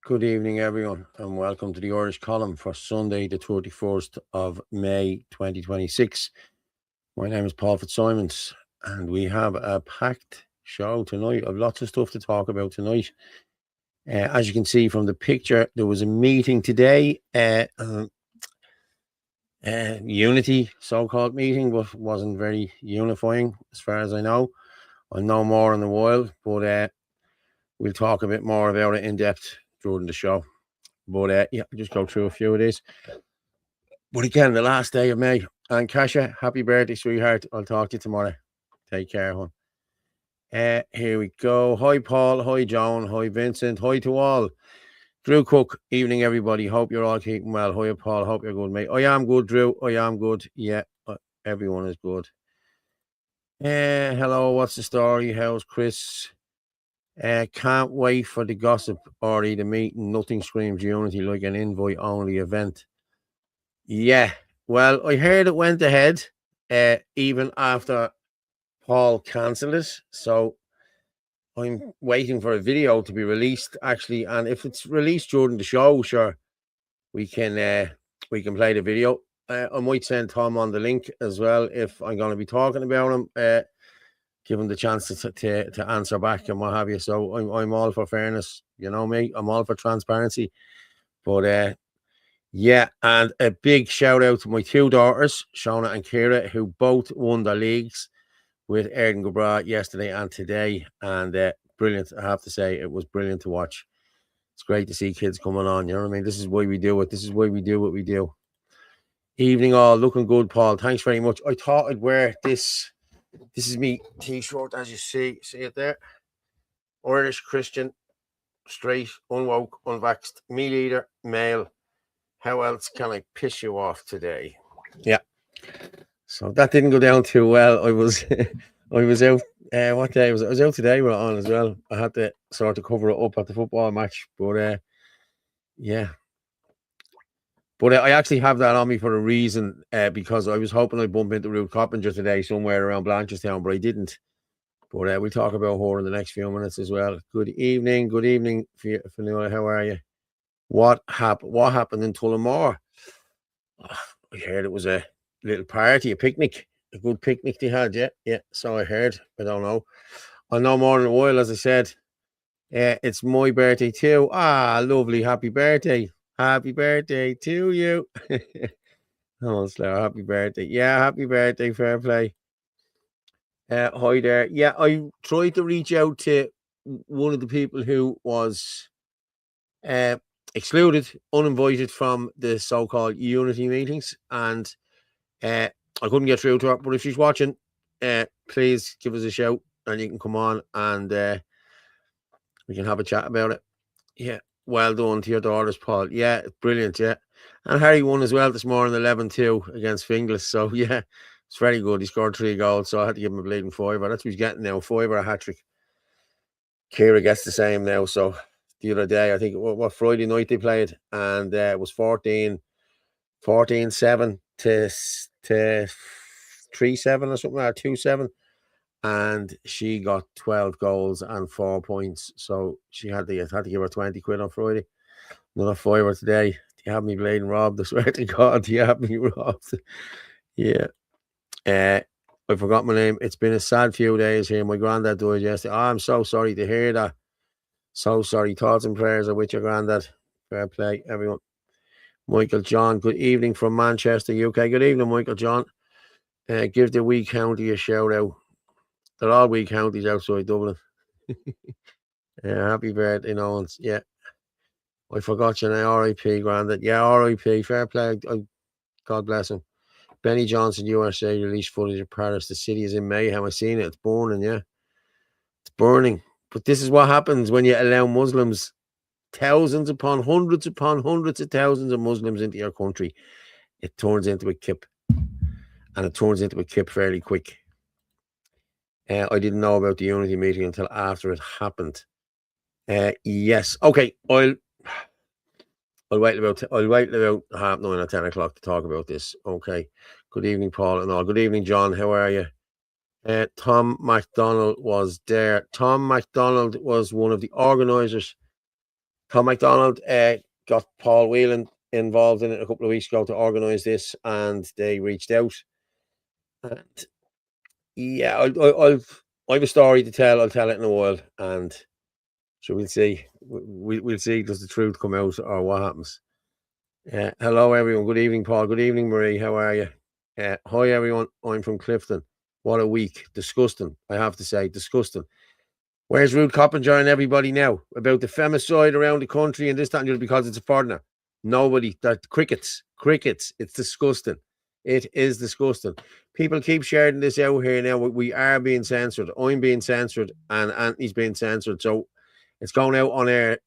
Good evening, everyone, and welcome to the Irish column for Sunday, the 31st of May 2026. My name is Paul Fitzsimons, and we have a packed show tonight. I've lots of stuff to talk about tonight. As you can see from the picture, there was a meeting today, unity, so-called meeting, but wasn't very unifying as far as I know. I know more in a while, but we'll talk a bit more about it in depth during the show. But yeah, I'll just go through a few of these. But again, the last day of May. And Kasha, happy birthday, sweetheart. I'll talk to you tomorrow. Take care, hon. Here we go. Hi, Paul. Hi, Joan. Hi, Vincent. Hi to all. Drew Cook, evening, everybody. Hope you're all keeping well. Hi, Paul. Hope you're good, mate. I am good, Drew. I am good. Yeah, everyone is good. Hello, what's the story? How's Chris? Can't wait for the gossip or the meeting. Nothing screams unity like an invite-only event. Yeah, well, I heard it went ahead even after Paul cancelled it. So I'm waiting for a video to be released, actually. And if it's released during the show, sure, we can play the video. I might send Tom on the link as well if I'm going to be talking about him. Give him the chance to answer back and what have you. So I'm all for fairness, you know me. I'm all for transparency. But yeah, and a big shout out to my two daughters, Shona and Kira, who both won their leagues with Erden Gabra yesterday and today. And brilliant, I have to say, it was brilliant to watch. It's great to see kids coming on, you know what I mean? This is why we do it. This is why we do what we do. Evening all, looking good, Paul. Thanks very much. I thought I'd wear this. This is me t-shirt, as you see it there. Irish Christian, straight, unwoke, unvaxxed, meat eater, male. How else can I piss you off today? Yeah. So that didn't go down too well. I was I was out. What day was it? I was out today. We're on as well. I had to sort of cover it up at the football match, but yeah. But I actually have that on me for a reason, because I was hoping I'd bump into Ruth Coppinger today somewhere around Blanchardstown, but I didn't. But we'll talk about her in the next few minutes as well. Good evening, Fanua. How are you? What happened in Tullamore? I heard it was a little party, a picnic, a good picnic they had. Yeah. So I heard. I don't know. I'll know more in a while, as I said. It's my birthday too. Ah, lovely. Happy birthday. Happy birthday to you. Oh, slow. Happy birthday. Yeah, happy birthday. Fair play. Hi there. Yeah, I tried to reach out to one of the people who was excluded, uninvited from the so-called unity meetings, and I couldn't get through to her. But if she's watching, please give us a shout and you can come on and we can have a chat about it. Yeah, well done to your daughters, Paul. Yeah, brilliant. Yeah, and Harry won as well this morning, 11-2 against Finglas. So yeah, it's very good. He scored 3 goals, so I had to give him a bleeding fiver. That's what he's getting now, 5 or a hat trick. Kira gets the same now. So the other day, I think what Friday night they played, and it was 14-7 to 3-7 or something, or 2-7. And she got 12 goals and 4 points. So she had to give her 20 quid on Friday. Another fiver today. Do you have me bleeding robbed? I swear to God, do you have me robbed? Yeah. I forgot my name. It's been a sad few days here. My granddad died yesterday. Oh, I'm so sorry to hear that. So sorry. Thoughts and prayers are with your granddad. Fair play, everyone. Michael John, good evening from Manchester, UK. Good evening, Michael John. Give the wee county a shout out. They're all wee counties outside Dublin. Happy birthday, Nolans. Yeah. I forgot your name. R.I.P. Grandad. Yeah, R.I.P. Fair play. God bless him. Benny Johnson, USA, released footage of Paris. The city is in mayhem. I've seen it. It's burning, yeah. It's burning. But this is what happens when you allow Muslims, hundreds of thousands of Muslims into your country. It turns into a kip. And it turns into a kip fairly quick. I didn't know about the unity meeting until after it happened. Yes. Okay. I'll wait about 9:30 or 10 o'clock to talk about this. Okay. Good evening, Paul and all. Good evening, John. How are you? Tom MacDonald was there. Tom MacDonald was one of the organisers Tom McDonald got Paul Whelan involved in it a couple of weeks ago to organise this, and they reached out. And yeah, I have a story to tell. I'll tell it in a while, and so we'll see. We'll see. Does the truth come out, or what happens? Hello, everyone. Good evening, Paul. Good evening, Marie. How are you? Hi, everyone. I'm from Clifton. What a week. Disgusting. I have to say, disgusting. Where's Ruth Coppinger and everybody now about the femicide around the country and this, that, and the other because it's a foreigner? Nobody. That crickets. It's disgusting. It is disgusting. People keep sharing this out here now. We are being censored. I'm being censored, and Anthony's being censored. So it's going out on air.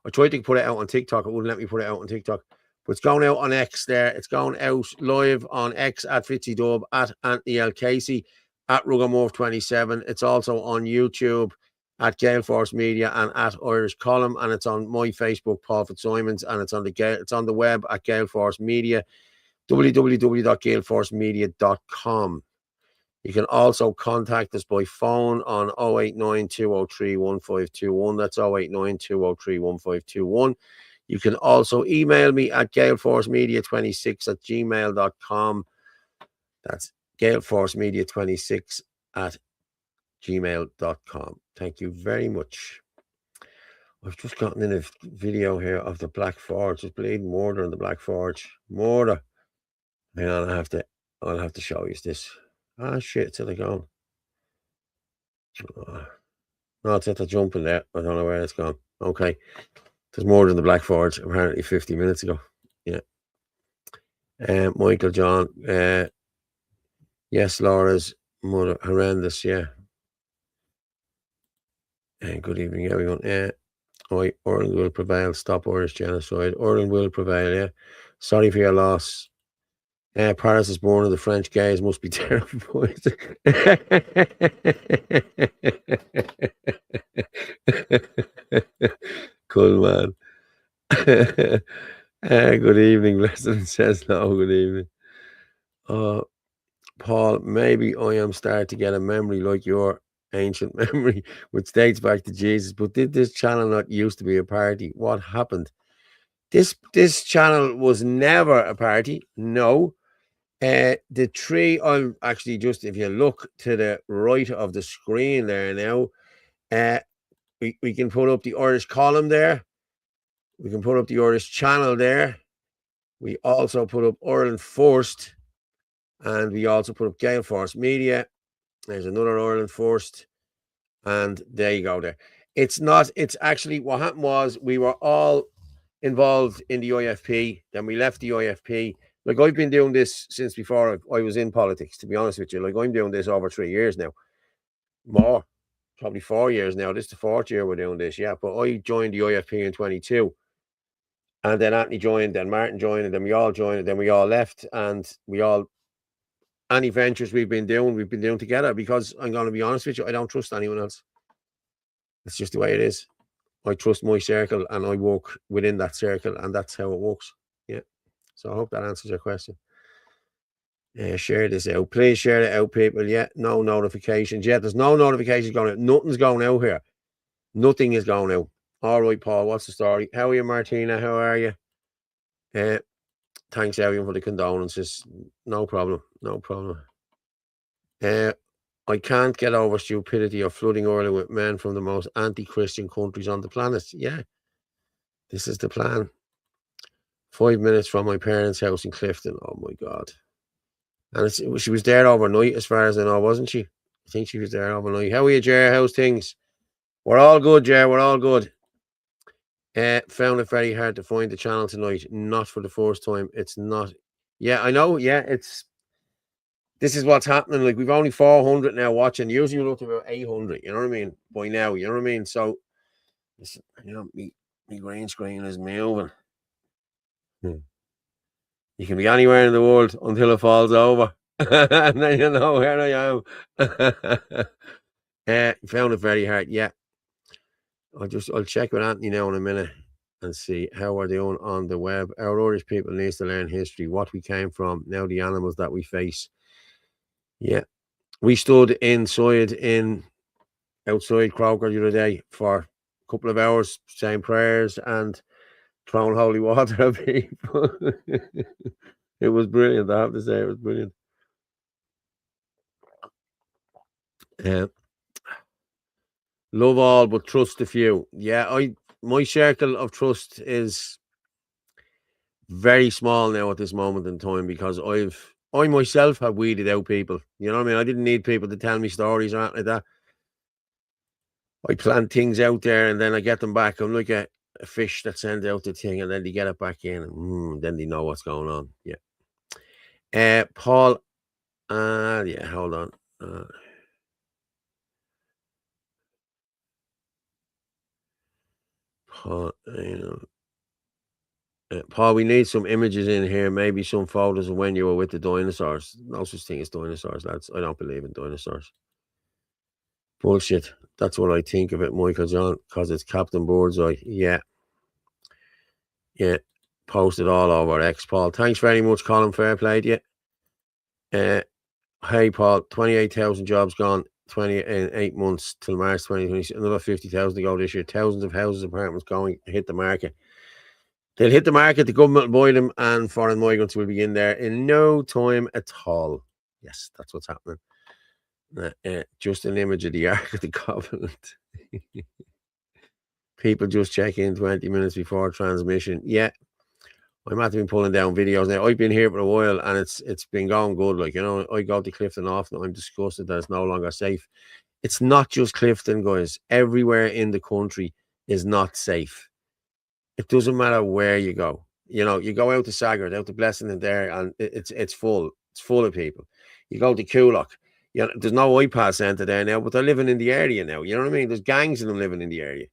I tried to put it out on TikTok. It wouldn't let me put it out on TikTok. But it's going out on X there. It's going out live on X at FitzyDub, at Anthony L. Casey, at Rugamorph27. It's also on YouTube at Gale Force Media and at Irish Column. And it's on my Facebook, Paul Fitzsimons. And it's on the web at Gale Force Media, www.galeforcemedia.com. You can also contact us by phone on 089-203-1521. That's 089-203-1521. You can also email me at galeforcemedia26@gmail.com. That's galeforcemedia26@gmail.com. Thank you very much. I've just gotten in a video here of the Black Forge. There's bleeding murder in the Black Forge. Murder. Hang on, I'll have to show you this. Ah, shit, it's it gone? No, it's at the jumping there. I don't know where it's gone. Okay. There's more than the Black Forge, apparently 50 minutes ago. Yeah. Michael John. Yes, Laura's mother. Horrendous, yeah. Good evening, everyone. Ireland will prevail. Stop Irish genocide. Ireland will prevail, yeah. Sorry for your loss. Paris is born of the French gays, must be terrified. Cool, man. Good evening, Leslie says no. Good evening. Paul, maybe I am starting to get a memory like your ancient memory, which dates back to Jesus. But did this channel not used to be a party? What happened? This channel was never a party. No. The tree, I'll actually just, if you look to the right of the screen there now, we can put up the Irish Column there. We can put up the Irish Channel there. We also put up Ireland First, and we also put up Gale Force Media. There's another Ireland First, and there you go there. It's actually, what happened was we were all involved in the IFP, then we left the IFP. Like, I've been doing this since before I was in politics, to be honest with you. Like, I'm doing this over 3 years now. More. Probably 4 years now. This is the 4th year we're doing this, yeah. But I joined the IFP in 22. And then Anthony joined, then Martin joined, and then we all joined, and then we all left. And any ventures we've been doing together, because I'm going to be honest with you, I don't trust anyone else. It's just the way it is. I trust my circle, and I work within that circle, and that's how it works. Yeah. So I hope that answers your question. Share this out. Please share it out, people. Yeah, no notifications. Yeah, there's no notifications going out. Nothing's going out here. Nothing is going out. All right, Paul, what's the story? How are you, Martina? How are you? Thanks, everyone, for the condolences. No problem. No problem. I can't get over stupidity of flooding Ireland with men from the most anti-Christian countries on the planet. Yeah, this is the plan. 5 minutes from my parents' house in Clifton. Oh, my God. And she was there overnight, as far as I know, wasn't she? I think she was there overnight. How are you, Jer? How's things? We're all good, Jer. We're all good. Found it very hard to find the channel tonight. Not for the first time. It's not. Yeah, I know. Yeah, this is what's happening. Like, we've only 400 now watching. Usually we're up to about 800. You know what I mean? By now, you know what I mean? So, listen, you know, my green screen is moving. You can be anywhere in the world until it falls over. And then you know where I am. Found it very hard. Yeah. I'll check with Anthony now in a minute and see how we're doing on the web. Our Irish people needs to learn history, what we came from, now the animals that we face. Yeah. We stood outside Croker the other day for couple of hours saying prayers and throwing holy water at people. It was brilliant, I have to say. It was brilliant. Love all, but trust a few. Yeah, my circle of trust is very small now at this moment in time because I myself have weeded out people. You know what I mean? I didn't need people to tell me stories or anything like that. I plant things out there and then I get them back. I'm like a fish that sends out the thing and then they get it back in and then they know what's going on. Yeah. Paul, yeah, hold on. Paul, Paul, we need some images in here, maybe some photos of when you were with the dinosaurs. No such thing as dinosaurs, lads. I don't believe in dinosaurs. Bullshit. That's what I think of it, Michael John, because it's Captain Birdseye. Yeah. Yeah. Posted all over X, Paul. Thanks very much, Colin. Fair play to you. Hey, Paul, 28,000 jobs gone 8 months till March 2020. Another 50,000 to go this year. Thousands of houses, apartments going to hit the market. They'll hit the market, the government will buy them, and foreign migrants will be in there in no time at all. Yes, that's what's happening. Just an image of the Ark of the Covenant. People just check in 20 minutes before transmission. Yeah, I'm have to be pulling down videos now. I've been here for a while, and it's been going good. Like, you know, I go to Clifton often. I'm disgusted that it's no longer safe. It's not just Clifton, guys. Everywhere in the country is not safe. It doesn't matter where you go. You know, you go out to Sagard, out to Blessington there, and it's full. It's full of people. You go to Coolock. You know, there's no iPad centre there now, but they're living in the area now. You know what I mean? There's gangs of them living in the area.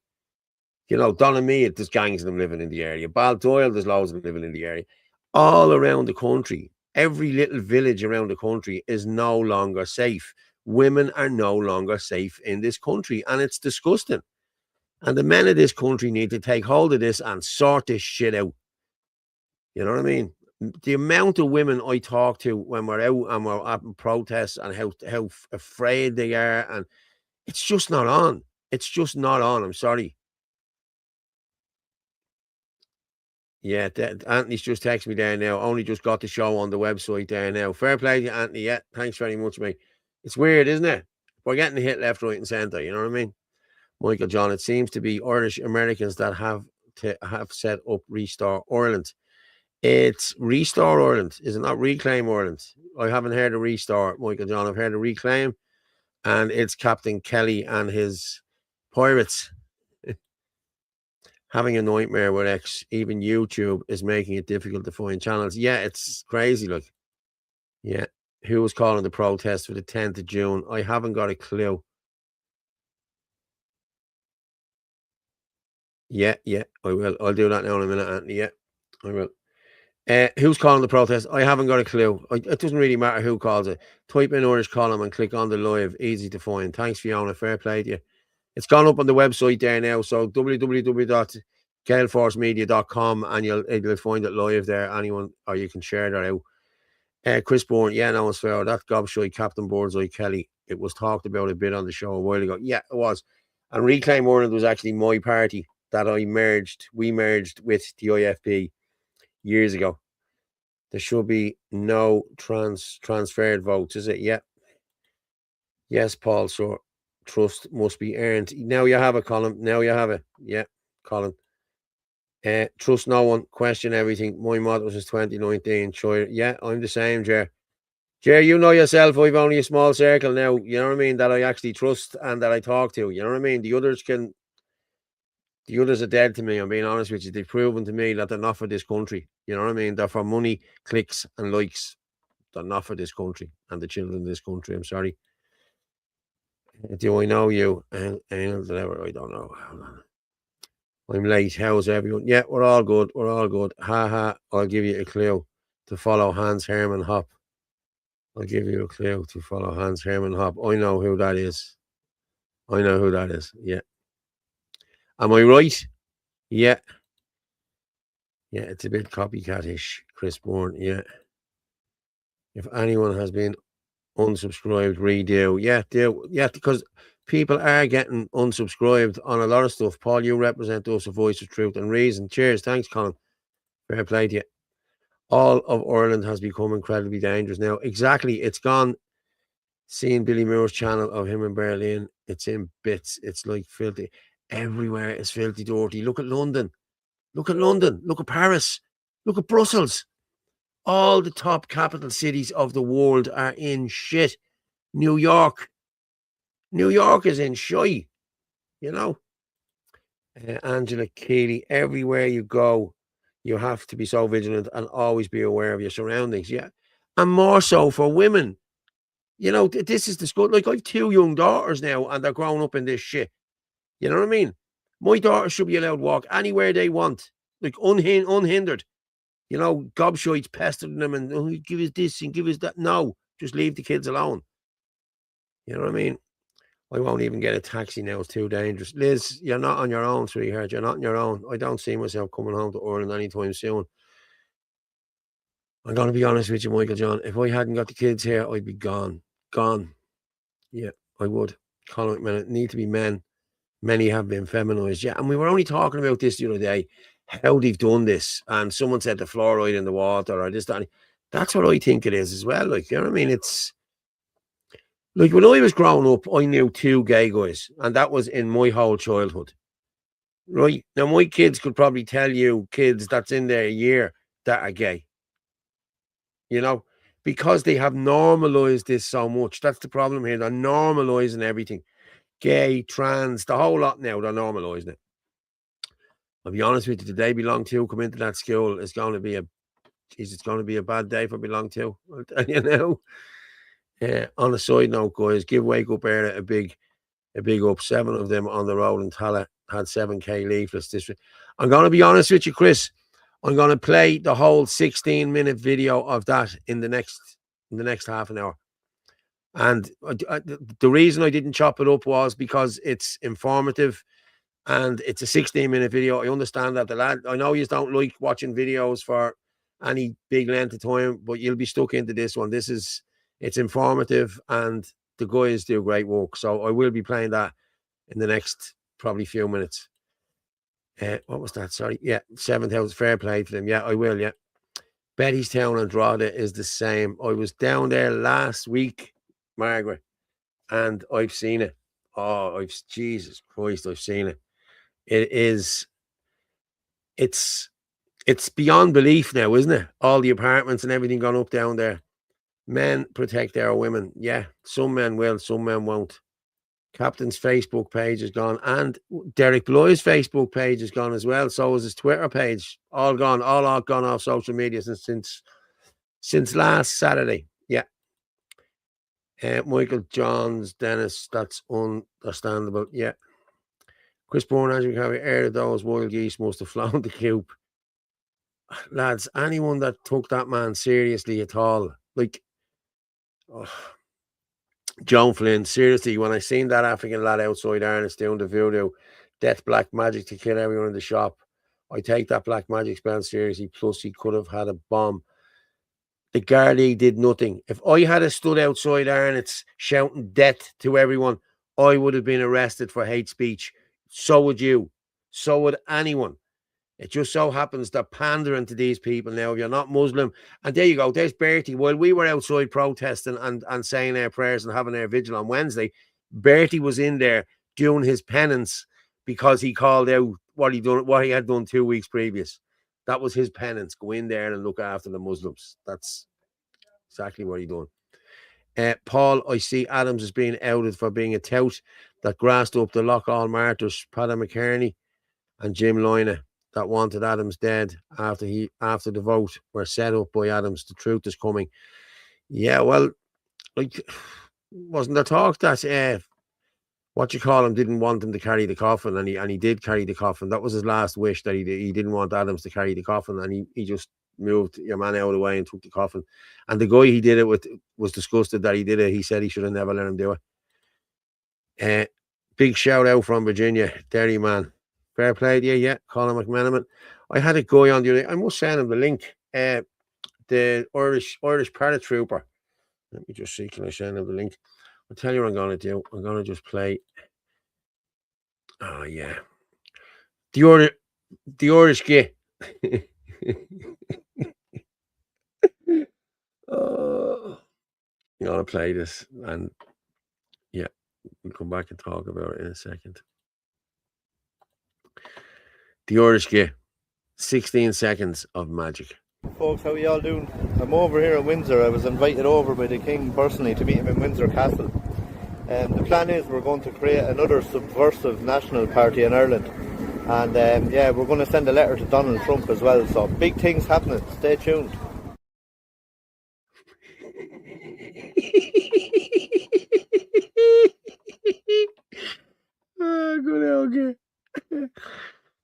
You know, Donamead, there's gangs of them living in the area. Baldoyle, there's loads of them living in the area. All around the country, every little village around the country is no longer safe. Women are no longer safe in this country, and it's disgusting. And the men of this country need to take hold of this and sort this shit out. You know what I mean? The amount of women I talk to when we're out and we're at protests and how afraid they are, and it's just not on. It's just not on. I'm sorry. Yeah, Anthony's just texted me there now. Only just got the show on the website there now. Fair play to you, Anthony. Yeah, thanks very much, mate. It's weird, isn't it? We're getting hit left, right, and centre. You know what I mean? Michael John, it seems to be Irish Americans that have set up Restore Ireland. It's Restore Ireland. Is it not Reclaim Ireland? I haven't heard of Restore, Michael John. I've heard of Reclaim, and it's Captain Kelly and his pirates. Having a nightmare with X. Even YouTube is making it difficult to find channels. Yeah, it's crazy. Like, yeah. Who was calling the protest for the 10th of June? I haven't got a clue. Yeah, I will. I'll do that now in a minute, Anthony. Yeah, I will. Who's calling the protest? I haven't got a clue. It doesn't really matter who calls it. Type in Irish column and click on the live. Easy to find. Thanks, Fiona. Fair play to you. It's gone up on the website there now. So www.galeforcemedia.com and you'll find it live there. Anyone, or you can share that out. Chris Bourne, yeah, no, it's fair. That gobshite Captain Birdseye Kelly. It was talked about a bit on the show a while ago. Yeah, it was. And Reclaim Ireland was actually my party that we merged with the IFP years ago. There should be no transferred votes, is it? Yeah. Yes, Paul, so trust must be earned. Now you have it, Colin. Now you have it. Yeah, Colin. Trust no one, question everything. My motto was 2019. Sure. Yeah, I'm the same, Jer. Jer, you know yourself, I've only a small circle now, you know what I mean, that I actually trust and that I talk to. You know what I mean? The others are dead to me, I'm being honest with you. They've proven to me that they're not for this country. You know what I mean? They're for money, clicks, and likes. They're not for this country and the children of this country. I'm sorry. Do I know you? I don't know. I'm late. How's everyone? Yeah, we're all good. We're all good. Ha. I'll give you a clue to follow Hans Hermann Hoppe. I'll give you a clue to follow Hans Hermann Hoppe. I know who that is. Yeah. Am I right? Yeah. Yeah, it's a bit copycat-ish, Chris Bourne. Yeah. If anyone has been unsubscribed, redo. Yeah, do. Yeah, because people are getting unsubscribed on a lot of stuff. Paul, you represent us, a voice of truth and reason. Cheers. Thanks, Colin. Fair play to you. All of Ireland has become incredibly dangerous now. Exactly. It's gone. Seeing Billy Moore's channel of him in Berlin, it's in bits. It's like filthy. Everywhere is filthy dirty. Look at London. Look at London. Look at Paris. Look at Brussels. All the top capital cities of the world are in shit. New York. New York is in shy, you know. Angela Keeley, everywhere you go, you have to be so vigilant and always be aware of your surroundings. Yeah. And more so for women. You know, this is the school. Like, I've 2 young daughters now, and they're growing up in this shit. You know what I mean? My daughters should be allowed to walk anywhere they want, like unhindered. You know, gobshites pestering them and, oh, give us this and give us that. No, just leave the kids alone. You know what I mean? I won't even get a taxi now. It's too dangerous. Liz, you're not on your own, sweetheart. You're not on your own. I don't see myself coming home to Ireland anytime soon. I'm going to be honest with you, Michael John. If I hadn't got the kids here, I'd be gone. Gone. Yeah, I would. Colin McMillan, need to be men. Many have been feminized. Yeah, and we were only talking about this the other day, how they've done this. And someone said the fluoride in the water or this, that. That's what I think it is as well. Like, you know what I mean? It's like when I was growing up, I knew 2 gay guys, and that was in my whole childhood. Right? Now, my kids could probably tell you kids that's in their year that are gay. You know, because they have normalized this so much. That's the problem here. They're normalizing everything. Gay, trans, the whole lot now, they're normalizing it. I'll be honest with you, the day Belong To come into that school, it's going to be a bad day for Belong To. I'll tell you now. On a side note, guys, give Wake Up Era a big up. 7 of them on the road in Tala had 7K leaflets. I'm going to be honest with you, Chris. I'm going to play the whole 16-minute video of that in the next half an hour. And the reason I didn't chop it up was because it's informative and it's a 16-minute video. I understand that I know you don't like watching videos for any big length of time, but you'll be stuck into this one. It's informative and the guys do great work. So I will be playing that in the next probably few minutes. What was that? Sorry. Yeah, 7,000. Fair play to them. Yeah, I will. Yeah. Bettystown and Drogheda is the same. I was down there last week, Margaret, and I've seen it. Oh, Jesus Christ, I've seen it. It's beyond belief now, isn't it? All the apartments and everything gone up down there. Men protect their women. Yeah, some men will, some men won't. Captain's Facebook page is gone, and Derek Bly's Facebook page is gone as well. So is his Twitter page. All gone off social media since last Saturday. Yeah. Michael Johns, Dennis, that's understandable. Yeah. Chris Bourne, Andrew Carey, air of those wild geese must have flown the coop. Lads, anyone that took that man seriously at all, like, John Flynn, seriously, when I seen that African lad outside Ernest doing the voodoo, death black magic to kill everyone in the shop, I take that black magic spell seriously. Plus, he could have had a bomb. The Gardaí did nothing. If I had stood outside Ernest's shouting death to everyone, I would have been arrested for hate speech. So would you. So would anyone. It just so happens they're pandering to these people now. If you're not Muslim, and there you go, there's Bertie. While we were outside protesting and saying our prayers and having our vigil on Wednesday, Bertie was in there doing his penance because he called out what he had done 2 weeks previous. That was his penance. Go in there and look after the Muslims. That's exactly what he done. Paul, I see Adams is being outed for being a tout that grassed up the Lockall martyrs, Paddy McKerney and Jim Loyna, that wanted Adams dead after the vote were set up by Adams. The truth is coming. Yeah, well, like, wasn't there talk that didn't want him to carry the coffin, and he did carry the coffin. That was his last wish, that he didn't want Adams to carry the coffin, and he just moved your man out of the way and took the coffin. And the guy he did it with was disgusted that he did it. He said he should have never let him do it. Big shout out from Virginia, Derry man. Fair play to you, yeah. Colin McMenamin. I had a guy on the other day. I must send him the link. The Irish paratrooper. Let me just see. Can I send him the link? I'll tell you what I'm going to do. I'm going to just play. Oh, yeah. The Irish Gay. I'm going to play this. And yeah, we'll come back and talk about it in a second. The Irish Gay. 16 seconds of magic. Folks, how are you all doing? I'm over here in Windsor. I was invited over by the King personally to meet him in Windsor Castle. The plan is we're going to create another subversive national party in Ireland. And yeah, we're going to send a letter to Donald Trump as well. So big things happening. Stay tuned.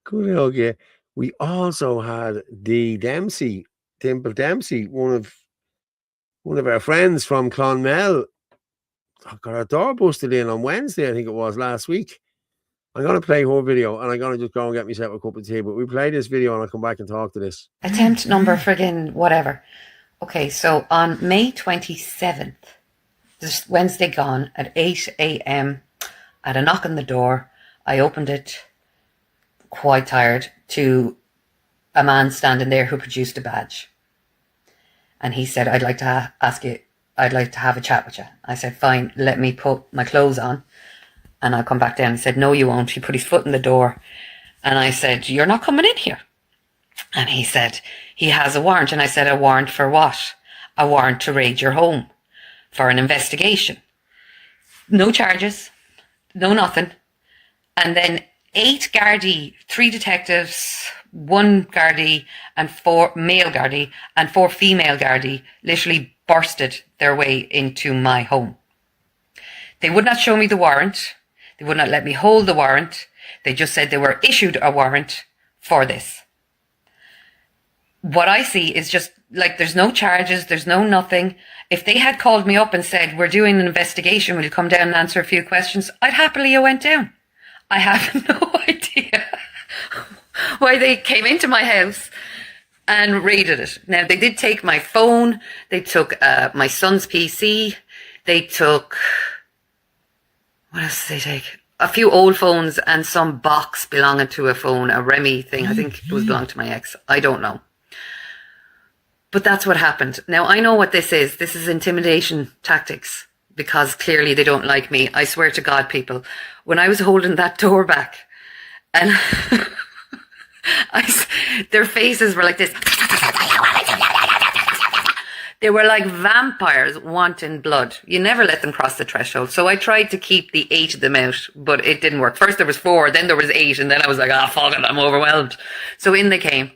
Good okay. We also had the Dempsey, Dimple Dempsey, one of our friends from Clonmel. Got our door busted in on Wednesday, I think it was last week. I'm going to play her video and I'm going to just go and get myself a cup of tea. But we play this video and I'll come back and talk to this. Attempt number friggin' whatever. Okay, so on May 27th, this Wednesday gone, at 8 a.m, I had a knock on the door. I opened it, quite tired, to a man standing there who produced a badge. And he said, I'd like to have a chat with you. I said, fine, let me put my clothes on and I'll come back down. He said, no, you won't. He put his foot in the door. And I said, you're not coming in here. And he said, he has a warrant. And I said, a warrant for what? A warrant to raid your home for an investigation. No charges, no nothing. And then 8 Gardaí, 3 detectives, 1 Gardaí and 4 male Gardaí and 4 female Gardaí literally bursted their way into my home. They would not show me the warrant. They would not let me hold the warrant. They just said they were issued a warrant for this. What I see is just like there's no charges, there's no nothing. If they had called me up and said, we're doing an investigation, will you come down and answer a few questions? I'd happily have went down. I have no idea why they came into my house and raided it. Now, they did take my phone. They took my son's PC. They took, what else did they take? A few old phones and some box belonging to a phone, a Remy thing. I think it was belonging to my ex. I don't know. But that's what happened. Now, I know what this is. This is intimidation tactics because clearly they don't like me. I swear to God, people, when I was holding that door back and their faces were like this. They were like vampires wanting blood. You never let them cross the threshold. So I tried to keep the 8 of them out, but it didn't work. First there was 4, then there was 8, and then I was like, fuck it, I'm overwhelmed. So in they came.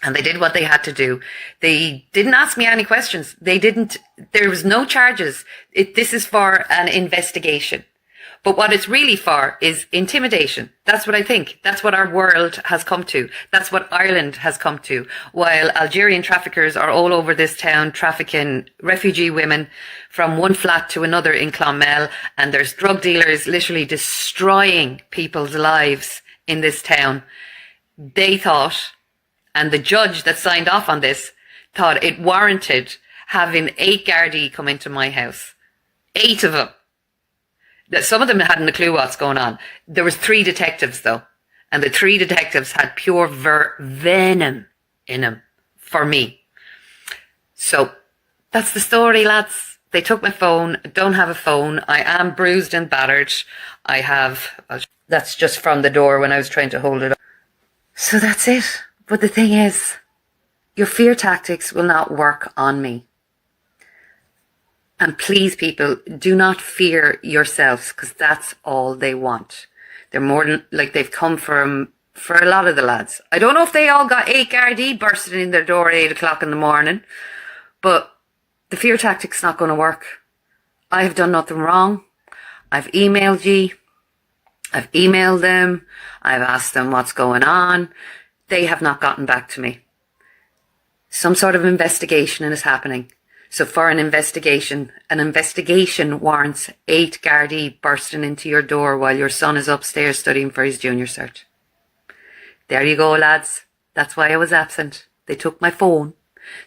And they did what they had to do. They didn't ask me any questions. There was no charges. This is for an investigation. But what it's really for is intimidation. That's what I think. That's what our world has come to. That's what Ireland has come to. While Algerian traffickers are all over this town trafficking refugee women from one flat to another in Clonmel, and there's drug dealers literally destroying people's lives in this town. They thought, and the judge that signed off on this thought it warranted having 8 Gardaí come into my house. 8 of them. Some of them hadn't a clue what's going on. There was 3 detectives though. And the 3 detectives had pure venom in them for me. So that's the story, lads. They took my phone. I don't have a phone. I am bruised and battered. That's just from the door when I was trying to hold it up. So that's it. But the thing is, your fear tactics will not work on me. And please, people, do not fear yourselves, because that's all they want. They're more than, like, they've come for a lot of the lads. I don't know if they all got 8 Gardaí bursting in their door at 8 o'clock in the morning, but the fear tactic's not going to work. I have done nothing wrong. I've emailed you. I've emailed them. I've asked them what's going on. They have not gotten back to me. Some sort of investigation is happening. So for an investigation warrants 8 Gardaí bursting into your door while your son is upstairs studying for his junior cert. There you go, lads. That's why I was absent. They took my phone.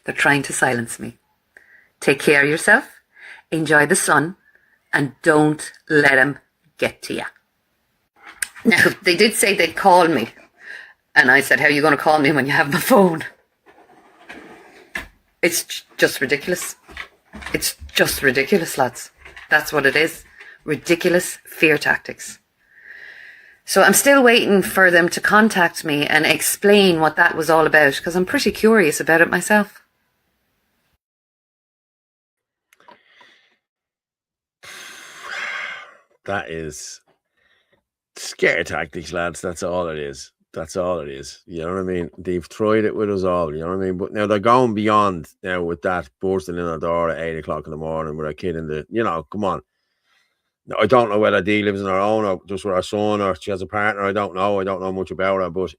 They're trying to silence me. Take care of yourself. Enjoy the sun. and don't let them get to you. Now, they did say they'd call me, and I said, how are you going to call me when you have my phone? It's just ridiculous. It's just ridiculous, lads. That's what it is. Ridiculous fear tactics. So I'm still waiting for them to contact me and explain what that was all about, because I'm pretty curious about it myself. That is scare tactics, lads. That's all it is. That's all it is. You know what I mean? They've tried it with us all. You know what I mean? But now they're going beyond now with that bursting in the door at 8 o'clock in the morning with a kid in the, you know, come on. Now, I don't know whether Dee lives on her own or just with her son or she has a partner. I don't know. I don't know much about her. But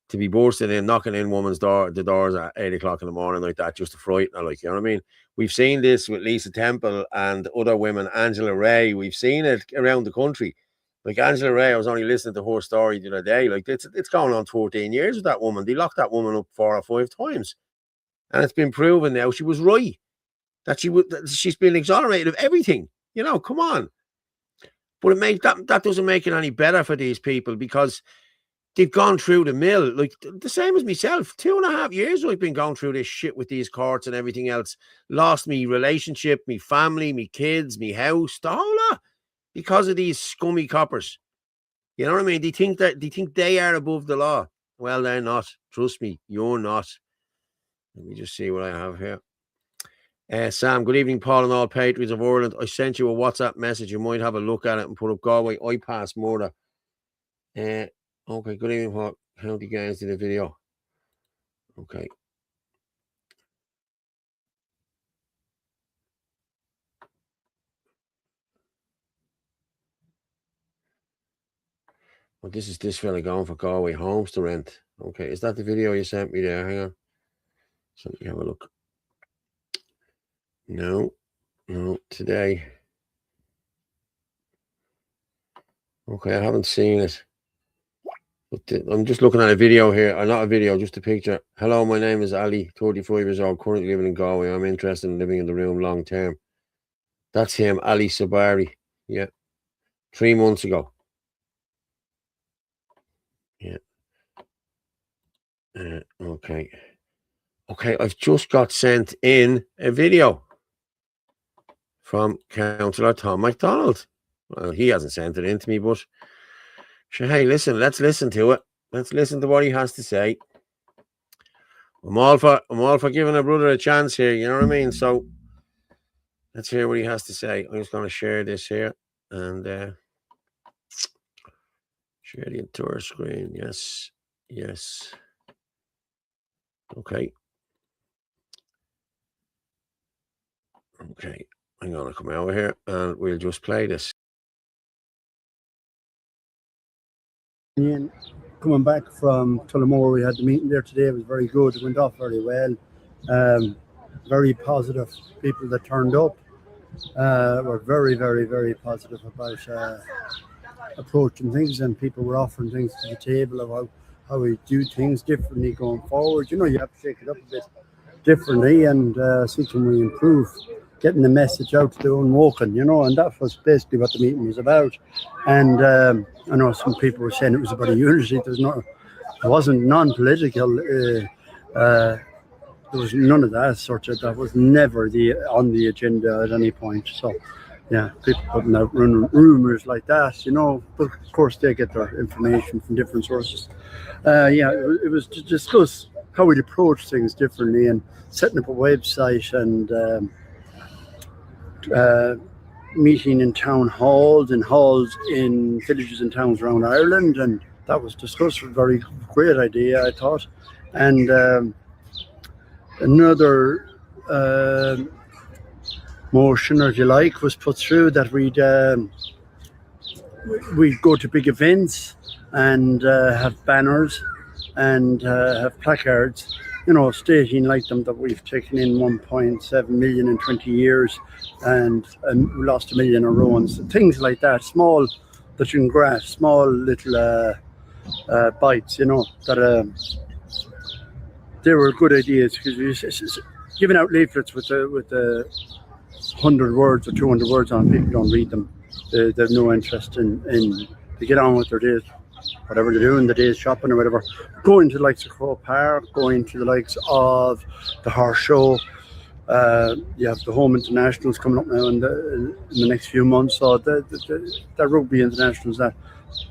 to be bursting in, knocking in women's door, the doors at 8 o'clock in the morning like that, just to frighten her, like, you know what I mean? We've seen this with Lisa Temple and other women, Angela Ray. We've seen it around the country. Like Angela Ray, I was only listening to her story the other day. Like, it's going on 14 years with that woman. They locked that woman up 4 or 5 times. And it's been proven now she was right. That she's been exonerated of everything. You know, come on. But that doesn't make it any better for these people because they've gone through the mill. Like the same as myself. 2.5 years I've been going through this shit with these courts and everything else. Lost me relationship, me family, me kids, me house, the whole lot. Because of these scummy coppers. You know what I mean? They think they are above the law. Well, they're not. Trust me, you're not. Let me just see what I have here. Sam, good evening, Paul and all patriots of Ireland. I sent you a WhatsApp message. You might have a look at it and put up Galway iPass murder. Okay, good evening, Paul. County Games did a video. Okay. Well, this is this fella going for Galway homes to rent. Okay, is that the video you sent me there? Hang on. So let me have a look. No, today. Okay, I haven't seen it. But I'm just looking at a video here. Not a video, just a picture. Hello, my name is Ali, 35 years old, currently living in Galway. I'm interested in living in the room long term. That's him, Ali Sabari. Yeah. 3 months ago. Yeah. Okay, I've just got sent in a video from Councillor Tom MacDonald. Well, he hasn't sent it in to me, but sure, hey, listen, let's listen to it. Let's listen to what he has to say. I'm all for giving a brother a chance here, you know what I mean? So let's hear what he has to say. I'm just going to share this here and share the entire screen. Yes. Okay, I'm going to come over here and we'll just play this. Coming back from Tullamore, we had the meeting there today. It was very good. It went off very well. Very positive. People that turned up were very, very, very positive about approaching things, and people were offering things to the table of how we do things differently going forward. You know, you have to shake it up a bit differently and see can we improve getting the message out to the unwoken, you know, and that was basically what the meeting was about. And I know some people were saying it was about a unity. It wasn't non-political. There was none of that sort of. That was never on the agenda at any point. So, yeah, people putting out rumours like that, you know. But of course, they get their information from different sources. It was to discuss how we'd approach things differently and setting up a website and meeting in town halls and halls in villages and towns around Ireland, and that was discussed. A very great idea, I thought. And another motion, or if you like, was put through that we'd go to big events and have banners and have placards, you know, stating like them that we've taken in 1.7 million in 20 years and we lost 1 million in ruins, things like that, small that you can grasp, small little bites, you know, that they were good ideas, because we giving out leaflets with the 100 words or 200 words on, people don't read them. They have no interest in they get on with their days, whatever they're doing, the day's shopping or whatever. Going to the likes of Croke Park, going to the likes of the Horse Show. You have the home internationals coming up now in the next few months. So the rugby internationals, that.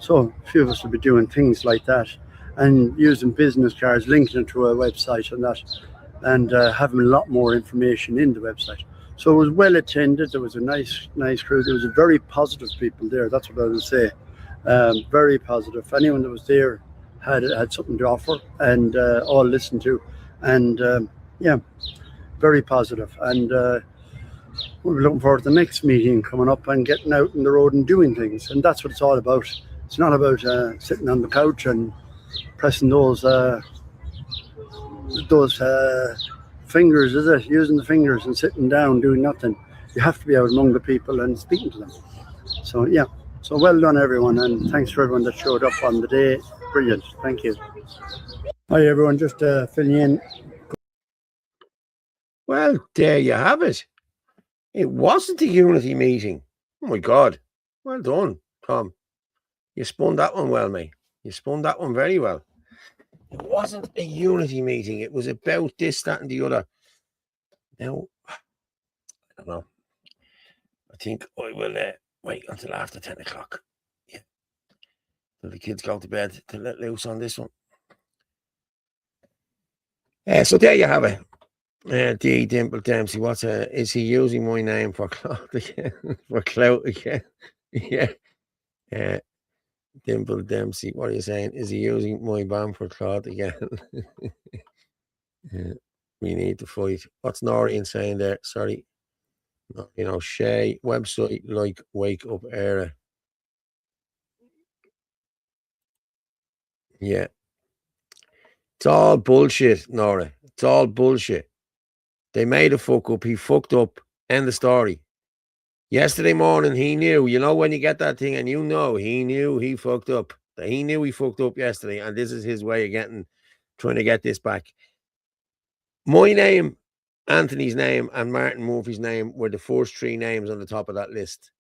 So a few of us will be doing things like that and using business cards, linking it to a website and that, and having a lot more information in the website. So it was well attended. There was a nice crew. There was a very positive people there. That's what I would say. Very positive. Anyone that was there had something to offer, and all listened to, and yeah, very positive. And we're looking forward to the next meeting coming up and getting out on the road and doing things. And that's what it's all about. It's not about sitting on the couch and pressing those fingers, is it? Using the fingers and sitting down doing nothing. You have to be out among the people and speaking to them. So yeah, so well done everyone, and thanks for everyone that showed up on the day. Brilliant, thank you. Hi everyone, just filling in. Well, there you have it. It wasn't a unity meeting. Oh my God. Well done, Tom. You spun that one well, mate. You spun that one very well. It wasn't a unity meeting. It was about this, that, and the other. Now, I don't know. I think I will wait until after 10 o'clock. Yeah. Till the kids go to bed to let loose on this one. So there you have it. D. Dimple Dempsey. Is he using my name for clout again? For clout again? Yeah. Dimple Dempsey, what are you saying? Is he using my band for clout again? We need to fight. What's Noreen saying there? Sorry. Shay, website like Wake Up Era. Yeah. It's all bullshit, Nora. It's all bullshit. They made a fuck up. He fucked up. End of story. Yesterday morning, he knew. You know when you get that thing and he knew he fucked up. He knew he fucked up yesterday, and this is his way of trying to get this back. My name, Anthony's name, and Martin Murphy's name were the first three names on the top of that list,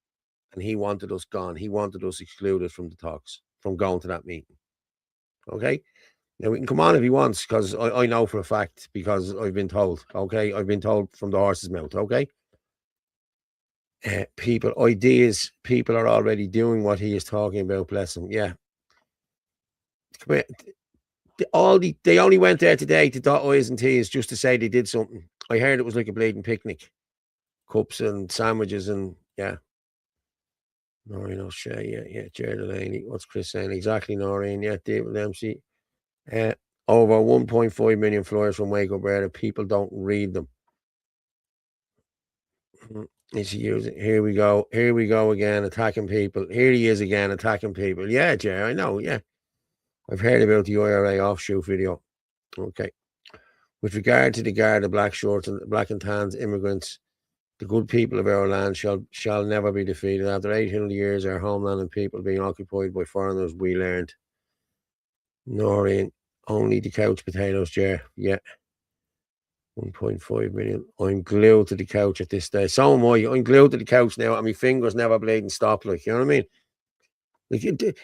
and he wanted us gone. He wanted us excluded from the talks, from going to that meeting. Okay? Now, we can come on if he wants, because I know for a fact, because I've been told, okay? I've been told from the horse's mouth, okay? People are already doing what he is talking about, bless him. Yeah. They only went there today to dot I's and T's just to say they did something. I heard it was like a bleeding picnic. Cups and sandwiches and, yeah. Noreen O'Shea, yeah. Jared Delaney. What's Chris saying? Exactly, Noreen. Yeah, David Dempsey. Over 1.5 million flyers from Wake Up Era. People don't read them. Is he using? Here we go again, attacking people. Here he is again, attacking people. Yeah, Jerry, I know. Yeah, I've heard about the IRA offshoot video. Okay. With regard to the guard of black shorts and black and tans immigrants, the good people of our land shall never be defeated. After 800 years, our homeland and people being occupied by foreigners, we learned. Noreen, only the couch potatoes, Jerry. Yeah. 1.5 million. I'm glued to the couch at this stage. So am I. I'm glued to the couch now, and my fingers never bleeding stop. Like, you know what I mean? Like,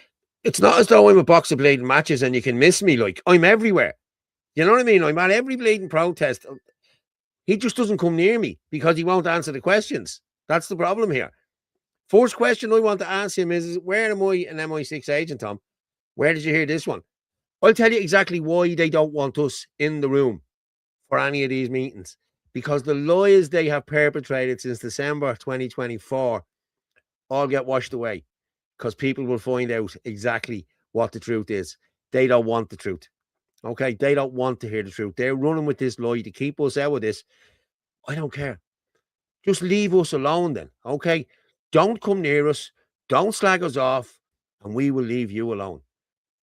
it's not as though I'm a box of bleeding matches and you can miss me. Like, I'm everywhere. You know what I mean? I'm at every bleeding protest. He just doesn't come near me because he won't answer the questions. That's the problem here. First question I want to ask him is, where am I an MI6 agent, Tom? Where did you hear this one? I'll tell you exactly why they don't want us in the room for any of these meetings, because the lies they have perpetrated since December 2024 all get washed away, because people will find out exactly what the truth is. They don't want the truth. Okay, they don't want to hear the truth. They're running with this lie to keep us out of this. I don't care. Just leave us alone then, okay? Don't come near us. Don't slag us off, and we will leave you alone.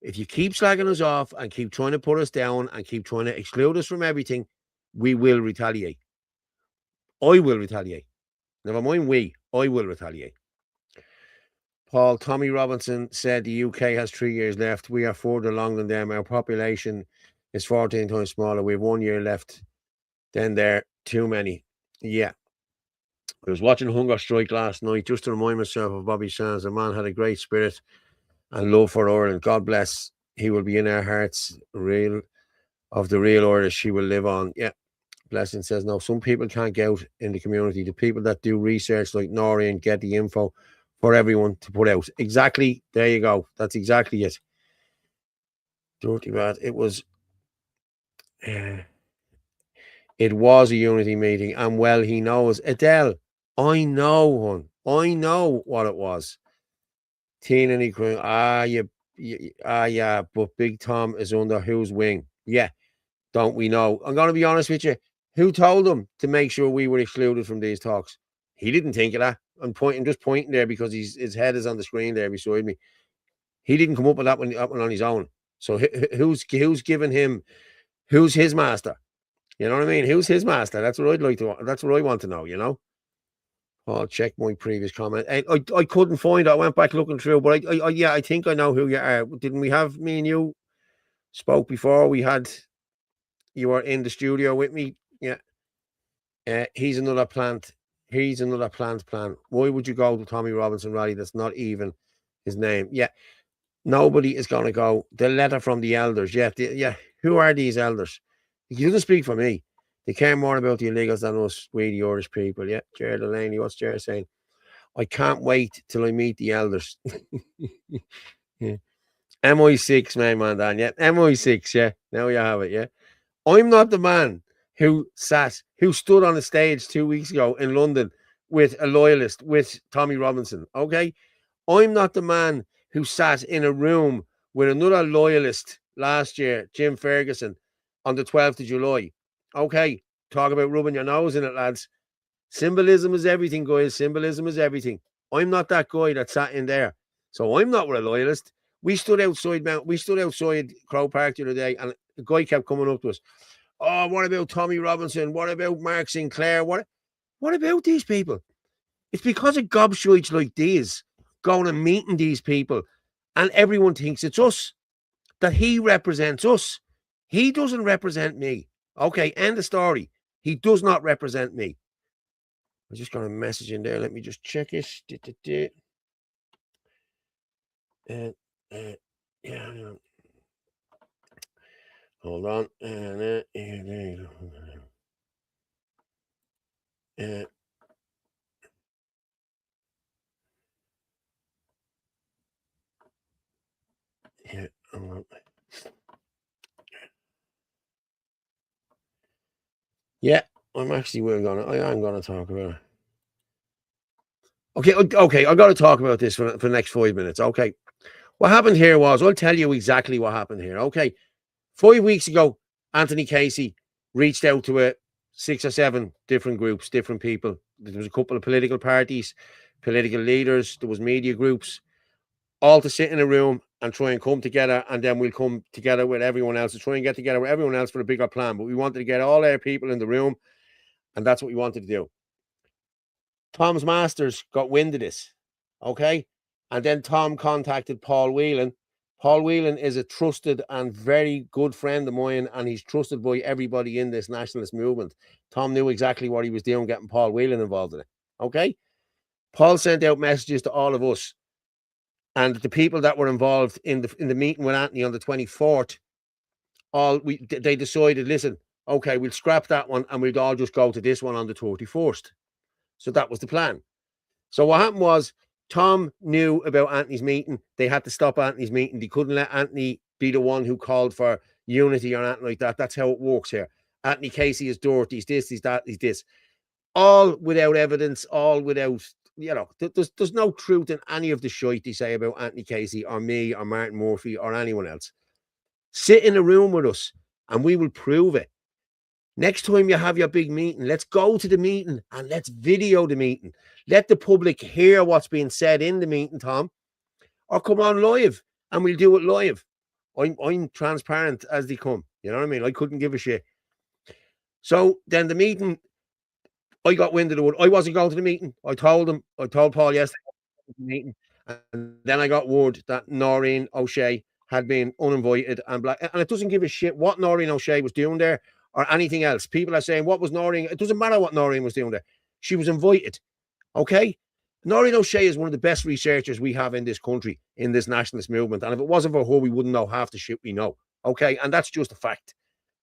If you keep slagging us off and keep trying to put us down and keep trying to exclude us from everything, we will retaliate. I will retaliate. Never mind we, I will retaliate. Paul, Tommy Robinson said the UK has 3 years left. We are further along than them. Our population is 14 times smaller. We have 1 year left. Then they're too many. Yeah. I was watching Hunger Strike last night just to remind myself of Bobby Sands. The man had a great spirit and love for Ireland. God bless. He will be in our hearts, real of the real Irish. He will live on. Yeah. Blessing says, no, some people can't get out in the community. The people that do research like Noreen get the info for everyone to put out. Exactly. There you go. That's exactly it. Dirty bad. It was a unity meeting, and well, he knows. Adele, I know, hon. I know what it was. Teen and Equal. Yeah, but Big Tom is under whose wing? Yeah, don't we know? I'm going to be honest with you. Who told him to make sure we were excluded from these talks? He didn't think of that. I'm just pointing there because his head is on the screen there beside me. He didn't come up with that one on his own. So who's giving him? Who's his master? You know what I mean? Who's his master? That's what I'd like to. That's what I want to know. You know. I'll check my previous comment. I couldn't find it. I went back looking through, but I think I know who you are. Didn't we have me and you spoke before? You were in the studio with me. Yeah. He's another plant. He's another plant plan. Why would you go to Tommy Robinson rally? That's not even his name. Yeah. Nobody is going to go. The letter from the elders. Yeah. Who are these elders? He doesn't speak for me. They care more about the illegals than us, we the Irish people. Yeah. Jared Delaney, what's Jared saying? I can't wait till I meet the elders. Yeah. MI6, man, Dan. Yeah. MI6. Yeah. Now you have it. Yeah. I'm not the man who stood on the stage 2 weeks ago in London with a loyalist, with Tommy Robinson. Okay. I'm not the man who sat in a room with another loyalist last year, Jim Ferguson, on the 12th of July. Okay. Talk about rubbing your nose in it, lads. Symbolism is everything, guys. Symbolism is everything. I'm not that guy that sat in there. So I'm not with a loyalist. We stood outside Croke Park the other day, and the guy kept coming up to us. Oh, what about Tommy Robinson? What about Mark Sinclair? What about these people? It's because of gobshites like these going and meeting these people, and everyone thinks it's us, that he represents us. He doesn't represent me. Okay, end of story. He does not represent me. I just got a message in there. Let me just check it. Yeah. Hold on. Yeah. Yeah, I am gonna talk about it. Okay, I gotta talk about this for the next 5 minutes. Okay. What happened here was, I'll tell you exactly what happened here. Okay. 5 weeks ago, Anthony Casey reached out to 6 or 7 different groups, different people. There was a couple of political parties, political leaders, there was media groups, all to sit in a room and try and come together, and then we'll come together with everyone else to try and get together with everyone else for a bigger plan. But we wanted to get all our people in the room, and that's what we wanted to do. Tom's Masters got wind of this, okay? And then Tom contacted Paul Whelan. Paul Whelan is a trusted and very good friend of mine, and he's trusted by everybody in this nationalist movement. Tom knew exactly what he was doing, getting Paul Whelan involved in it, okay? Paul sent out messages to all of us, and the people that were involved in the meeting with Anthony on the 24th, they decided, listen, okay, we'll scrap that one and we'll all just go to this one on the 31st. So that was the plan. So what happened was, Tom knew about Anthony's meeting. They had to stop Anthony's meeting. They couldn't let Anthony be the one who called for unity or anything like that. That's how it works here. Anthony Casey is dirty. He's this, he's that, he's this. All without evidence, all without, there's no truth in any of the shite they say about Anthony Casey or me or Martin Murphy or anyone else. Sit in a room with us and we will prove it. Next time you have your big meeting, let's go to the meeting and let's video the meeting. Let the public hear what's being said in the meeting, Tom. Or come on live and we'll do it live. I'm transparent as they come. You know what I mean? I couldn't give a shit. So then the meeting, I got wind of the wood. I wasn't going to the meeting. I told Paul yesterday the meeting. And then I got word that Noreen O'Shea had been uninvited and black. And it doesn't give a shit what Noreen O'Shea was doing there or anything else. People are saying, what was Noreen? It doesn't matter what Noreen was doing there. She was invited. Okay? Noreen O'Shea is one of the best researchers we have in this country, in this nationalist movement. And if it wasn't for her, we wouldn't know half the shit we know. Okay? And that's just a fact.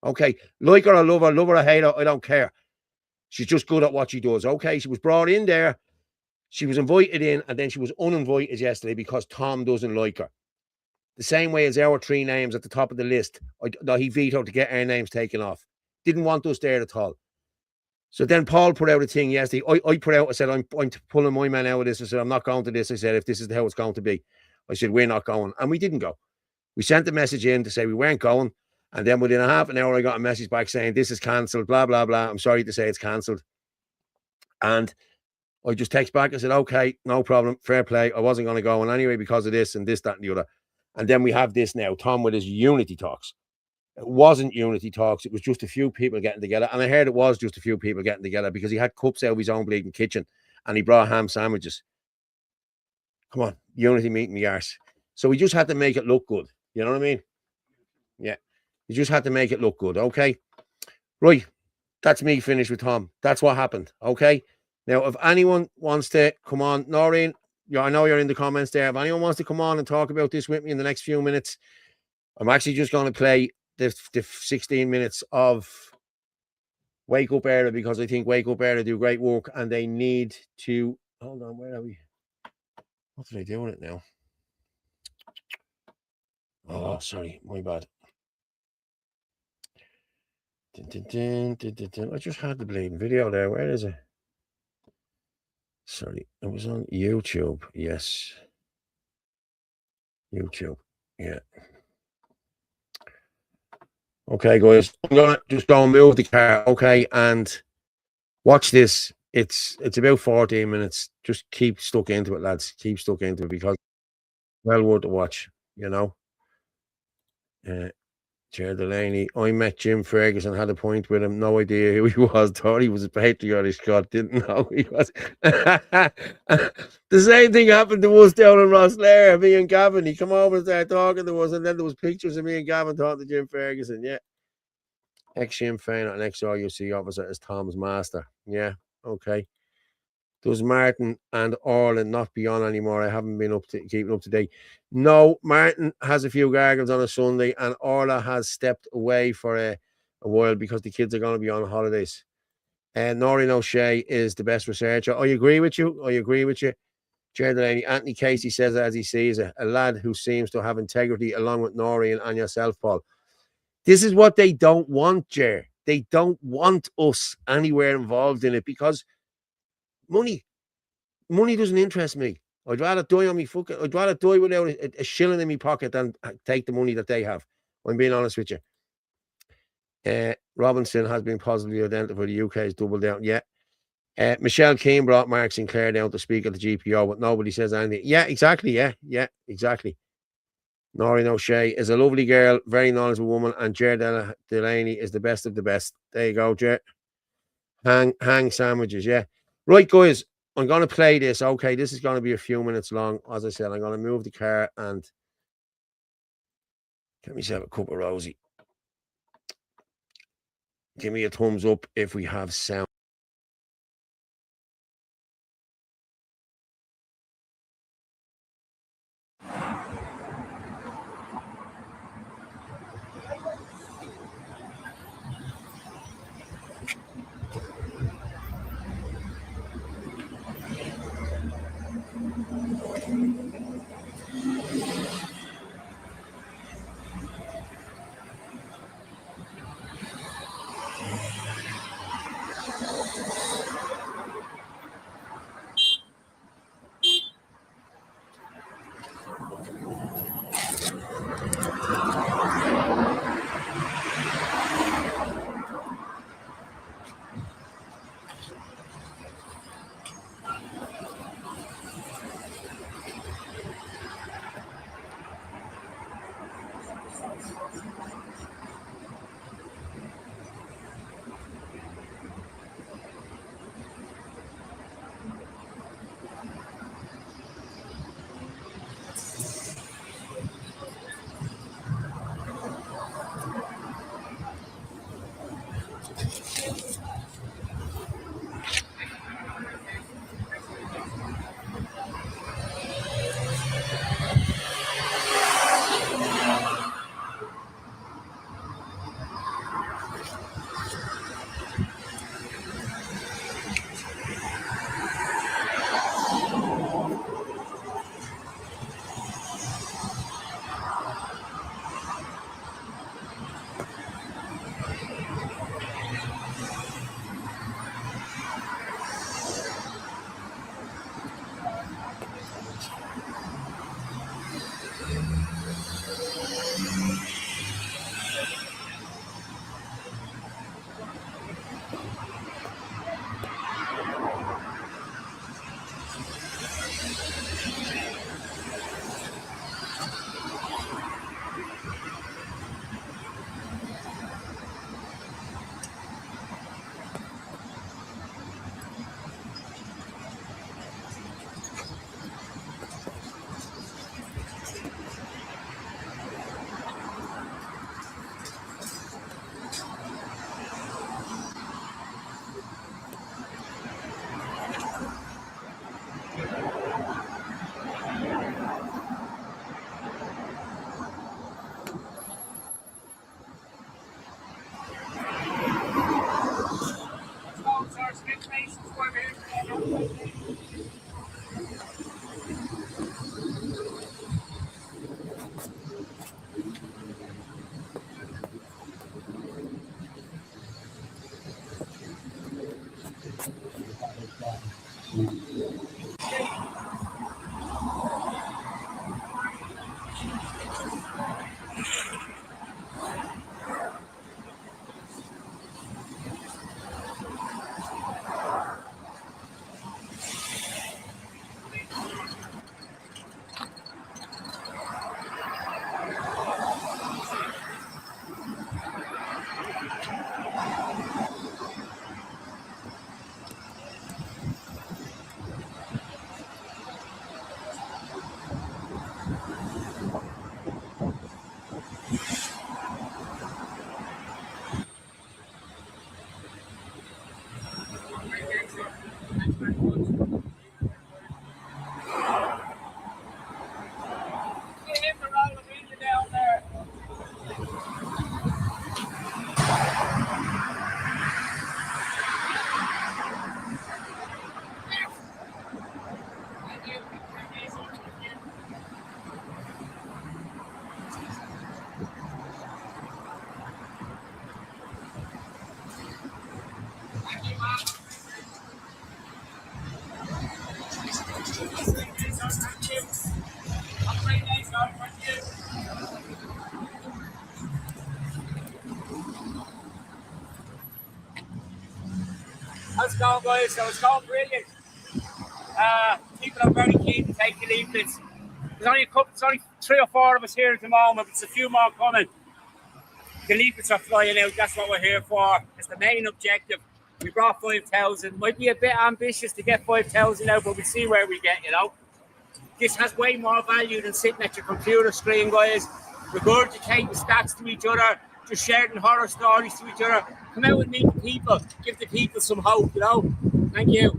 Okay? Like her or love her or hate her, I don't care. She's just good at what she does. Okay? She was brought in there. She was invited in, and then she was uninvited yesterday because Tom doesn't like her. The same way as our 3 names at the top of the list, he vetoed to get our names taken off. Didn't want us there at all. So then Paul put out a thing yesterday. I put out, I said, I'm pulling my man out of this. I said, I'm not going to this. I said, if this is how it's going to be. I said, we're not going. And we didn't go. We sent the message in to say we weren't going. And then within a half an hour, I got a message back saying, this is cancelled, blah, blah, blah. I'm sorry to say it's cancelled. And I just text back. I said, okay, no problem. Fair play. I wasn't going to go. And anyway, because of this and this, that, and the other. And then we have this now, Tom with his unity talks. It wasn't unity talks. It was just a few people getting together. And I heard it was just a few people getting together because he had cups out of his own bleeding kitchen and he brought ham sandwiches. Come on, unity meeting me arse. So we just had to make it look good. You know what I mean? Yeah. You just had to make it look good. Okay. Right. That's me finished with Tom. That's what happened. Okay. Now, if anyone wants to come on, Noreen, I know you're in the comments there. If anyone wants to come on and talk about this with me in the next few minutes, I'm actually just going to play the 16 minutes of Wake Up Era because I think Wake Up Era do great work and they need to. Hold on, where are we? What did I do with it now? Oh, sorry, my bad. I just had the bleeding video there. Where is it? Sorry, it was on YouTube. Yes. YouTube. Yeah. Okay, guys. I'm gonna just go and move the car. Okay, and watch this. It's about 14 minutes. Just keep stuck into it, lads. Keep stuck into it because well worth the watch, you know. Chair Delaney. I met Jim Ferguson, had a point with him, no idea who he was, thought he was a patriotic Scot, didn't know who he was. The same thing happened to us down in Rosslare, me and Gavin. He come over and started talking to us, and then there was pictures of me and Gavin talking to Jim Ferguson. Yeah. Ex-Sinn Féin and ex-RUC officer as Tom's master. Yeah, okay. Does Martin and Orland not be on anymore? I haven't been keeping up to date. No, Martin has a few gargles on a Sunday, and Orla has stepped away for a while because the kids are going to be on holidays. And Noreen O'Shea is the best researcher. I agree with you. Chair Delaney, Anthony Casey says as he sees it, a lad who seems to have integrity along with Noreen and yourself, Paul. This is what they don't want, Jer. They don't want us anywhere involved in it because money doesn't interest me. I'd rather die on me fucking. I'd rather die without a shilling in my pocket than take the money that they have. I'm being honest with you. Robinson has been positively identified. The UK has doubled down. Yeah. Michelle Keane brought Mark Sinclair down to speak at the GPO, but nobody says anything. Yeah, exactly. Yeah, exactly. Noreen O'Shea is a lovely girl, very knowledgeable woman, and Jer Delaney is the best of the best. There you go, Jer. Hang sandwiches, yeah. Right, guys. I'm going to play this. Okay, this is going to be a few minutes long. As I said, I'm going to move the car and get myself a cup of Rosie. Give me a thumbs up if we have sound. guys, so it's going brilliant. People are very keen to take the leaflets. There's only 3 or 4 of us here at the moment, but there's a few more coming. The leaflets are flying out, that's what we're here for. It's the main objective. We brought 5,000. Might be a bit ambitious to get 5,000 out, but we'll see where we get, you know. This has way more value than sitting at your computer screen, guys. Regurgitating stats to each other, just sharing horror stories to each other. Come out and meet the people, give the people some hope, you know. Thank you.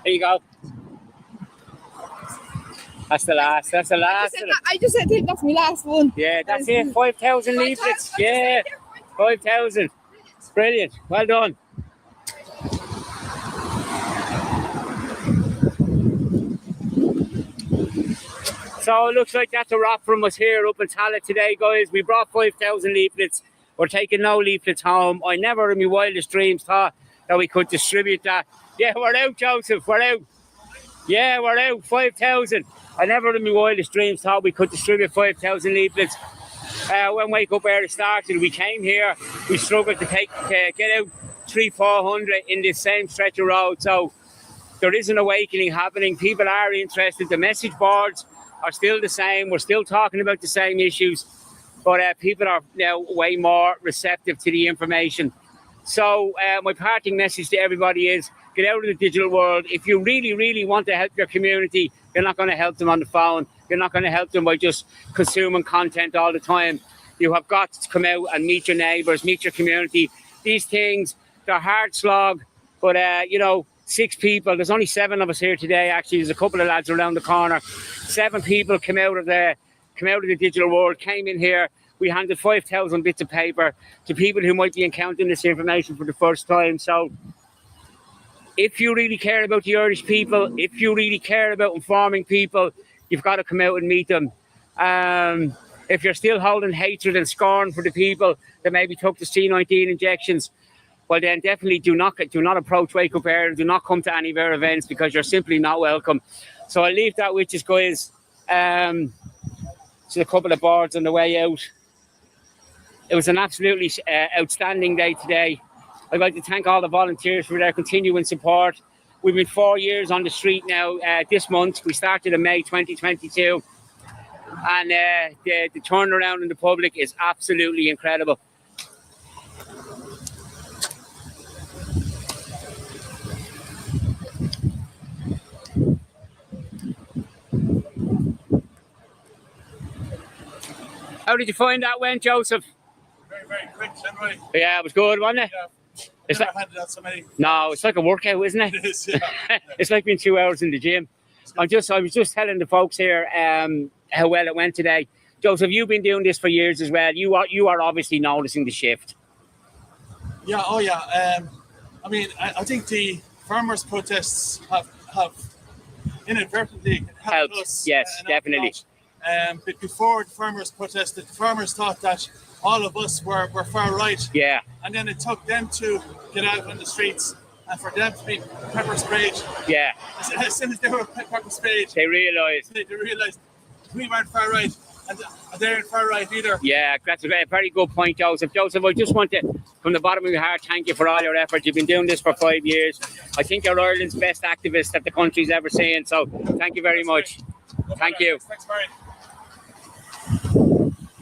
There you go. That's the last. That's the last. I just said that's my last one. Yeah, that's it. 5,000 leaflets. Yeah, 5,000. Brilliant. Well done. So it looks like that's a wrap from us here up in Tallaght today, guys. We brought 5,000 leaflets. We're taking no leaflets home. I never in my wildest dreams thought that we could distribute that. Yeah, we're out, Joseph. We're out. Yeah, we're out. 5,000. I never in my wildest dreams thought we could distribute 5,000 leaflets. When Wake Up Early started, we came here. We struggled to get out 300-400 in this same stretch of road. So there is an awakening happening. People are interested. The message boards are still the same. We're still talking about the same issues, but people are now way more receptive to the information. So my parting message to everybody is get out of the digital world. If you really, really want to help your community, you're not going to help them on the phone. You're not going to help them by just consuming content all the time. You have got to come out and meet your neighbours, meet your community. These things, they're hard slog, but 6 people. There's only 7 of us here today. Actually, there's a couple of lads around the corner. 7 people come out of the digital world, came in here. We handed 5,000 bits of paper to people who might be encountering this information for the first time. So if you really care about the Irish people, if you really care about informing people, you've got to come out and meet them. If you're still holding hatred and scorn for the people that maybe took the C19 injections, well then definitely do not approach Wake Up Early. Do not come to any of our events because you're simply not welcome. So I'll leave that with you guys. To a couple of boards on the way out. It was an absolutely outstanding day today. I'd like to thank all the volunteers for their continuing support. We've been 4 years on the street now this month. We started in May 2022. And the turnaround in the public is absolutely incredible. How did you find that went, Joseph? Very, very quick, anyway. Yeah, it was good, wasn't it? Yeah. It's Never like, handed out so many. no, it's like a workout, isn't it? It is, yeah. It's like being 2 hours in the gym. I was just telling the folks here how well it went today. Joseph, you've been doing this for years as well. You are obviously noticing the shift. Yeah, oh yeah. I mean, I think the farmers' protests have inadvertently helped us. Yes, definitely. But before the farmers protested, the farmers thought that all of us were far right. Yeah. And then it took them to get out on the streets and for them to be pepper sprayed. Yeah. As soon as they were pepper sprayed, They realised. they realised we weren't far right and they weren't far right either. Yeah, that's a very good point, Joseph. Joseph, I just want to, from the bottom of my heart, thank you for all your efforts. You've been doing this for 5 years. I think you're Ireland's best activist that the country's ever seen. So thank you very much. Thank you. Thanks, Barry.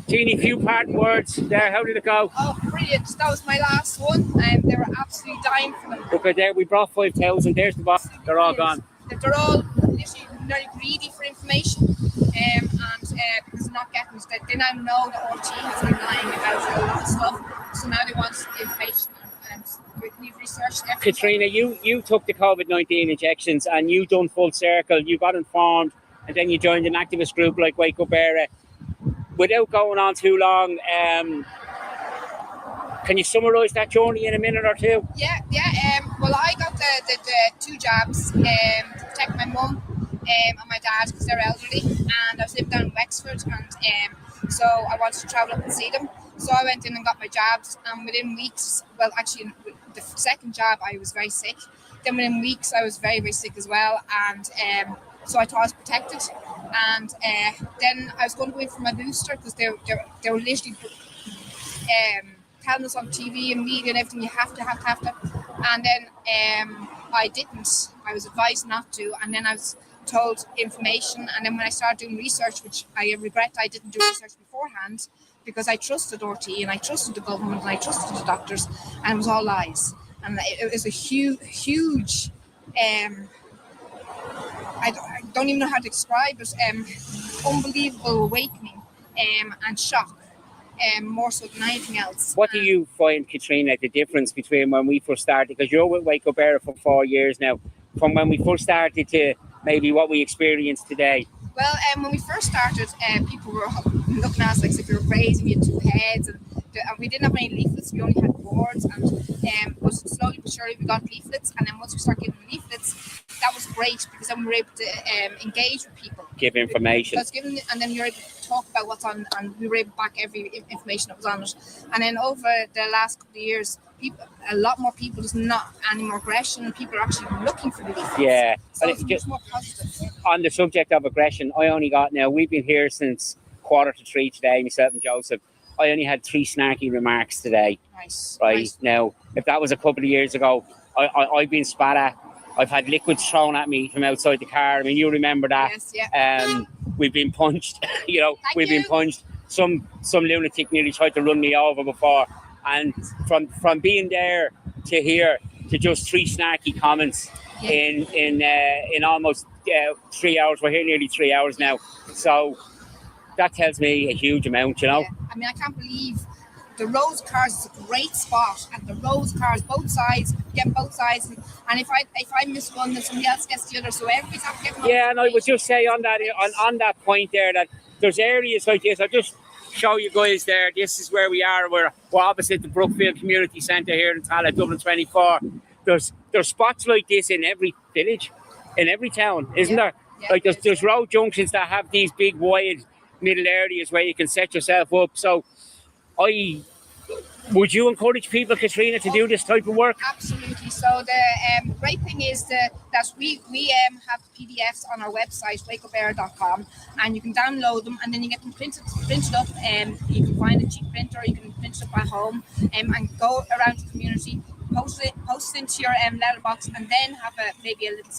Jeannie, few parting words there. How did it go? Oh, brilliant. That was my last one. They were absolutely dying for them. Look at there, we brought 5,000. There's the box. They're all gone. They're all literally very greedy for information. And because they're not getting it, they now know that RT has been lying about a lot of stuff. So now they want information. And we've researched everything. Katrina, you took the COVID-19 injections and you done full circle. You got informed and then you joined an activist group like Wake Up Era. Without going on too long, can you summarise that journey in a minute or two? Yeah. Well, I got the 2 jabs to protect my mum and my dad because they're elderly, and I was living down in Wexford, and so I wanted to travel up and see them. So I went in and got my jabs, and within weeks, well, actually, the second jab I was very sick. Then within weeks, I was very, very sick as well, and so I thought I was protected. And then I was going to go in for my booster because they were literally telling us on TV and media and everything, you have to. And then I didn't. I was advised not to. And then I was told information. And then when I started doing research, which I regret I didn't do research beforehand, because I trusted RT and I trusted the government and I trusted the doctors, and it was all lies. And it was a huge I don't even know how to describe it. Unbelievable awakening and shock, more so than anything else. What do you find, Katrina, the difference between when we first started, because you're with Wake Up Era for 4 years now, from when we first started to maybe what we experience today? Well, when we first started, people were looking at us like as if we were crazy. We had 2 heads, and we didn't have any leaflets. We only had boards, and but slowly but surely we got leaflets. And then once we started getting leaflets, that was great because then we were able to engage with people, Give information. And then you're able to talk about what's on, and we were able to back every information that was on it. And then over the last couple of years, a lot more people, there's not any more aggression, and people are actually looking for the leaflets. Yeah. So But it's much more positive. On the subject of aggression, I only got now, we've been here since 2:45 today, myself and Joseph. I only had 3 snarky remarks today. Nice. Right. Nice. Now, if that was a couple of years ago, I've been spat at. I've had liquids thrown at me from outside the car. I mean, you remember that. Yes, yeah. We've been punched. We've been you. punched. Some lunatic nearly tried to run me over before. And from being there to here to just 3 snarky comments in almost 3 hours. We're here nearly 3 hours now. So that tells me a huge amount, Yeah. I mean, I can't believe the Rose Cars is a great spot, and the Rose Cars, both sides, get both sides, and if I miss one, then somebody else gets the other, so everybody's not getting. Yeah, and I would just say on that point there that there's areas like this. I'll just show you guys there. This is where we are. We're opposite the Brookfield Community Centre here in Tallaght, Dublin 24. There's spots like this in every village, in every town, isn't there? Yeah, Like there's road junctions that have these big wide middle areas where you can set yourself up. So would you encourage people, Katrina, to do this type of work? Absolutely. So the great thing is that we have PDFs on our website, wakeupera.com, and you can download them, and then you get them printed up. You can find a cheap printer, you can print it up at home, and go around the community, post it into your letterbox, and then have maybe a little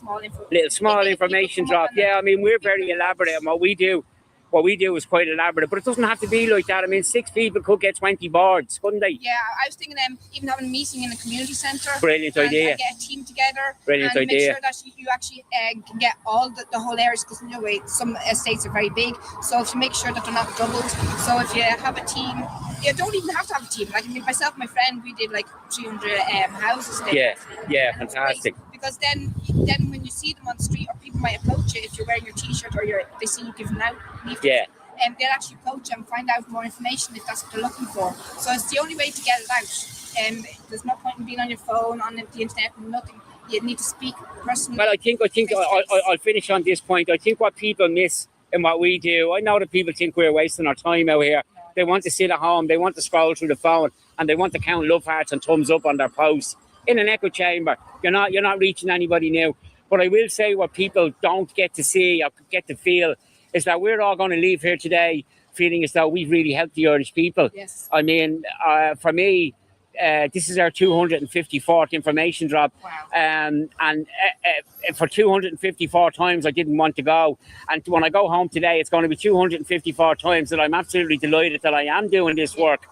small information drop. Yeah, I mean, we're very elaborate on what we do. What we do is quite elaborate, but it doesn't have to be like that. I mean, 6 people could get 20 boards, couldn't they? Yeah, I was thinking even having a meeting in a community centre. Brilliant idea. And get a team together. Brilliant and idea. Make sure that you actually can get all the whole areas, because some estates are very big. So if you make sure that they're not doubled. So if you have a team, you don't even have to have a team. Like myself, my friend, we did like 300 houses. Yeah, and fantastic. Because then when you see them on the street, or people might approach you if you're wearing your T-shirt or they see you giving out leaflets. Yeah. And they'll actually approach you and find out more information if that's what they're looking for. So it's the only way to get it out. And there's no point in being on your phone, on the internet, nothing. You need to speak personally. Well, I think I'll finish on this point. I think what people miss in what we do, I know that people think we're wasting our time out here. They want to sit at home, they want to scroll through the phone, and they want to count love hearts and thumbs up on their posts in an echo chamber. You're not reaching anybody new. But I will say what people don't get to see or get to feel is that we're all going to leave here today feeling as though we've really helped the Irish people. Yes. I mean, for me, this is our 254th information drop. Wow. And for 254 times, I didn't want to go. And when I go home today, it's going to be 254 times that I'm absolutely delighted that I am doing this work.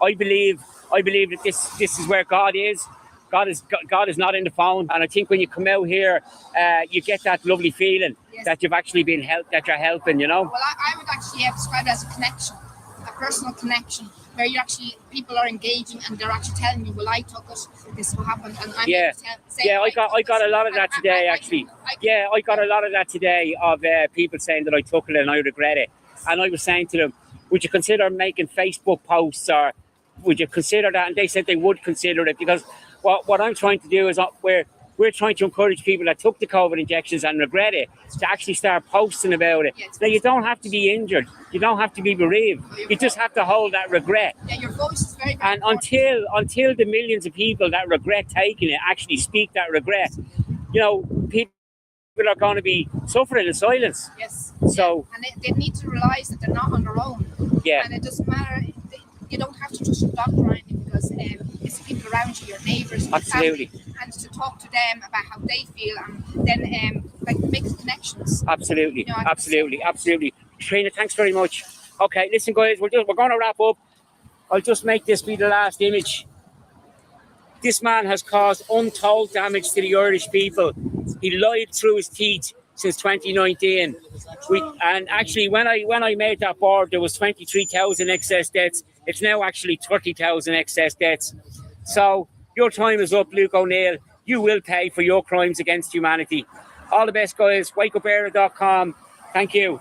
I believe that this is where God is. God is not in the phone. And I think when you come out here, you get that lovely feeling that you've actually been helped, that you're helping, you know? Well, I would actually describe it as a connection, a personal connection, where you actually, people are engaging and they're actually telling you, well, I took it, this is what happened. And I'm I got a lot of that today, actually. I got a lot of that today of people saying that I took it and I regret it. And I was saying to them, would you consider making Facebook posts, or would you consider that? And they said they would consider it, because what I'm trying to do is we're trying to encourage people that took the COVID injections and regret it to actually start posting about it. Now, you don't have to be injured. You don't have to be bereaved. You just have to hold that regret. Yeah, your voice is very, very And until the millions of people that regret taking it actually speak that regret, you know, people are going to be suffering in silence. Yes. So, and they need to realise that they're not on their own. Yeah. And it doesn't matter. You don't have to trust your doctor or anything, because it's the people around you, your neighbours, your Absolutely. family, and to talk to them about how they feel, and then make connections. Absolutely, You know, absolutely. Trina, thanks very much. Okay, listen, guys, we're going to wrap up. I'll just make this be the last image. This man has caused untold damage to the Irish people. He lied through his teeth since 2019. And actually, when I made that board, there was 23,000 excess deaths. It's now actually 30,000 excess deaths. So your time is up, Luke O'Neill. You will pay for your crimes against humanity. All the best, guys. WakeUpEra.com. Thank you.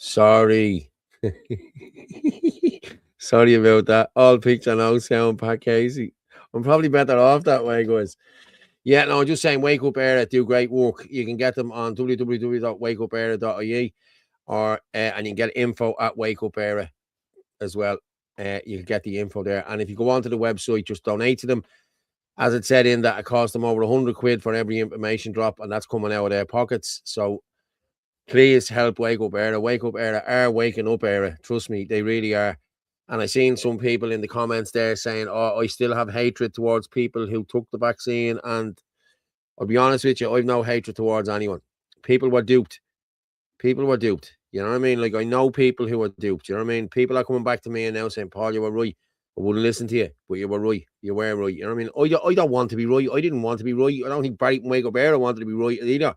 Sorry. Sorry about that. All picture, no sound, Pat Casey. I'm probably better off that way, guys. Yeah, no, just saying, Wake Up Era do great work. You can get them on www.wakeupera.ie, or and you can get info at Wake Up Era as well. You can get the info there. And if you go onto the website, just donate to them. As it said in that, it cost them over 100 quid for every information drop, and that's coming out of their pockets. So please help Wake Up Era. Wake Up Era are waking up Era. Trust me, they really are. And I've seen some people in the comments there saying, oh, I still have hatred towards people who took the vaccine. And I'll be honest with you, I've no hatred towards anyone. People were duped. People were duped. You know what I mean? Like, I know people who were duped. You know what I mean? People are coming back to me and now saying, Paul, you were right. I wouldn't listen to you, but you were right. You were right. You know what I mean? I don't want to be right. I didn't want to be right. I don't think Barry and Wake Up Era wanted to be right either.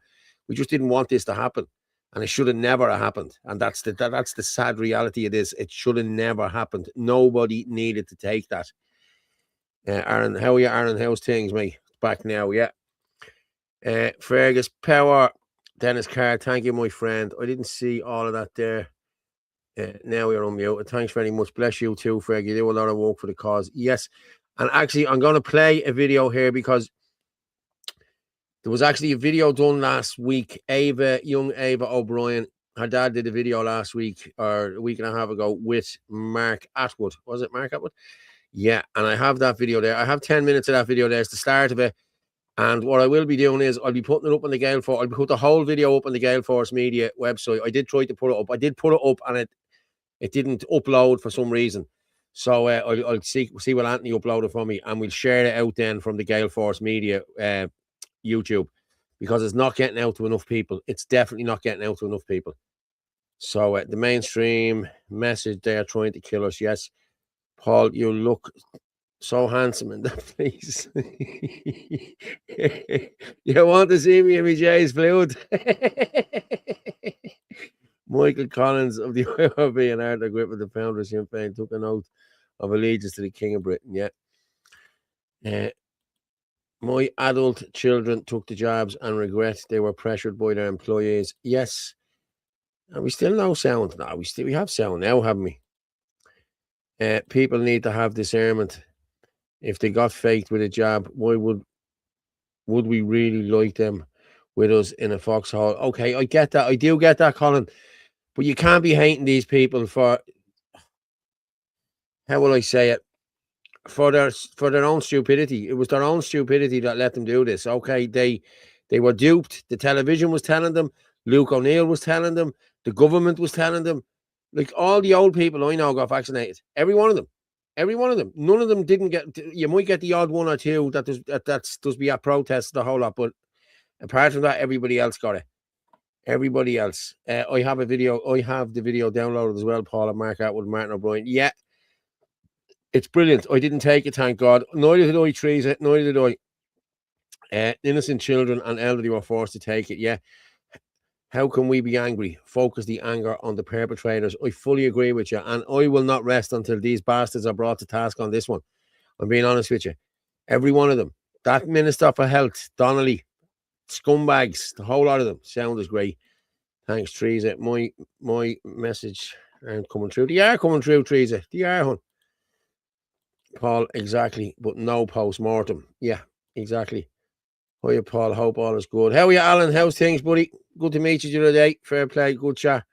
We just didn't want this to happen. And it should have never happened. And that's the sad reality of this. It should have never happened. Nobody needed to take that. Aaron, how are you, Aaron? How's things, mate? Back now, yeah. Fergus Power, Dennis Carr, thank you, my friend. I didn't see all of that there. Now you're on mute. Thanks very much. Bless you too, Ferg. You do a lot of work for the cause. Yes. And actually, I'm going to play a video here because there was actually a video done last week. Young Ava O'Brien, her dad did a video last week or a week and a half ago with Mark Atwood. Was it Mark Atwood? Yeah, and I have that video there. I have 10 minutes of that video there. It's the start of it. And what I will be doing is I'll be putting it up on the Gale Force. I'll put the whole video up on the Gale Force Media website. I did try to put it up. I did put it up and it didn't upload for some reason. So I'll see what Anthony uploaded for me, and we'll share it out then from the Gale Force Media YouTube, because it's not getting out to enough people. It's definitely not getting out to enough people. So the mainstream message, they are trying to kill us. Yes, Paul, you look so handsome in that face. You want to see me in my J's fluid? Michael Collins of the IRB and Arthur Griffith, the founder of Sinn Féin, took an oath of allegiance to the King of Britain. Yeah. My adult children took the jobs and regret they were pressured by their employees. Yes. And we still know sound. No, we have sound now, haven't we? People need to have discernment. If they got faked with a job, why would we really like them with us in a foxhole? Okay, I get that. I do get that, Colin. But you can't be hating these people for, how will I say it, for their own stupidity. It was their own stupidity that let them do this. Okay, they were duped. The television was telling them. Luke O'Neill was telling them. The government was telling them. Like, all the old people I know got vaccinated. Every one of them. Every one of them. None of them didn't get. You might get the odd one or two that does be at protests, the whole lot. But apart from that, everybody else got it. Everybody else. I have the video downloaded as well, Paul, and Mark Atwood, Martin O'Brien. Yeah, it's brilliant. I didn't take it, thank God. Neither did I, Teresa. Neither did I. Innocent children and elderly were forced to take it. Yeah. How can we be angry? Focus the anger on the perpetrators. I fully agree with you, and I will not rest until these bastards are brought to task on this one. I'm being honest with you. Every one of them. That Minister for Health, Donnelly, scumbags, the whole lot of them. Sound is great. Thanks, Teresa. My message aren't coming through. They are coming through, Teresa. They are, hon. Paul, exactly. But no post-mortem. Yeah, exactly. Hiya, Paul. Hope all is good. How are you, Alan? How's things, buddy? Good to meet you the other day. Fair play. Good chat.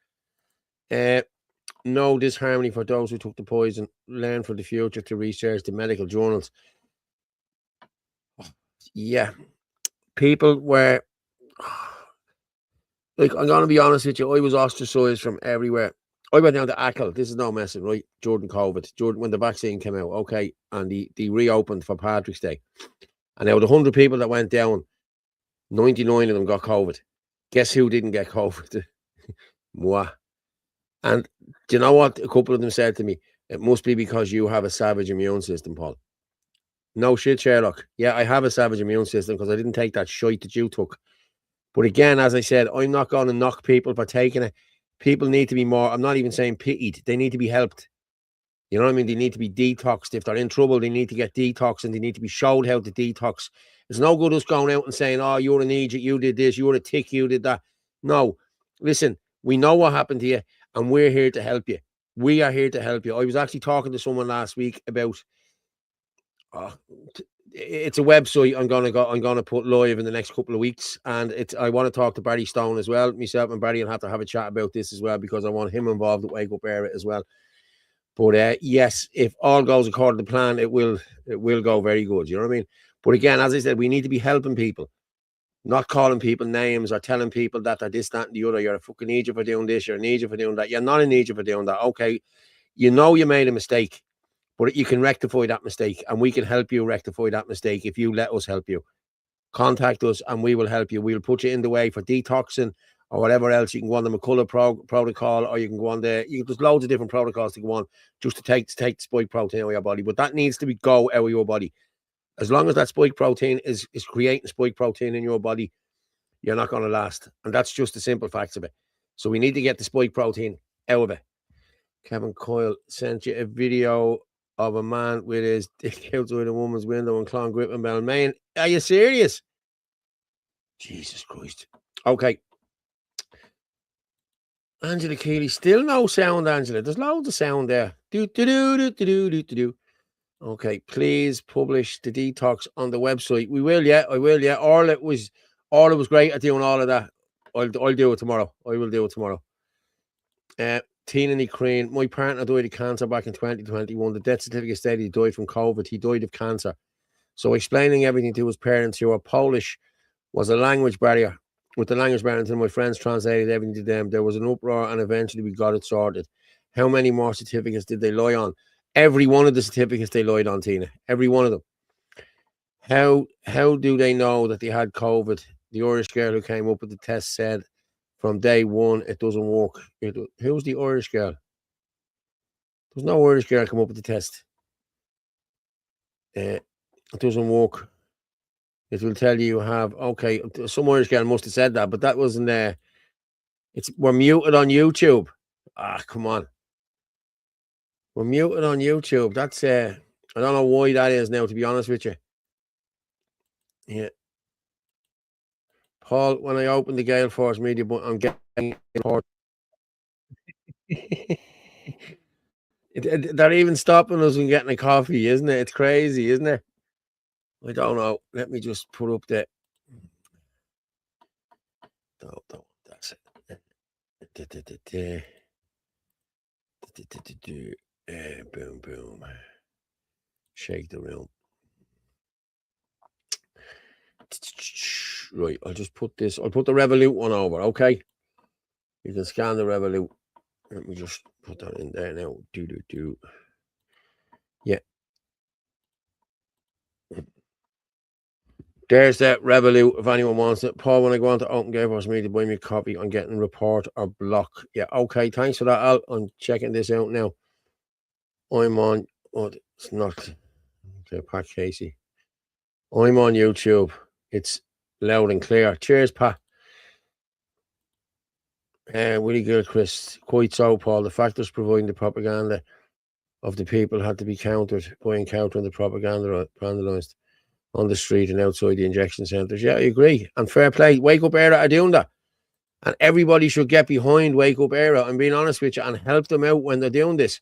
No disharmony for those who took the poison. Learn for the future to research the medical journals. Yeah. People were... Like, I'm going to be honest with you. I was ostracized from everywhere. I went down to Achill. This is no messing, right? Jordan COVID. When the vaccine came out, okay, and they reopened for Patrick's Day. And out of 100 people that went down, 99 of them got COVID. Guess who didn't get COVID? Moi. And do you know what? A couple of them said to me, it must be because you have a savage immune system, Paul. No shit, Sherlock. Yeah, I have a savage immune system because I didn't take that shite that you took. But again, as I said, I'm not going to knock people for taking it. People need to be more, I'm not even saying pitied. They need to be helped. You know what I mean? They need to be detoxed. If they're in trouble, they need to get detoxed, and they need to be showed how to detox. It's no good us going out and saying, oh, you're an idiot, you did this, you're a tick, you did that. No. Listen, we know what happened to you, and we're here to help you. We are here to help you. I was actually talking to someone last week about it's a website I'm gonna put live in the next couple of weeks, and I want to talk to Barry Stone as well. Myself and Barry will have to have a chat about this as well, because I want him involved with Wake Up Area as well. But yes, if all goes according to plan, it will go very good. You know what I mean? But again, as I said, we need to be helping people, not calling people names or telling people that they're this, that, and the other. You're a fucking idiot for doing this. You're an idiot for doing that. You're not an idiot for doing that. Okay, you know you made a mistake, but you can rectify that mistake, and we can help you rectify that mistake if you let us help you. Contact us, and we will help you. We'll put you in the way for detoxing or whatever else. You can go on the McCullough protocol, or you can go on there's loads of different protocols to go on just to take the spike protein out of your body. But that needs to go out of your body. As long as that spike protein is creating spike protein in your body, you're not going to last. And that's just the simple facts of it. So we need to get the spike protein out of it. Kevin Coyle sent you a video of a man with his dick outside a woman's window in Clongriffin, Maine. Are you serious? Jesus Christ. Okay. Angela Keeley, still no sound, Angela. There's loads of sound there. Do. Okay, please publish the detox on the website. We will, yeah. I will, yeah. Orla was great at doing all of that. I'll do it tomorrow. I will do it tomorrow. Tina Nicreen, my partner died of cancer back in 2021. The death certificate stated he died from COVID. He died of cancer. So explaining everything to his parents who are Polish was a language barrier. With the language barrier, until my friends translated everything to them, there was an uproar and eventually we got it sorted. How many more certificates did they lie on? Every one of the certificates they lied on, Tina. Every one of them. How do they know that they had COVID? The Irish girl who came up with the test said from day one it doesn't work. Who's the Irish girl? There's no Irish girl come up with the test. It doesn't work. It will tell you have, okay, some Irish girl must have said that, but that wasn't we're muted on YouTube. Ah, come on. We're muted on YouTube. That's I don't know why that is now, to be honest with you. Yeah. Paul, when I open the Gale Force media button, I'm getting they're even stopping us from getting a coffee, isn't it? It's crazy, isn't it? I don't know. Let me just put up the. No, that's it. Boom, boom. Shake the room. Right, I'll just put this. I'll put the Revolut one over, okay? You can scan the Revolut. Let me just put that in there now. Yeah. There's that Revolut if anyone wants it. Paul, when I go on to Open Gale Force Media, buy me a copy. I'm getting report or block. Yeah, okay. Thanks for that, Al. I'm checking this out now. I'm on. Oh, it's not. Okay, Pat Casey. I'm on YouTube. It's loud and clear. Cheers, Pat. Willie Gill, Chris. Quite so, Paul. The factors providing the propaganda of the people had to be countered by encountering the propaganda vandalized on the street and outside the injection centres. Yeah, I agree. And fair play. Wake Up Era are doing that. And everybody should get behind Wake Up Era. I'm being honest with you and help them out when they're doing this.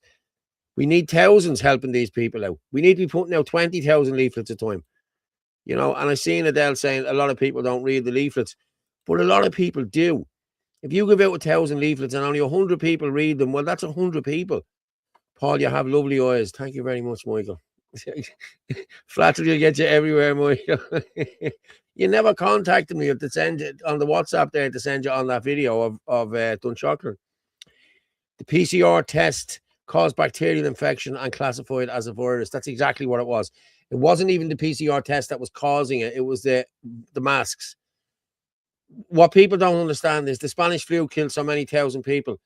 We need thousands helping these people out. We need to be putting out 20,000 leaflets a time. You know, and I've seen Adele saying a lot of people don't read the leaflets, but a lot of people do. If you give out 1,000 leaflets and only 100 people read them, well, that's 100 people. Paul, you have lovely eyes. Thank you very much, Michael. Flattery will get you everywhere, Michael. You never contacted me to send it on the WhatsApp there to send you on that video of Dunshaughlin. The PCR test caused bacterial infection and classified as a virus. That's exactly what it was. It wasn't even the PCR test that was causing it. It was the masks. What people don't understand is the Spanish flu killed so many thousand people.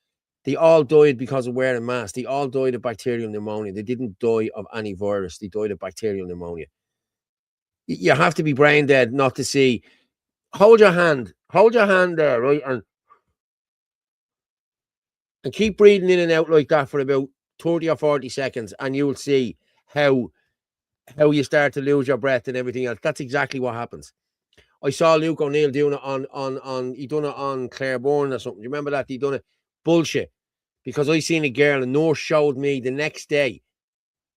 They all died because of wearing masks. They all died of bacterial pneumonia. They didn't die of any virus. They died of bacterial pneumonia. You have to be brain dead not to see. Hold your hand there, right? And keep breathing in and out like that for about 30 or 40 seconds, and you'll see how you start to lose your breath and everything else. That's exactly what happens. I saw Luke O'Neill doing it on he done it on Claire Bourne or something. You remember that? He done it. Bullshit. Because I seen a girl, and nurse showed me the next day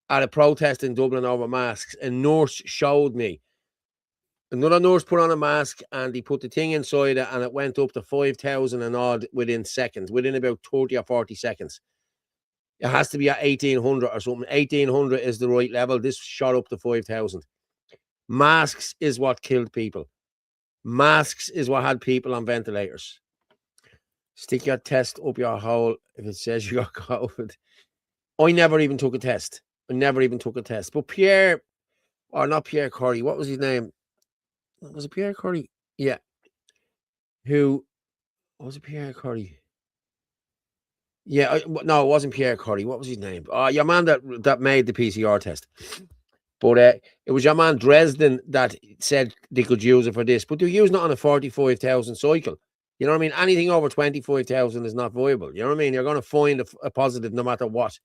at a protest in Dublin over masks, and nurse showed me. Another nurse put on a mask and he put the thing inside it and it went up to 5,000 and odd within seconds, within about 30 or 40 seconds. It has to be at 1,800 or something. 1,800 is the right level. This shot up to 5,000. Masks is what killed people. Masks is what had people on ventilators. Stick your test up your hole if it says you got COVID. I never even took a test. But Pierre, or not Pierre Curry, what was his name? Was it Pierre Curry? Yeah. Who was it? Pierre Curry? Yeah, no, it wasn't Pierre Curry. What was his name? Your man that made the PCR test. But it was your man Dresden that said they could use it for this. But they're using it on a 45,000 cycle. You know what I mean? Anything over 25,000 is not viable. You know what I mean? You're going to find a positive no matter what.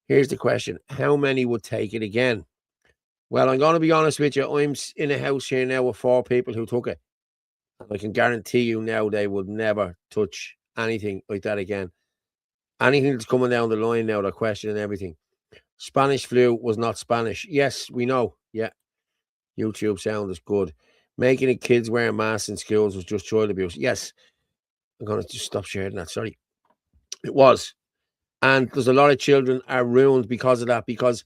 Here's the question. How many would take it again? Well, I'm going to be honest with you. I'm in a house here now with 4 people who took it. And I can guarantee you now they would never touch anything like that again. Anything that's coming down the line now, they're questioning everything. Spanish flu was not Spanish. Yes, we know. Yeah. YouTube sound is good. Making it kids wearing masks in schools was just child abuse. Yes. I'm going to just stop sharing that. Sorry. It was. And there's a lot of children are ruined because of that, because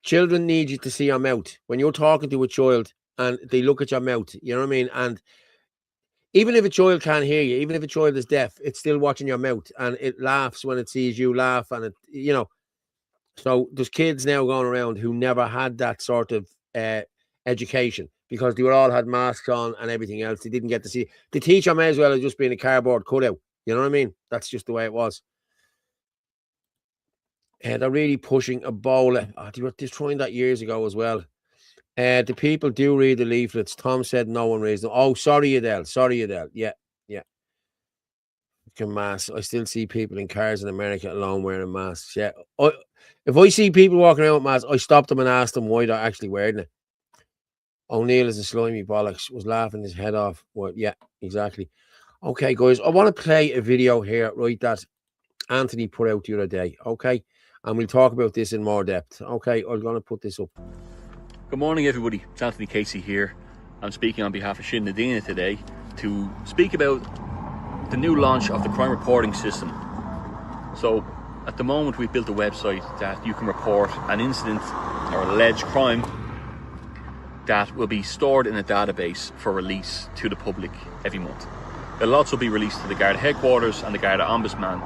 children need you to see your mouth. When you're talking to a child and they look at your mouth, you know what I mean? And even if a child can't hear you, even if a child is deaf, it's still watching your mouth and it laughs when it sees you laugh. And it, you know, so there's kids now going around who never had that sort of education because they were all had masks on and everything else. They didn't get to see. The teacher may as well have just been a cardboard cutout. You know what I mean? That's just the way it was. They're really pushing a bowler. Oh, they were trying that years ago as well. The people do read the leaflets. Tom said no one reads them. Oh, sorry, Adele. Sorry, Adele. Yeah, yeah. Masks. I still see people in cars in America alone wearing masks. Yeah. If I see people walking around with masks, I stop them and ask them why they're actually wearing it. O'Neill is a slimy bollocks. Was laughing his head off. Well, yeah, exactly. Okay, guys. I want to play a video here, right, that Anthony put out the other day. Okay. And we'll talk about this in more depth. Okay, I'm going to put this up. Good morning, everybody. It's Anthony Casey here. I'm speaking on behalf of Sinn Féin today to speak about the new launch of the crime reporting system. So, at the moment, we've built a website that you can report an incident or alleged crime that will be stored in a database for release to the public every month. It'll also be released to the Garda headquarters and the Garda Ombudsman.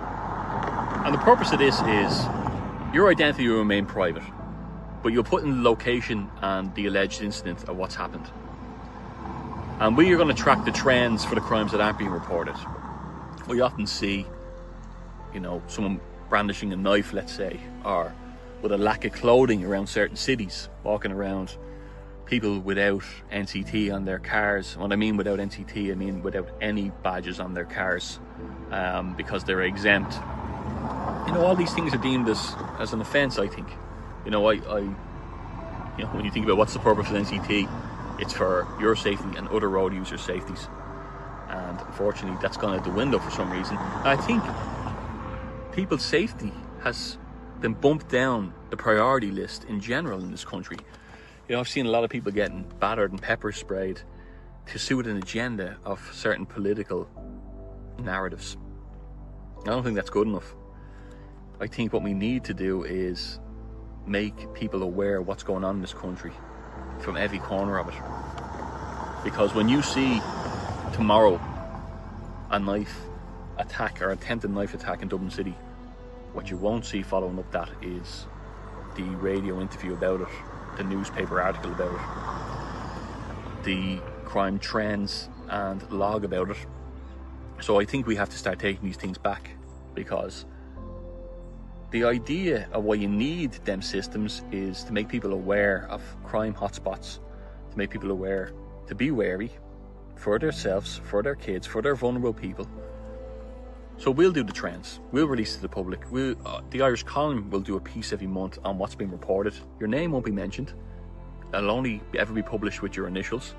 And the purpose of this is your identity will remain private, but you'll put in the location and the alleged incident of what's happened. And we are going to track the trends for the crimes that aren't being reported. We often see, you know, someone brandishing a knife, let's say, or with a lack of clothing around certain cities, walking around, people without NCT on their cars. When I mean without NCT, I mean without any badges on their cars, because they're exempt. You know, all these things are deemed as an offence, I think. You know, you know, when you think about what's the purpose of NCT, it's for your safety and other road users' safeties. And unfortunately, that's gone out the window for some reason. And I think people's safety has been bumped down the priority list in general in this country. You know, I've seen a lot of people getting battered and pepper sprayed to suit an agenda of certain political narratives. I don't think that's good enough. I think what we need to do is make people aware of what's going on in this country from every corner of it. Because when you see tomorrow a knife attack or attempted knife attack in Dublin City, what you won't see following up that is the radio interview about it, the newspaper article about it, the crime trends and log about it. So I think we have to start taking these things back, because the idea of why you need them systems is to make people aware of crime hotspots, to make people aware, to be wary for themselves, for their kids, for their vulnerable people. So we'll do the trends, we'll release to the public. The Irish Column will do a piece every month on what's been reported. Your name won't be mentioned, it'll only ever be published with your initials.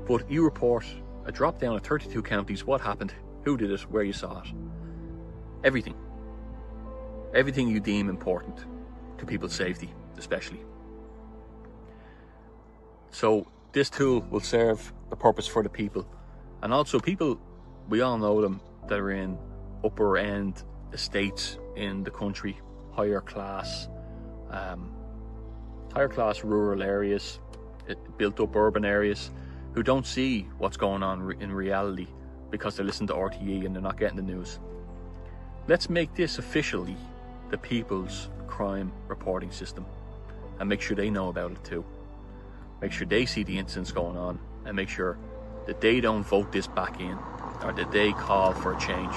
But you report a drop down of 32 counties, what happened, who did it, where you saw it. Everything you deem important to people's safety, especially. So this tool will serve the purpose for the people. And also people, we all know them, that are in upper end estates in the country, higher class rural areas, built up urban areas, who don't see what's going on in reality because they listen to RTE and they're not getting the news. Let's make this officially the people's crime reporting system and make sure they know about it too. Make sure they see the incidents going on and make sure that they don't vote this back in, or that they call for a change.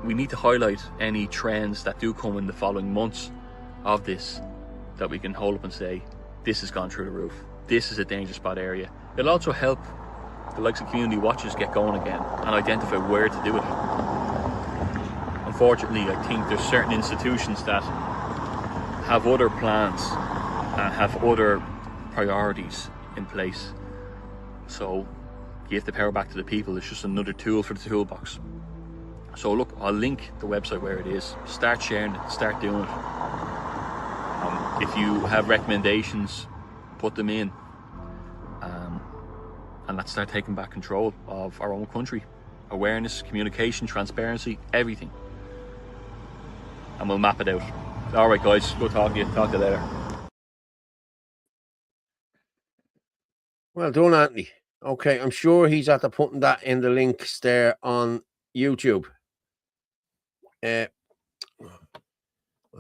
We need to highlight any trends that do come in the following months of this, that we can hold up and say, this has gone through the roof, this is a danger spot area. It'll also help the likes of community watches get going again and identify where to do it. Unfortunately, I think there's certain institutions that have other plans and have other priorities in place. So give the power back to the people. It's just another tool for the toolbox. So look, I'll link the website where it is. Start sharing it, start doing it. If you have recommendations, put them in. And let's start taking back control of our own country. Awareness, communication, transparency, everything. and we'll map it out. All right, guys, good talking to you. Talk to you later. Well done, Anthony. Okay, I'm sure he's after putting that in the links there on YouTube. I'm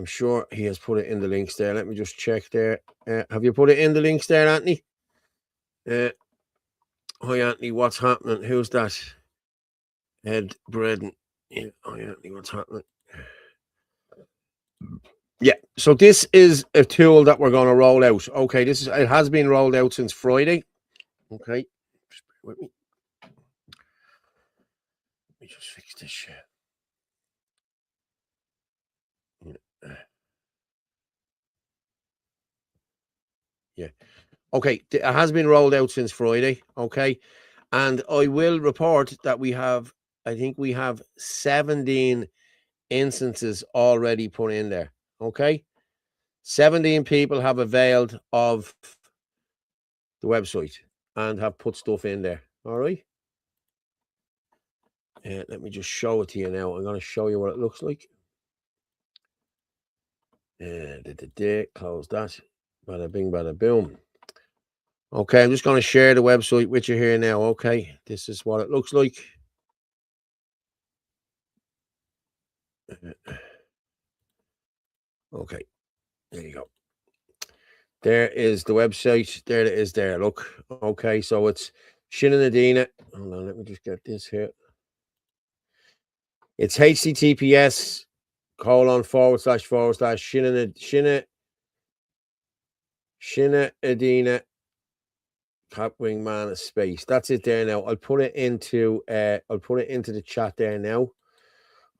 sure he has put it in the links there. Let me just check there. Have you put it in the links there, Anthony? Hi, Anthony. What's happening? Who's that? Ed Braden. Yeah. Hi, Anthony. What's happening? Yeah. So this is a tool that we're going to roll out. Okay. It has been rolled out since Friday. Okay. Just bear with me. Let me just fix this shit. Yeah. Okay. It has been rolled out since Friday. Okay. And I will report that I think we have 17 instances already put in there. Okay. 17 people have availed of the website and have put stuff in there. All right. Let me just show it to you now. I'm going to show you what it looks like. Close that. Bada bing, bada boom. Okay, I'm just going to share the website with you here now. Okay, this is what it looks like. Okay, there you go. There is the website. There it is there. Look. Okay, so it's Shinna Nadina. Hold on, let me just get this here. It's https:// Adina Capwing Man of Space. That's it there now. I'll put it into the chat there now.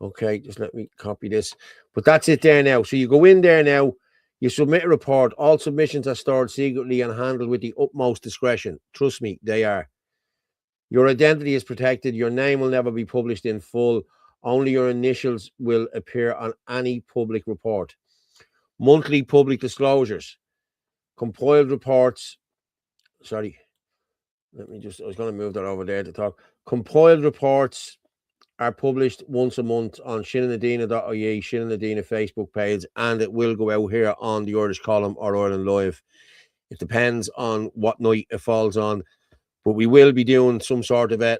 Okay, just let me copy this. But that's it there now. So you go in there now, you submit a report. All submissions are stored secretly and handled with the utmost discretion. Trust me, they are. Your identity is protected. Your name will never be published in full. Only your initials will appear on any public report. Monthly public disclosures. Compiled reports. Sorry. I was going to move that over there to talk. Compiled reports are published once a month on shinnanadina.ie, Shinna Nadina Facebook page, and it will go out here on the Irish Column or Ireland Live. It depends on what night it falls on, but we will be doing some sort of a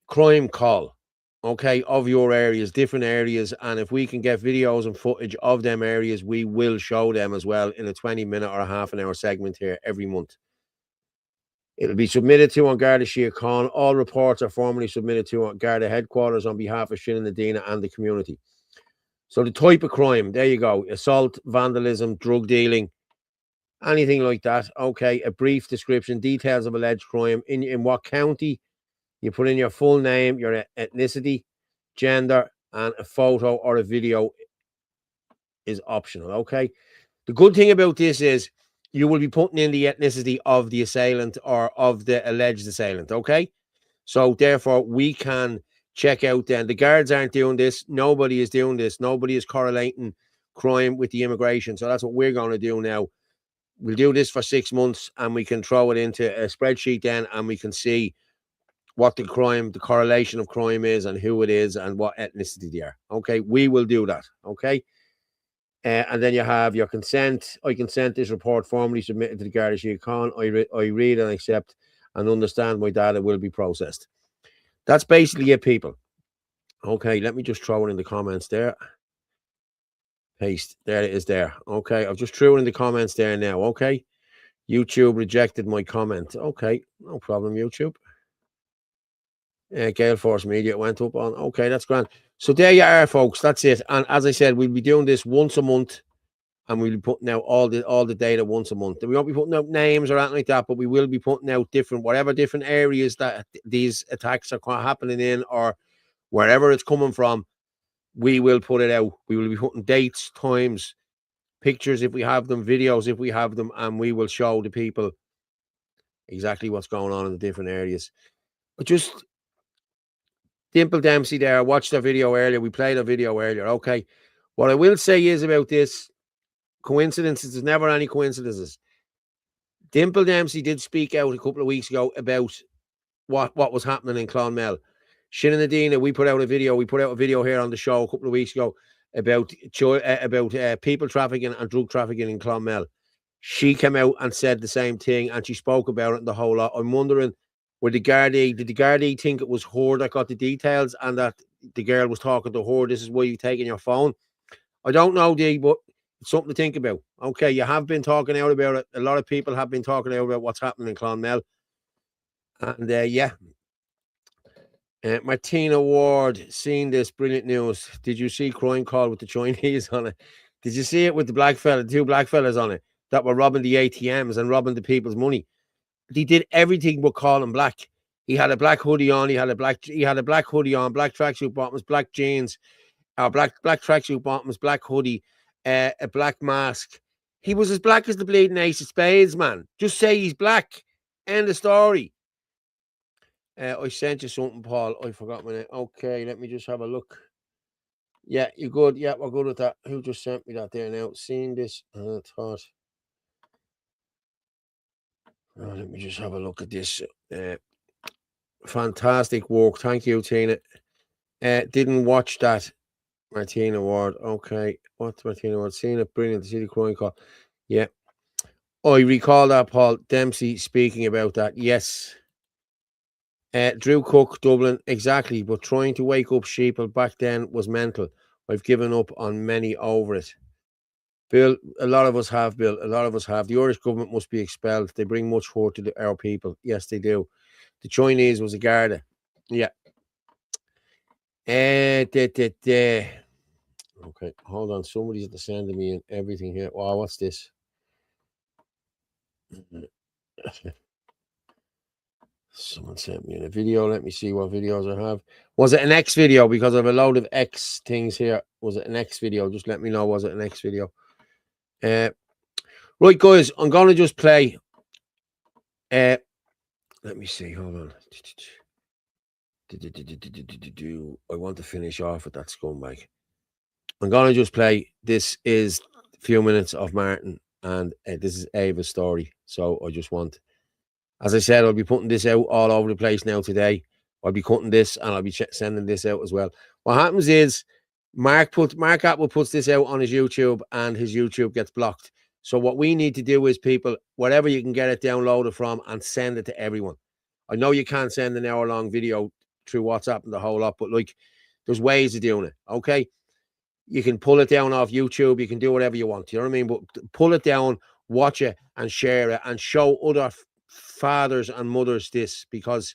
crime call, okay, of your areas, different areas, and if we can get videos and footage of them areas, we will show them as well in a 20-minute or a half an hour segment here every month. It'll be submitted to on Garda Síochána. All reports are formally submitted to on Garda headquarters on behalf of Shinna Nadina and the community. So the type of crime, there you go. Assault, vandalism, drug dealing, anything like that. Okay, a brief description, details of alleged crime, in what county. You put in your full name, your ethnicity, gender, and a photo or a video is optional, okay? The good thing about this is you will be putting in the ethnicity of the assailant or of the alleged assailant, okay? So therefore, we can check out then. The guards aren't doing this. Nobody is doing this. Nobody is correlating crime with the immigration. So that's what we're going to do now. We'll do this for 6 months and we can throw it into a spreadsheet then and we can see what the correlation of crime is and who it is and what ethnicity they are. Okay, we will do that. Okay. And then you have your consent. I consent this report formally submitted to the Garda Síochána. I read and accept and understand my data will be processed. That's basically it, people. Okay, let me just throw it in the comments there. Paste. There it is there. Okay, I've just threw it in the comments there now. Okay. YouTube rejected my comment. Okay, no problem, YouTube. Gale Force Media went up on. Okay, that's grand. So there you are, folks. That's it. And as I said, we'll be doing this once a month, and we'll be putting out all the data once a month. We won't be putting out names or anything like that, but we will be putting out whatever different areas that these attacks are happening in, or wherever it's coming from. We will put it out. We will be putting dates, times, pictures if we have them, videos if we have them, and we will show the people exactly what's going on in the different areas. But just Dimple Dempsey there, I watched their video earlier. We played a video earlier. Okay. What I will say is about this coincidences, there's never any coincidences. Dimple Dempsey did speak out a couple of weeks ago about what was happening in Clonmel. Shin and Adina, we put out a video here on the show a couple of weeks ago about people trafficking and drug trafficking in Clonmel. She came out and said the same thing, and she spoke about it in the whole lot. I'm wondering, did the Gardaí think it was her that got the details and that the girl was talking to her? This is why you've taken your phone. I don't know, Dee, but it's something to think about. Okay, you have been talking out about it. A lot of people have been talking out about what's happening in Clonmel. And yeah. Martina Ward, seeing this brilliant news. Did you see Crime Call with the Chinese on it? Did you see it with the two black fellas on it that were robbing the ATMs and robbing the people's money? He did everything but call him black. He had a black hoodie on. He had a black hoodie on, black tracksuit bottoms, black jeans, black tracksuit bottoms, black hoodie, a black mask. He was as black as the bleeding ace of spades, man. Just say he's black. End of story. I sent you something, Paul. I forgot my name. Okay, let me just have a look. Yeah, you're good. Yeah, we're good with that. Who just sent me that there now? Seeing this, and I thought, let me just have a look at this. Fantastic work. Thank you, Tina. Didn't watch that, Martina Ward. Okay, what's Martina Ward? Seeing it, brilliant. The City Crime Call. Yeah. I recall that, Paul Dempsey speaking about that. Yes. Drew Cook, Dublin, exactly. But trying to wake up sheeple back then was mental. I've given up on many over it. Bill, a lot of us have, Bill. A lot of us have. The Irish government must be expelled. They bring much hurt to our people. Yes, they do. The Chinese was a Garda. Yeah. Okay, hold on. Somebody's at the sending me and everything here. Wow, what's this? Someone sent me in a video. Let me see what videos I have. Was it an X video? Because I have a load of X things here. Was it an X video? Just let me know. Was it an X video? Right, guys. I'm going to just play. Let me see. Hold on. I want to finish off with that scumbag. I'm going to just play. This is a few minutes of Martin. And this is Ava's story. So I just want... As I said, I'll be putting this out all over the place now today. I'll be cutting this and I'll be sending this out as well. What happens is Mark Atwood puts this out on his YouTube and his YouTube gets blocked. So what we need to do is, people, wherever you can get it downloaded from, and send it to everyone. I know you can't send an hour-long video through WhatsApp and the whole lot, but like, there's ways of doing it, okay? You can pull it down off YouTube. You can do whatever you want. You know what I mean? But pull it down, watch it and share it and show other fathers and mothers this, because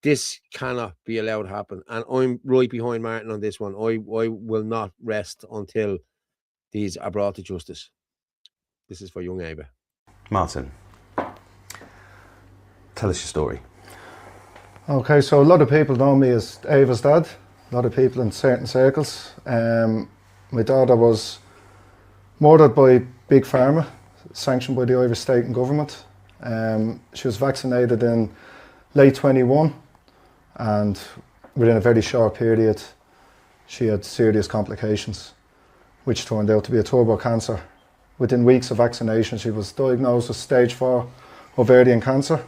this cannot be allowed to happen. And I'm right behind Martin on this one. I will not rest until these are brought to justice. This is for young Ava. Martin, tell us your story. Okay, so a lot of people know me as Ava's dad. A lot of people in certain circles. My daughter was murdered by Big Pharma, sanctioned by the Irish state and government. She was vaccinated in late 21, and within a very short period she had serious complications, which turned out to be a turbo cancer. Within weeks of vaccination she was diagnosed with stage 4 ovarian cancer,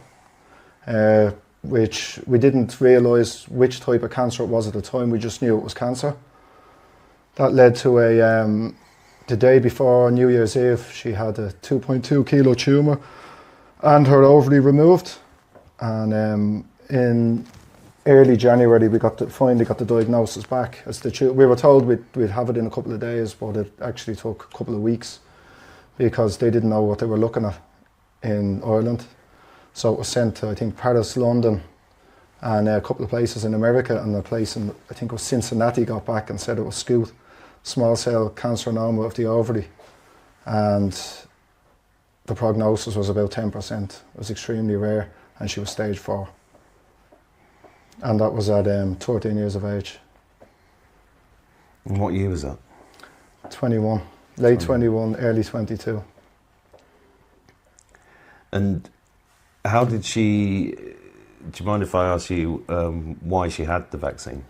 which we didn't realise which type of cancer it was at the time. We just knew it was cancer. That led to the day before New Year's Eve she had a 2.2 kilo tumour and her ovary removed, and in early January we finally got the diagnosis back. We were told we'd have it in a couple of days, but it actually took a couple of weeks because they didn't know what they were looking at in Ireland. So it was sent to, I think, Paris, London, and a couple of places in America, and a place in, I think it was Cincinnati, got back and said it was SCOOT, small cell carcinoma of the ovary, and the prognosis was about 10%. It was extremely rare, and she was stage 4. And that was at 13 years of age. And what year was that? 21, late 21, early 22. And how did she, do you mind if I ask you why she had the vaccine?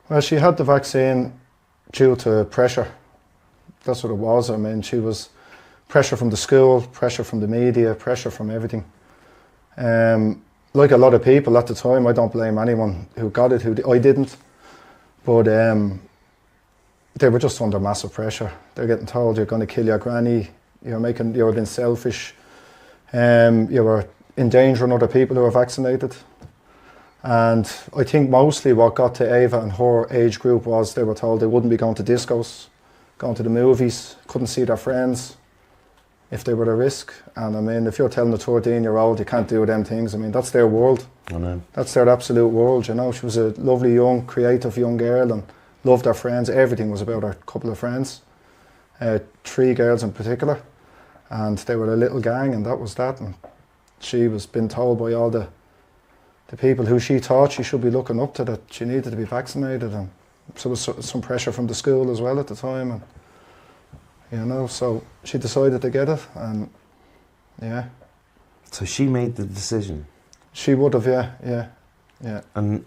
Well, she had the vaccine due to pressure. That's what it was. I mean, she was pressure from the school, pressure from the media, pressure from everything. like a lot of people at the time, I don't blame anyone who got it, I didn't. But they were just under massive pressure. They're getting told you're going to kill your granny, you're being selfish, you were endangering other people who are vaccinated. And I think mostly what got to Ava and her age group was they were told they wouldn't be going to discos, going to the movies, couldn't see their friends if they were at risk. And I mean, if you're telling a 13-year-old you can't do them things, I mean, that's their world. I know. That's their absolute world, you know. She was a lovely, young, creative young girl and loved her friends. Everything was about her couple of friends, 3 girls in particular. And they were a little gang, and that was that. And she was been told by all the people who she thought she should be looking up to that she needed to be vaccinated. And so there was some pressure from the school as well at the time. And, you know, so she decided to get it, and yeah. So she made the decision? She would have, yeah. And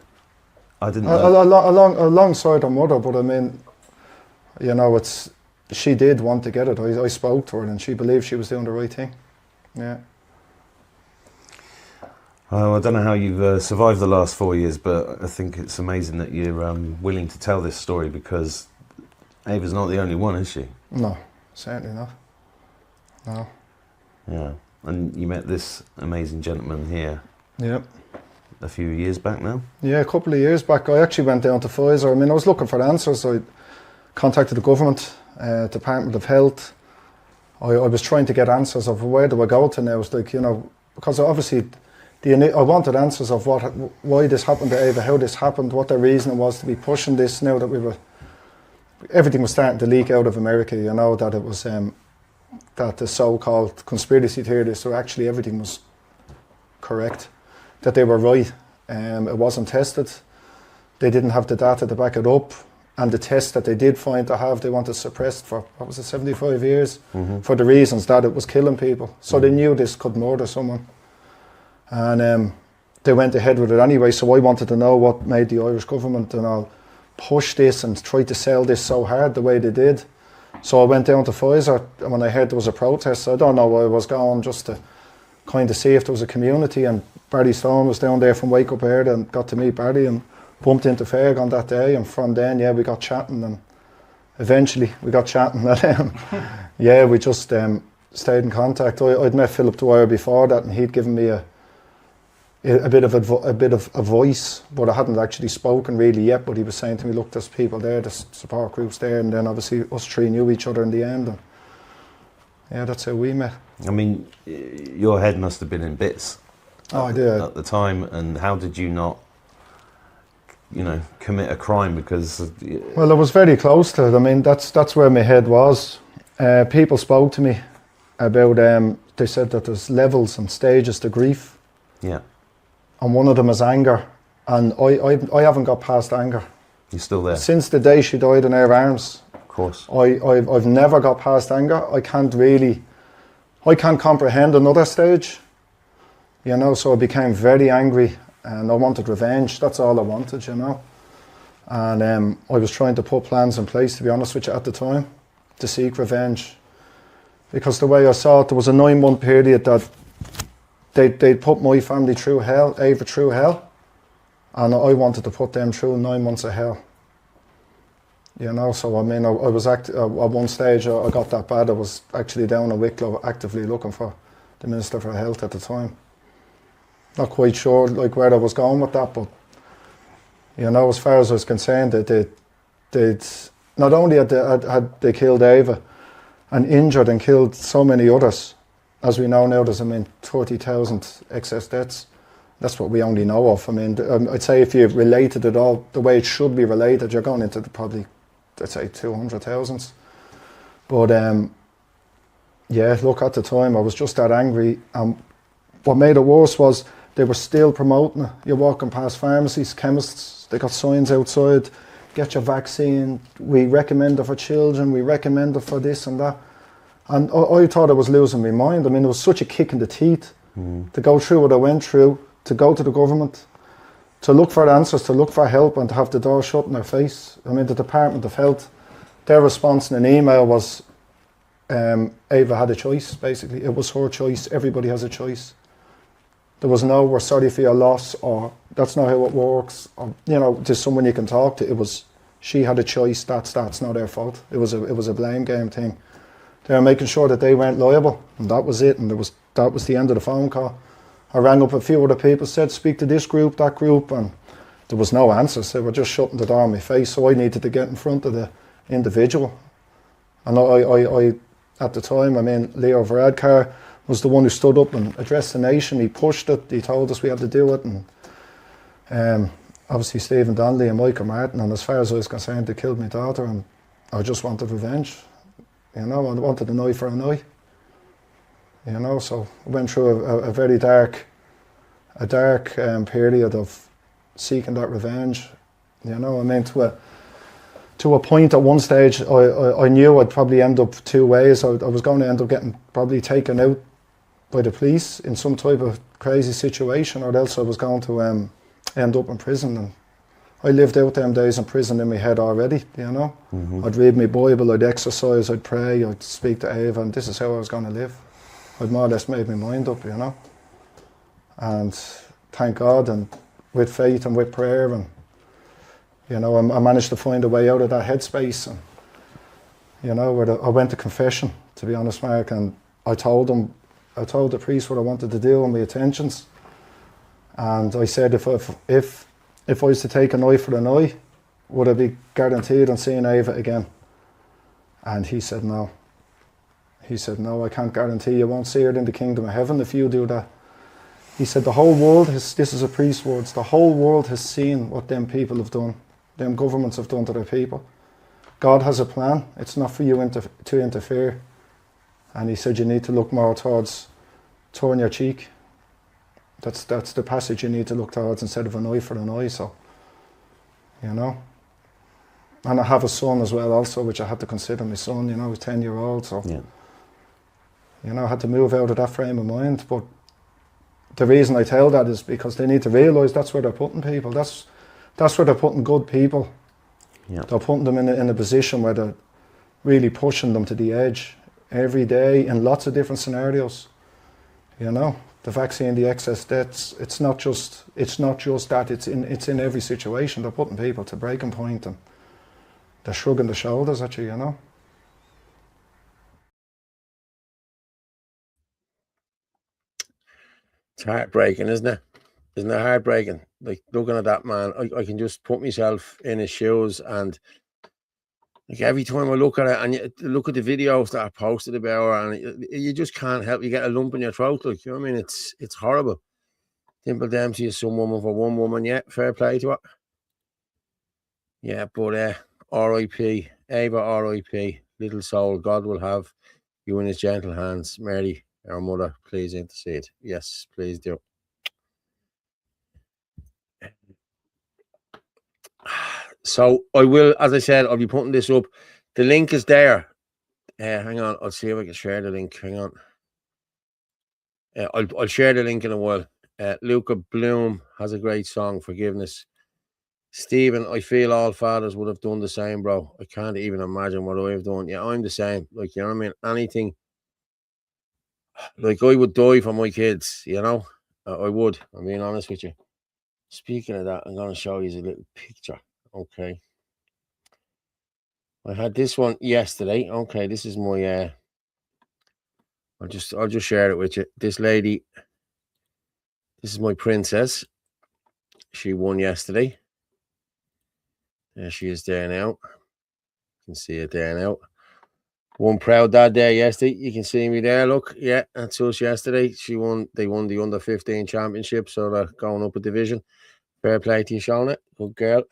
I didn't know. Alongside her mother, but I mean, you know, she did want to get it. I spoke to her and she believed she was doing the right thing, yeah. I don't know how you've survived the last 4 years, but I think it's amazing that you're willing to tell this story, because Ava's not the only one, is she? No, certainly not. No. Yeah, and you met this amazing gentleman here. Yep. A few years back now? Yeah, a couple of years back. I actually went down to Pfizer. I mean, I was looking for answers. I contacted the government, Department of Health. I was trying to get answers of where do I go to now. It's like, you know, because obviously I wanted answers of why this happened to Ava, how this happened, what the reason was to be pushing this now that everything was starting to leak out of America, you know, that it was, that the so-called conspiracy theorists, or actually everything was correct, that they were right. It wasn't tested. They didn't have the data to back it up. And the test that they did find to have, they wanted suppressed for, 75 years, for the reasons that it was killing people. So they knew this could murder someone. And they went ahead with it anyway, so I wanted to know what made the Irish government and all push this and try to sell this so hard the way they did. So I went down to Pfizer, and when I heard there was a protest, I don't know where I was going, just to kind of see if there was a community, and Barry Stone was down there from Wake Up Early, and got to meet Barry and bumped into Ferg on that day, and from then, yeah, we got chatting, and eventually we got chatting, and yeah, we just stayed in contact. I'd met Philip Dwyer before that, and he'd given me a bit of a voice, but I hadn't actually spoken really yet. But he was saying to me, "Look, there's people there, there's support groups there," and then obviously us 3 knew each other in the end. And yeah, that's how we met. I mean, your head must have been in bits. Oh, I did. At the time, and how did you not, you know, commit a crime? Because well, I was very close to it. I mean, that's where my head was. People spoke to me about. They said that there's levels and stages to grief. Yeah. And one of them is anger, and I haven't got past anger. You're still there? Since the day she died in our arms. Of course. I've never got past anger. I can't comprehend another stage. You know, so I became very angry, and I wanted revenge. That's all I wanted, you know. And I was trying to put plans in place, to be honest with you, at the time, to seek revenge. Because the way I saw it, there was a 9-month period that they'd put my family through hell, Ava through hell, and I wanted to put them through 9 months of hell. You know, so I mean, I was at one stage, I got that bad, I was actually down in Wicklow actively looking for the Minister for Health at the time. Not quite sure like where I was going with that, but you know, as far as I was concerned, they'd not only had they killed Ava and injured and killed so many others. As we know now, there's 30,000 excess deaths. That's what we only know of. I mean, I'd say if you related it all the way it should be related, you're going into probably, I'd say 200,000. But yeah, look, at the time I was just that angry. What made it worse was they were still promoting it. You're walking past pharmacies, chemists, they got signs outside, get your vaccine, we recommend it for children, we recommend it for this and that. And I thought I was losing my mind. I mean, it was such a kick in the teeth to go through what I went through, to go to the government, to look for answers, to look for help, and to have the door shut in their face. I mean, the Department of Health, their response in an email was, Ava had a choice, basically. It was her choice. Everybody has a choice. There was no, we're sorry for your loss, or that's not how it works, or, you know, there's someone you can talk to. It was, she had a choice, that's not their fault. It was a blame game thing. They were making sure that they weren't liable, and that was it, and that was the end of the phone call. I rang up a few other people, said speak to this group, that group, and there was no answers. They were just shutting the door in my face, so I needed to get in front of the individual. And I at the time, I mean, Leo Varadkar was the one who stood up and addressed the nation. He pushed it, he told us we had to do it, and obviously Stephen Donnelly and Michael Martin, and as far as I was concerned, they killed my daughter, and I just wanted revenge. You know, I wanted an eye for an eye. You know, so I went through a very dark period of seeking that revenge. You know, I mean, to a point at one stage, I knew I'd probably end up two ways. I was going to end up getting probably taken out by the police in some type of crazy situation, or else I was going to end up in prison. And I lived out them days in prison in my head already, you know. I'd read my Bible, I'd exercise, I'd pray, I'd speak to Ava, and this is how I was going to live. I'd more or less made my mind up, you know. And thank God, and with faith and with prayer, and you know, I managed to find a way out of that headspace. And you know, I went to confession, to be honest, Mark, and I told the priest what I wanted to do and my intentions. And I said, if I was to take an eye for an eye, would I be guaranteed on seeing Ava again? And he said no. He said, no, I can't guarantee you won't see her in the kingdom of heaven if you do that. He said, the whole world has, this is a priest's words, the whole world has seen what them people have done, them governments have done to their people. God has a plan, it's not for you to interfere. And he said, you need to look more towards turn your cheek. That's the passage you need to look towards instead of an eye for an eye, so, you know. And I have a son as well also, which I had to consider my son, you know, he's 10-year-old, so. Yeah. You know, I had to move out of that frame of mind, but the reason I tell that is because they need to realise that's where they're putting people. That's where they're putting good people. Yeah. They're putting them in a position where they're really pushing them to the edge every day in lots of different scenarios. You know, the vaccine, the excess deaths. It's not just that. It's in every situation. They're putting people to breaking point, and they're shrugging the shoulders at you. You know. It's heartbreaking, isn't it? Isn't it heartbreaking? Like, looking at that man, I can just put myself in his shoes, and like every time I look at it, and you look at the videos that are posted about her, and you just can't help. You get a lump in your throat, like, you know what I mean? It's horrible. Dimple Dempsey is some woman for one woman, yeah, fair play to her. Yeah, but R.I.P. Ava, R.I.P. Little soul, God will have you in his gentle hands. Mary, our mother, please intercede. Yes, please do. So I will, as I said, I'll be putting this up. The link is there. Hang on, I'll see if I can share the link. Hang on. I'll share the link in a while. Luca Bloom has a great song, Forgiveness. Stephen, I feel all fathers would have done the same, bro. I can't even imagine what I've done. Yeah, I'm the same. Like, you know what I mean? Anything. Like, I would die for my kids, you know? I would. I'm being honest with you. Speaking of that, I'm going to show you a little picture. Okay. I had this one yesterday. Okay, this is my I'll just share it with you. This lady, this is my princess. She won yesterday. There she is there now. You can see it there now. One proud dad there yesterday. You can see me there. Look, yeah, that's us yesterday. She won. They won the under 15 championship, so they're going up a division. Fair play to you, Shauna. Good girl.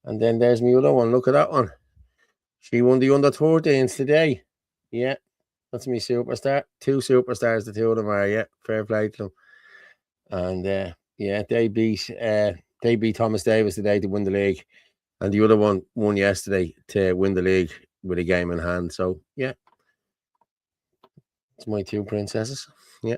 And then there's my other one. Look at that one. She won the under 13s today. Yeah, that's me superstar. Two superstars, the two of them are. Yeah, fair play to them. And yeah, they beat Thomas Davis today to win the league, and the other one won yesterday to win the league with a game in hand. So yeah, it's my two princesses. Yeah.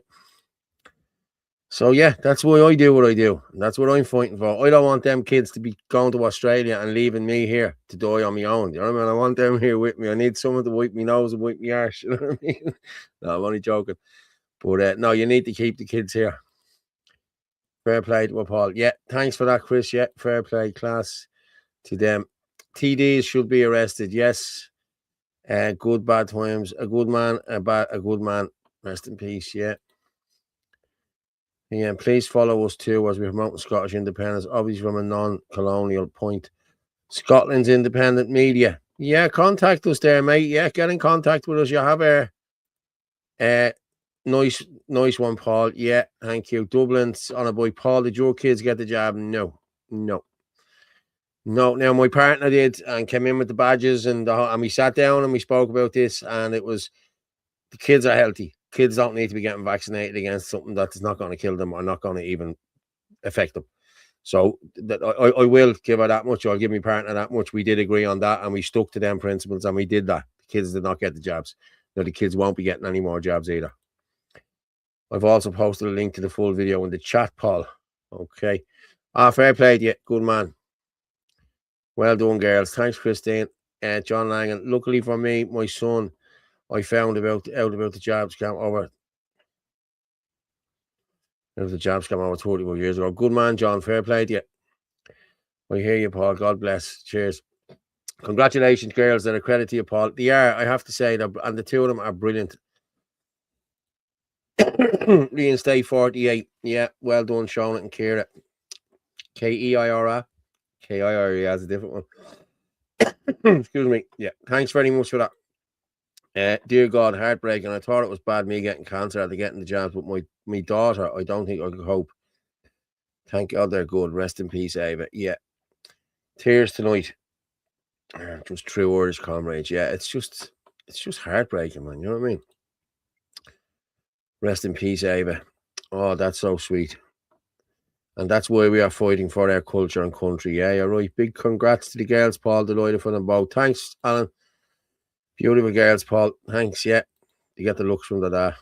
So yeah, that's why I do what I do. That's what I'm fighting for. I don't want them kids to be going to Australia and leaving me here to die on my own. You know what I mean? I want them here with me. I need someone to wipe my nose and wipe my arse. You know what I mean? No, I'm only joking. But no, you need to keep the kids here. Fair play to Paul. Yeah, thanks for that, Chris. Yeah, fair play, class to them. TDs should be arrested. Yes. Good bad times. A good man, a good man. Rest in peace. Yeah. Yeah, and please follow us too as we promote Scottish independence, obviously from a non-colonial point. Scotland's independent media. Yeah, contact us there, mate. Yeah, get in contact with us. You have a nice one, Paul. Yeah, thank you. Dublin's on a boy. Paul, did your kids get the job? No. Now my partner did and came in with the badges and we sat down and we spoke about this, and it was the kids are healthy. Kids don't need to be getting vaccinated against something that's not going to kill them or not going to even affect them. So I will give her that much. I'll give my partner that much. We did agree on that, and we stuck to them principles, and we did that. The kids did not get the jabs. Now the kids won't be getting any more jabs either. I've also posted a link to the full video in the chat, Paul. Okay. Fair play to you. Good man. Well done, girls. Thanks, Christine. John Langan. Luckily for me, my son, I found out about the jabs scam over. The jabs scam over 31 years ago. Good man, John. Fair play to you. I hear you, Paul. God bless. Cheers. Congratulations, girls, and a credit to you, Paul. They are, I have to say, and the two of them are brilliant. Reinstate 48. Yeah, well done, Sean and Kira. Keira. K-I-R-E has a different one. Excuse me. Yeah, thanks very much for that. Dear God, heartbreaking. I thought it was bad me getting cancer after getting the jabs, but my daughter, I don't think I could cope. Thank God they're good. Rest in peace, Ava. Yeah. Tears tonight. Just true words, comrades. Yeah, it's just heartbreaking, man. You know what I mean? Rest in peace, Ava. Oh, that's so sweet. And that's why we are fighting for our culture and country. Yeah, you're right. Big congrats to the girls, Paul. Delighted for them both. Thanks, Alan. Beautiful girls, Paul. Thanks, yeah. You get the looks from that.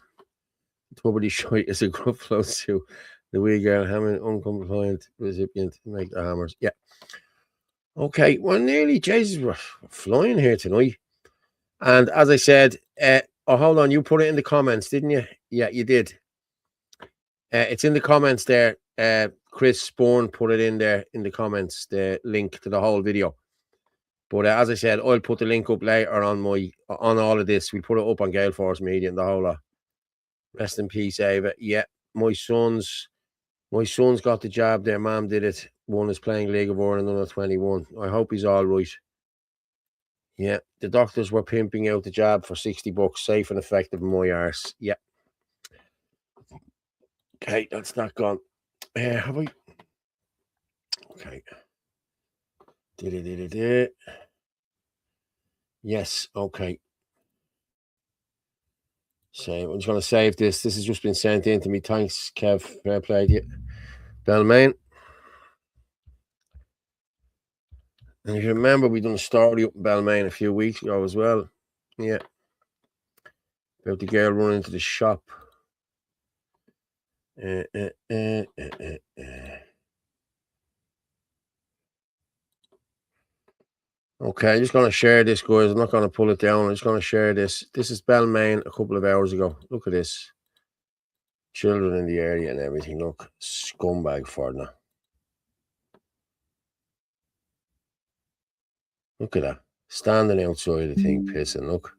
Nobody shite is a good flow to the wee girl having uncompliant recipient to make the hammers. Yeah. Okay, well, nearly, Jesus, we're flying here tonight. And as I said, hold on, you put it in the comments, didn't you? Yeah, you did. It's in the comments there. Chris Sporn put it in there in the comments, the link to the whole video. But as I said, I'll put the link up later on all of this. We'll put it up on Gale Force Media and the whole lot. Rest in peace, Ava. Yeah, my son's got the job. Their mom did it. One is playing League of Ireland under 21. I hope he's all right. Yeah, the doctors were pimping out the jab for $60, safe and effective in my arse. Yeah. Okay, that's not gone. Have I? Okay. Yes, okay. So I'm just going to save this. This has just been sent in to me. Thanks, Kev. Fair play to you. Balmain. And if you remember, we done a story up in Balmain a few weeks ago as well. Yeah. About the girl running into the shop. Okay, I'm just going to share this, guys. I'm not going to pull it down. I'm just going to share this. This is Balmain a couple of hours ago. Look at this. Children in the area and everything. Look, scumbag for now. Look at that. Standing outside the thing, pissing. Look.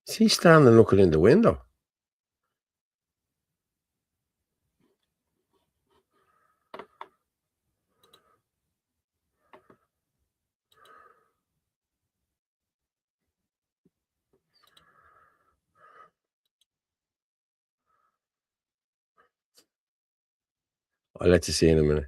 Is he standing looking in the window? I'll let you see in a minute.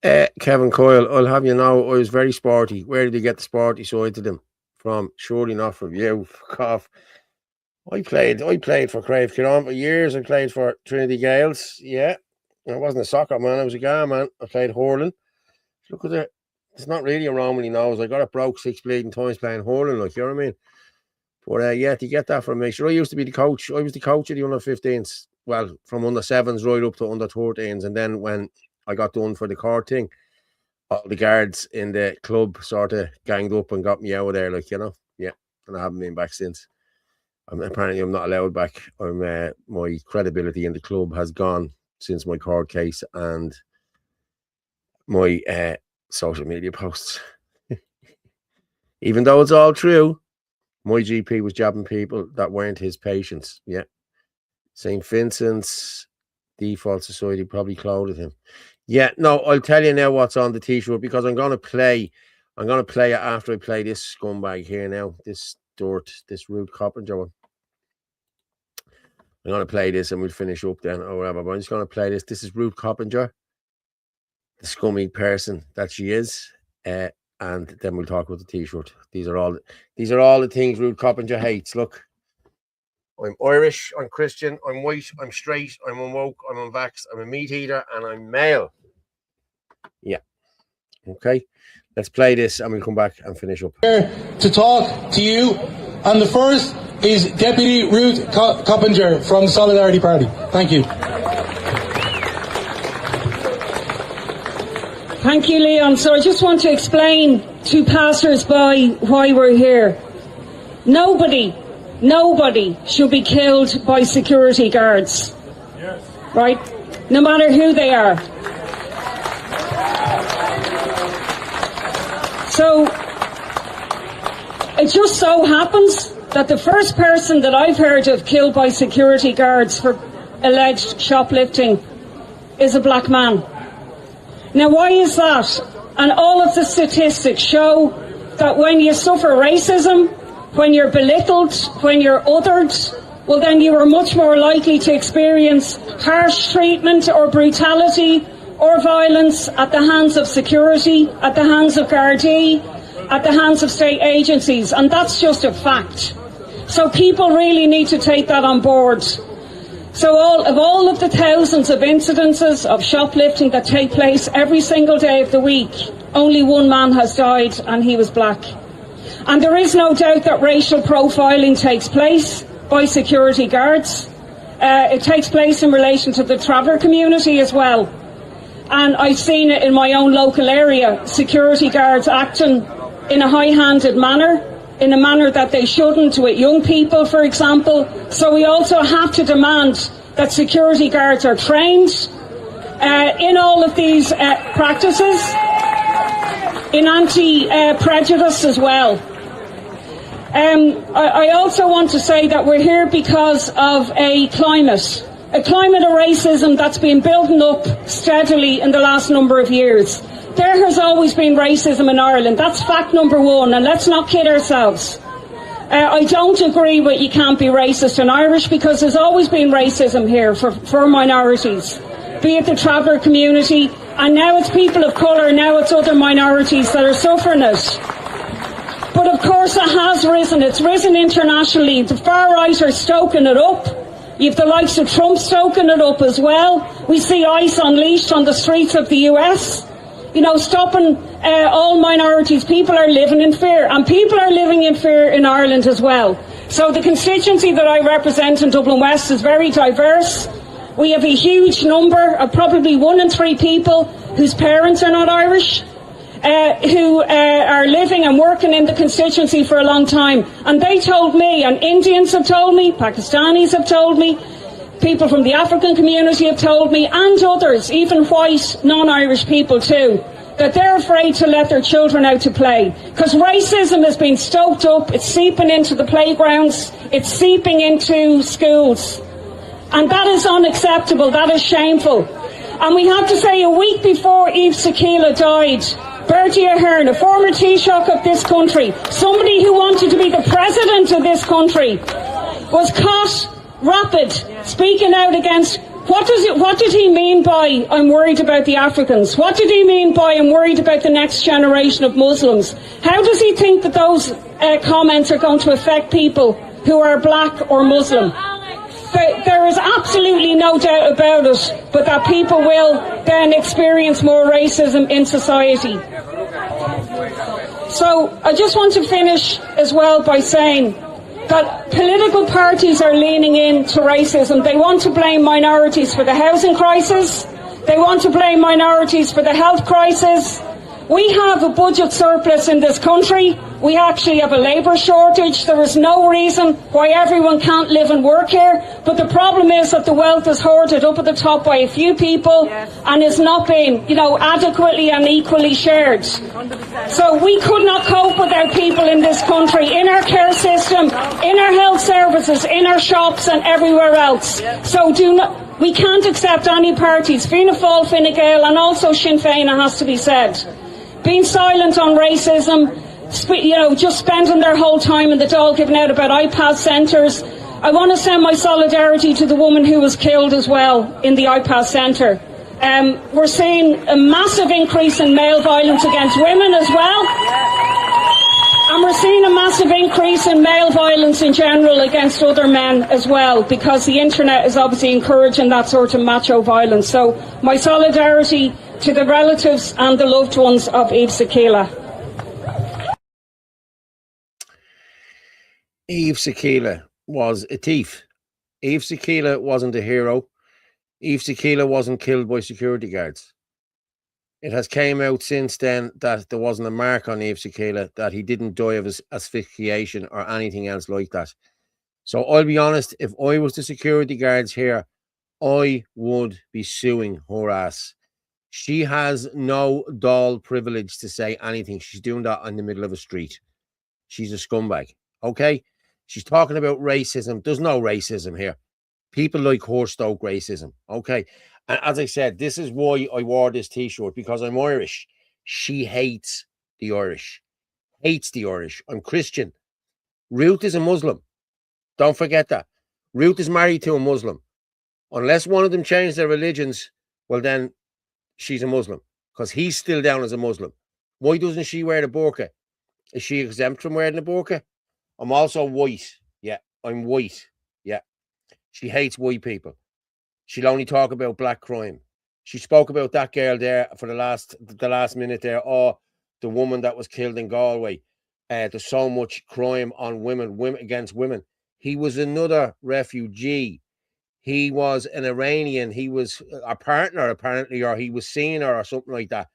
Kevin Coyle, I'll have you know, I was very sporty. Where did you get the sporty side to them from? Surely not from you. Fuck off. I played for Crave Kiran for years. I played for Trinity Gales. Yeah. I wasn't a soccer man, I was a guy man. I played hurling. Look at it. It's not really a wrong when he knows. I got it broke 6 bleeding times playing hurling, like, you know what I mean? But yeah, to get that from me. Sure, I used to be the coach. I was the coach of the under 15s. Well, from under 7s right up to under 13s. And then when I got done for the court thing, all the guards in the club sort of ganged up and got me out of there, like, you know. Yeah, and I haven't been back since. Apparently I'm not allowed back. My credibility in the club has gone since my court case and my social media posts. Even though it's all true, my GP was jabbing people that weren't his patients. Yeah. St. Vincent's Default Society probably clothed him. Yeah, no, I'll tell you now what's on the t-shirt because I'm going to play it after I play this scumbag here now. This Rude Coppinger one. I'm going to play this and we'll finish up then or whatever. But I'm just going to play this. This is Rude Coppinger, the scummy person that she is. And then we'll talk about the t-shirt. These are all the things Rude Coppinger hates. Look. I'm Irish, I'm Christian, I'm white, I'm straight, I'm unwoke, I'm unvaxxed, I'm a meat eater, and I'm male. Yeah. Okay. Let's play this and we'll come back and finish up. To talk to you, and the first is Deputy Ruth Coppinger from the Solidarity Party. Thank you. Thank you, Leon. So I just want to explain to passers-by why we're here. Nobody should be killed by security guards. Yes. Right? No matter who they are. So, it just so happens that the first person that I've heard of killed by security guards for alleged shoplifting is a black man. Now, why is that? And all of the statistics show that when you suffer racism, when you're belittled, when you're othered, well then you are much more likely to experience harsh treatment or brutality or violence at the hands of security, at the hands of Gardaí, at the hands of state agencies, and that's just a fact. So people really need to take that on board. So all of the thousands of incidences of shoplifting that take place every single day of the week, only one man has died and he was black. And there is no doubt that racial profiling takes place by security guards. It takes place in relation to the traveller community as well. And I've seen it in my own local area, security guards acting in a high-handed manner, in a manner that they shouldn't with young people, for example. So we also have to demand that security guards are trained in all of these practices, in anti-prejudice as well. I also want to say that we're here because of a climate of racism that's been building up steadily in the last number of years. There has always been racism in Ireland. That's fact number one, and let's not kid ourselves. I don't agree with you can't be racist in Irish because there's always been racism here for minorities, be it the traveller community, and now it's people of colour, now it's other minorities that are suffering it. But of course it has risen. It's risen internationally. The far right are stoking it up. You've the likes of Trump stoking it up as well. We see ICE unleashed on the streets of the US. You know, stopping all minorities. People are living in fear. And people are living in fear in Ireland as well. So the constituency that I represent in Dublin West is very diverse. We have a huge number of probably 1 in 3 people whose parents are not Irish. Who are living and working in the constituency for a long time. And they told me, and Indians have told me, Pakistanis have told me, people from the African community have told me, and others, even white, non-Irish people too, that they're afraid to let their children out to play. Because racism has been stoked up, it's seeping into the playgrounds, it's seeping into schools. And that is unacceptable, that is shameful. And we have to say, a week before Eve Sakila died, Bertie Ahern, a former Taoiseach of this country, somebody who wanted to be the president of this country, was caught rapid, speaking out against What did he mean by I'm worried about the Africans? What did he mean by I'm worried about the next generation of Muslims? How does he think that those comments are going to affect people who are black or Muslim? There is absolutely no doubt about it, but that people will then experience more racism in society. So I just want to finish as well by saying that political parties are leaning into racism. They want to blame minorities for the housing crisis. They want to blame minorities for the health crisis. We have a budget surplus in this country. We actually have a labour shortage. There is no reason why everyone can't live and work here. But the problem is that the wealth is hoarded up at the top by a few people and is not being, adequately and equally shared. So we could not cope without people in this country, in our care system, in our health services, in our shops and everywhere else. So we can't accept any parties, Fianna Fáil, Fine Gael and also Sinn Féin, it has to be said, being silent on racism, just spending their whole time in the Dáil giving out about iPad centres. I want to send my solidarity to the woman who was killed as well in the iPad centre. We're seeing a massive increase in male violence against women as well. And we're seeing a massive increase in male violence in general against other men as well, because the internet is obviously encouraging that sort of macho violence. So my solidarity to the relatives and the loved ones of Eve Sakila. Eve Sakila was a thief. Eve Sakila wasn't a hero. Eve Sakila wasn't killed by security guards. It has came out since then that there wasn't a mark on Eve Sakila, that he didn't die of asphyxiation or anything else like that. So I'll be honest, if I was the security guards here, I would be suing her ass. She has no Dáil privilege to say anything. She's doing that in the middle of a street. She's a scumbag. Okay? She's talking about racism. There's no racism here. People like her stoke racism. Okay? And as I said, this is why I wore this t-shirt, because I'm Irish. She hates the Irish. Hates the Irish. I'm Christian. Ruth is a Muslim. Don't forget that. Ruth is married to a Muslim. Unless one of them changed their religions, well then, she's a Muslim, because he's still down as a Muslim. Why doesn't she wear the burqa? Is she exempt from wearing the burqa? I'm also white. Yeah, I'm white. Yeah. She hates white people. She'll only talk about black crime. She spoke about that girl there for the last minute there. Oh, the woman that was killed in Galway. There's so much crime on women against women. He was another refugee. He was an Iranian. He was a partner, apparently, or he was seeing her or something like that.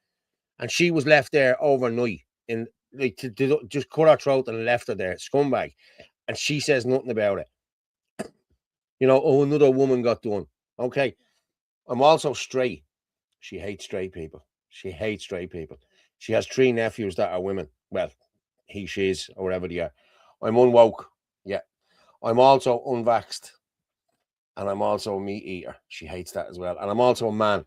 And she was left there overnight to just cut her throat and left her there, scumbag. And she says nothing about it. Another woman got done. Okay. I'm also straight. She hates straight people. She hates straight people. She has 3 nephews that are women. Well, she's, or whatever they are. I'm unwoke. Yeah. I'm also unvaxxed. And I'm also a meat eater. She hates that as well. And I'm also a man.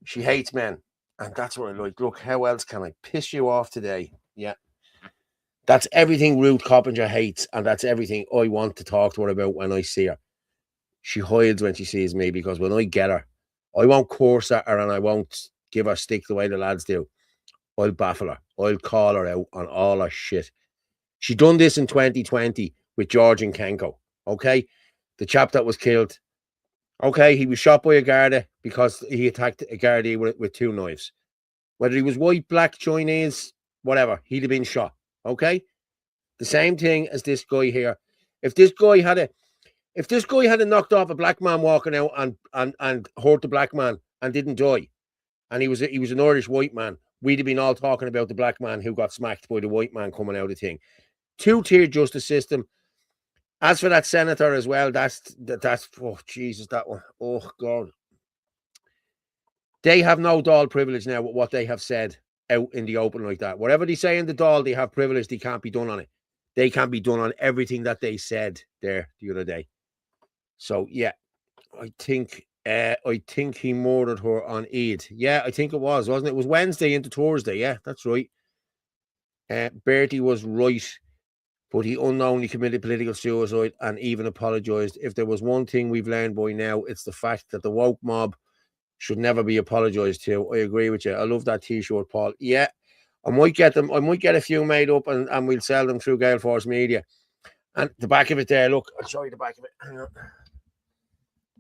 She hates men. And that's what I like. Look, how else can I piss you off today? Yeah. That's everything Ruth Coppinger hates. And that's everything I want to talk to her about when I see her. She hides when she sees me, because when I get her, I won't curse at her and I won't give her stick the way the lads do. I'll baffle her. I'll call her out on all her shit. She done this in 2020 with Georgian Kenko. Okay? The chap that was killed. Okay, he was shot by a Garda because he attacked a Garda with 2 knives. Whether he was white, black, Chinese, whatever, he'd have been shot. Okay? The same thing as this guy here. If this guy had knocked off a black man walking out and hurt the black man and didn't die, and he was an Irish white man, we'd have been all talking about the black man who got smacked by the white man coming out of the thing. 2-tier justice system. As for that senator as well, that's oh Jesus, that one. Oh God. They have no Dáil privilege now with what they have said out in the open like that. Whatever they say in the Dáil, they have privilege. They can't be done on it. They can't be done on everything that they said there the other day. So yeah, I think he murdered her on Eid. Yeah, I think it was, wasn't it? It was Wednesday into Thursday. Yeah, that's right. Bertie was right. but he unknowingly committed political suicide and even apologised. If there was one thing we've learned by now, it's the fact that the woke mob should never be apologised to. I agree with you. I love that T-shirt, Paul. Yeah, I might get them. I might get a few made up and we'll sell them through Gale Force Media. And the back of it there, look, I'll show you the back of it. Hang on.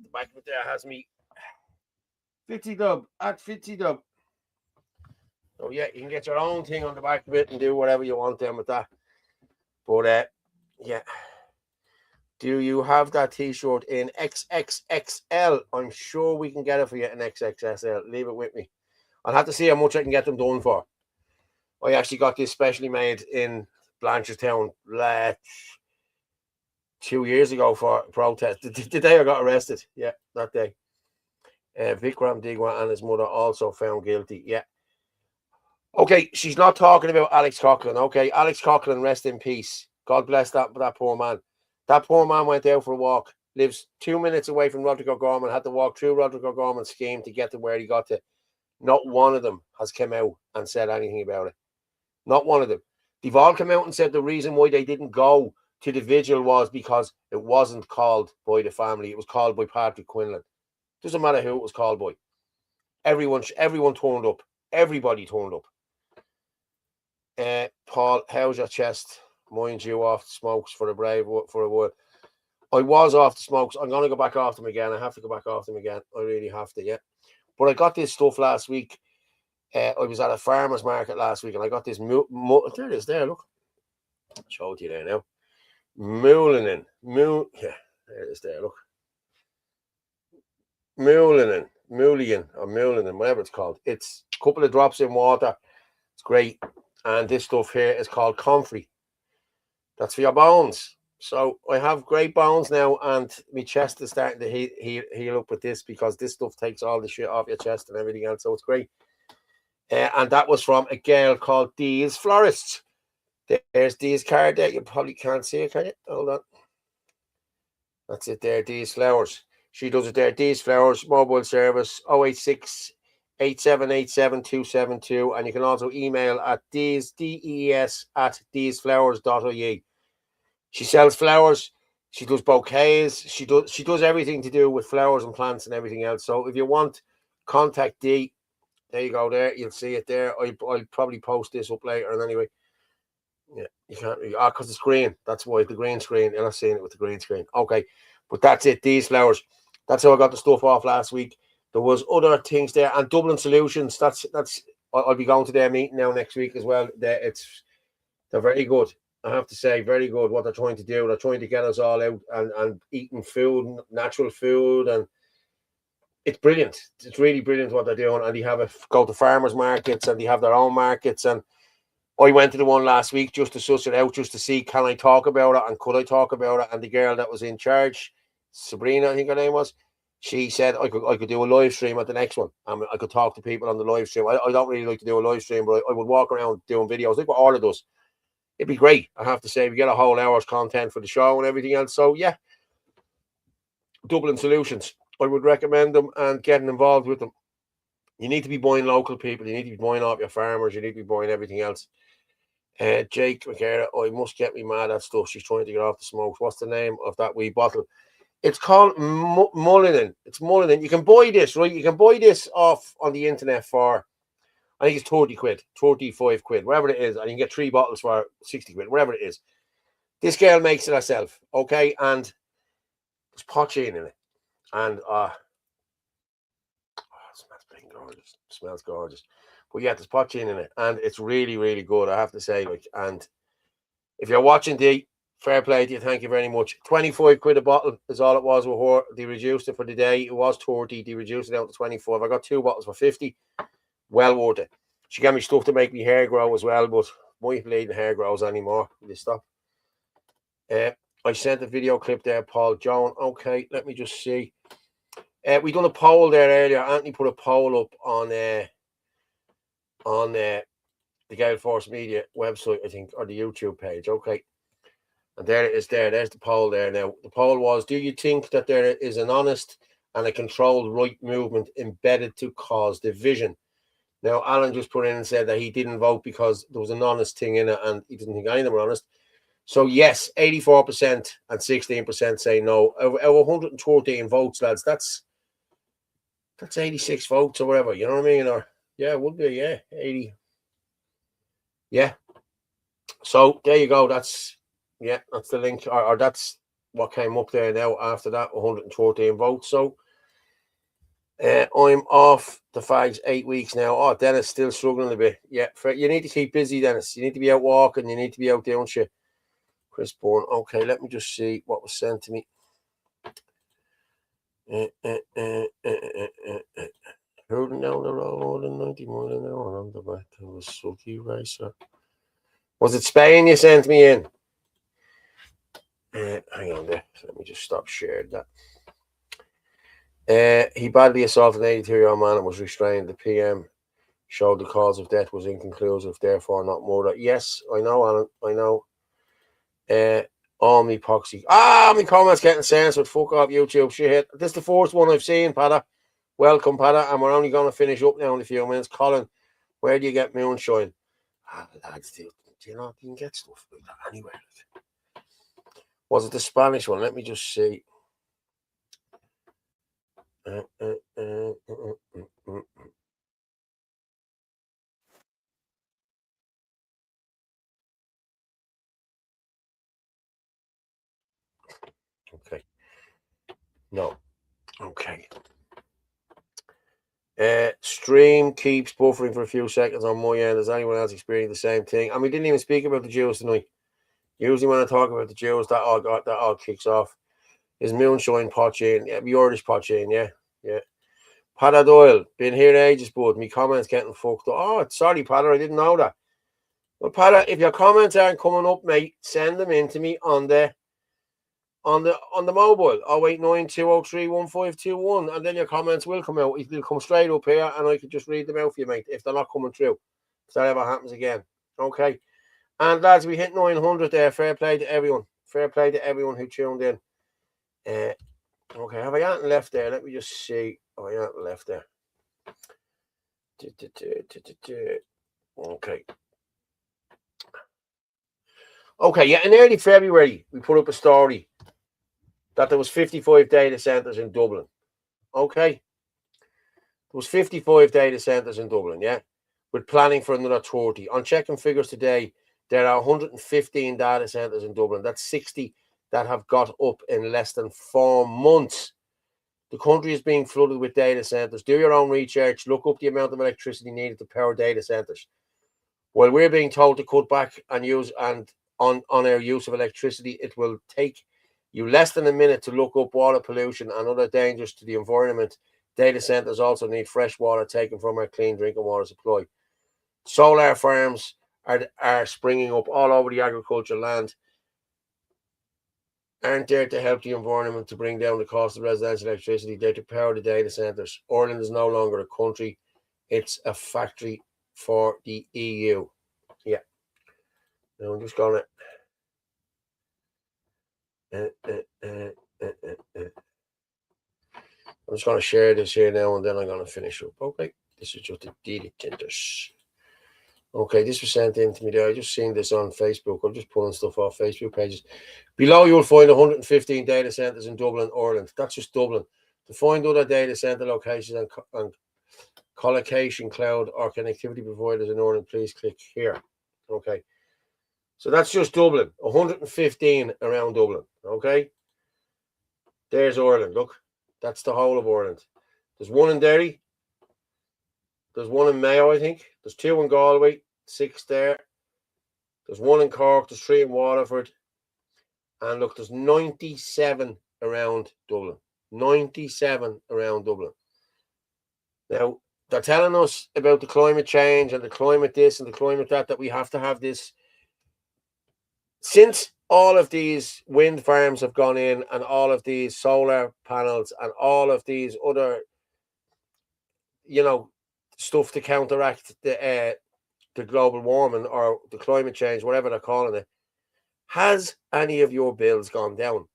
The back of it there has me Fitzy Dub at Fitzy Dub. So yeah, you can get your own thing on the back of it and do whatever you want then with that. But yeah. Do you have that T-shirt in XXXL? I'm sure we can get it for you in XXXL. Leave it with me. I'll have to see how much I can get them done for. I actually got this specially made in Blanchardstown 2 years ago for a protest. The day I got arrested. Yeah, that day. Vikram Digwa and his mother also found guilty. Yeah. Okay, she's not talking about Alex Coughlin. Okay, Alex Coughlin, rest in peace. God bless that poor man. That poor man went out for a walk, lives 2 minutes away from Roderick O'Gorman, had to walk through Roderick O'Gorman's scheme to get to where he got to. Not one of them has come out and said anything about it. Not one of them. They've all come out and said the reason why they didn't go to the vigil was because it wasn't called by the family. It was called by Patrick Quinlan. Doesn't matter who it was called by. Everyone turned up. Everybody turned up. Paul, how's your chest? Mind you, off the smokes for a word. I was off the smokes. I'm going to go back off them again. I have to go back off them again. I really have to, yeah. But I got this stuff last week. I was at a farmer's market last week and I got this there it is there, look. I'll show it to you there now. Yeah, there it is there, look. Mulligan, whatever it's called. It's a couple of drops in water. It's great. And this stuff here is called Comfrey. That's for your bones. So I have great bones now, and my chest is starting to heal up with this because this stuff takes all the shit off your chest and everything else. So it's great. And that was from a girl called Dee's Florists. There's Dee's card there. You probably can't see it, can you? Hold on. That's it there, Dee's Flowers. She does it there. Dee's Flowers, mobile service, 086 8787 272. And you can also email at dees@deesflowers.ie. She sells flowers. She does bouquets. She does everything to do with flowers and plants and everything else. So if you want, contact Dee. There you go. There, you'll see it there. I'll probably post this up later. And anyway, yeah, you can't. Because it's green. That's why the green screen. You're not seeing it with the green screen. Okay, but that's it. These flowers. That's how I got the stuff off last week. There was other things there, and Dublin Solutions. That's. I'll be going to their meeting now next week as well. They're very good. I have to say, very good what they're trying to do. They're trying to get us all out and eating food, natural food, and it's brilliant. It's really brilliant what they're doing. And they go to farmers markets and they have their own markets. And I went to the one last week just to suss it out, just to see, can I talk about it and could I talk about it? And the girl that was in charge, Sabrina, I think her name was, she said I could do a live stream at the next one. I could talk to people on the live stream. I don't really like to do a live stream, but I would walk around doing videos like what Orla does. It'd be great, I have to say. We get a whole hour's content for the show and everything else. So, yeah, Dublin Solutions. I would recommend them and getting involved with them. You need to be buying local people. You need to be buying off your farmers. You need to be buying everything else. Jake McCara, I must get me mad at stuff. She's trying to get off the smokes. What's the name of that wee bottle? It's called Mulligan. It's Mulligan. You can buy this, right? You can buy this off on the internet for, I think it's 30 quid, 35 quid, whatever it is. And you can get 3 bottles for 60 quid, whatever it is. This girl makes it herself, okay? And there's poachine in it. And it smells pretty gorgeous. It smells gorgeous. But yeah, there's poachine in it. And it's really, really good, I have to say. Like, and if you're watching, Dee, fair play to you. Thank you very much. 25 quid a bottle is all it was with her. They reduced it for the day. It was 30. They reduced it down to 25. I got 2 bottles for 50. Well worth it. She gave me stuff to make me hair grow as well, but my bleeding hair grows anymore. Will you stop? I sent a video clip there, Paul Joan. Okay, let me just see. We done a poll there earlier. Anthony put a poll up on the Gale Force Media website, I think, or the YouTube page. Okay. And there it is there. There's the poll there now. The poll was, do you think that there is an honest and a controlled right movement embedded to cause division? Now, Alan just put in and said that he didn't vote because there was an honest thing in it and he didn't think any of them were honest. So yes, 84% and 16% say no. Over 113 votes, lads. That's 86 votes or whatever. You know what I mean? Or yeah, it would be 80. Yeah. So there you go. That's the link, or that's what came up there now after that 114 votes. So I'm off the fags 8 weeks now. Oh, Dennis still struggling a bit. Yeah, you need to keep busy, Dennis. You need to be out walking. You need to be out doing shit. Chris Bourne. Okay, let me just see what was sent to me. Holding down the road in 90 miles an hour on the back of a sulky racer. Was it Spain you sent me in? Hang on there. Let me just stop sharing that. He badly assaulted an 83-year-old man and was restrained. The PM showed the cause of death was inconclusive, therefore not murder. Yes, I know, Alan. I know. All me poxy. My comments getting censored. Fuck off, YouTube. Shit. This is the first one I've seen, Pada. Welcome, Pada. And we're only going to finish up now in a few minutes. Colin, where do you get moonshine? Lads, do you know, you can get stuff like that anywhere. Was it the Spanish one? Let me just see. Okay. No. Okay. Stream keeps buffering for a few seconds on my end. Has anyone else experienced the same thing? And we didn't even speak about the Jews tonight. Usually when I talk about the Jews, that all kicks off. Is moonshine poaching? Yeah, the Irish poaching, yeah. Pada Doyle, been here ages, bud. Me comments getting fucked up. Oh, sorry, Pada, I didn't know that. Well, Pada, if your comments aren't coming up, mate, send them in to me on the mobile. 0892031521, and then your comments will come out. They'll come straight up here, and I can just read them out for you, mate, if they're not coming through. If that ever happens again. Okay. And lads, we hit 900 there. Fair play to everyone. Fair play to everyone who tuned in. Okay, have I anything left there? Let me just see. Oh, I anything left there. Okay. Okay, yeah, in early February, we put up a story that there was 55 data centres in Dublin. Okay? There was 55 data centres in Dublin, yeah? With planning for another 30. On checking figures today, there are 115 data centres in Dublin. That's 60 that have got up in less than 4 months. The country is being flooded with data centres. Do your own research. Look up the amount of electricity needed to power data centres. While we're being told to cut back and use on our use of electricity, it will take you less than a minute to look up water pollution and other dangers to the environment. Data centres also need fresh water taken from our clean drinking water supply. Solar farms are springing up all over the agricultural land. Aren't there to help the environment, to bring down the cost of residential electricity. They're to power the data centres. Ireland is no longer a country. It's a factory for the EU. Yeah. Now I'm just going to... I'm just going to share this here now, and then I'm going to finish up. Okay. This is just the data centres. Okay, this was sent in to me there. I just seen this on Facebook. I'm just pulling stuff off Facebook pages. Below, you'll find 115 data centres in Dublin, Ireland. That's just Dublin. To find other data centre locations and collocation cloud or connectivity providers in Ireland, please click here. Okay. So that's just Dublin. 115 around Dublin. Okay. There's Ireland. Look, that's the whole of Ireland. There's one in Derry. There's one in Mayo, I think. There's 2 in Galway, 6 there. There's 1 in Cork. There's 3 in Waterford. And look, there's 97 around Dublin. 97 around Dublin. Now, they're telling us about the climate change and the climate this and the climate that we have to have this. Since all of these wind farms have gone in and all of these solar panels and all of these other, stuff to counteract the global warming or the climate change, whatever they're calling it, has any of your bills gone down?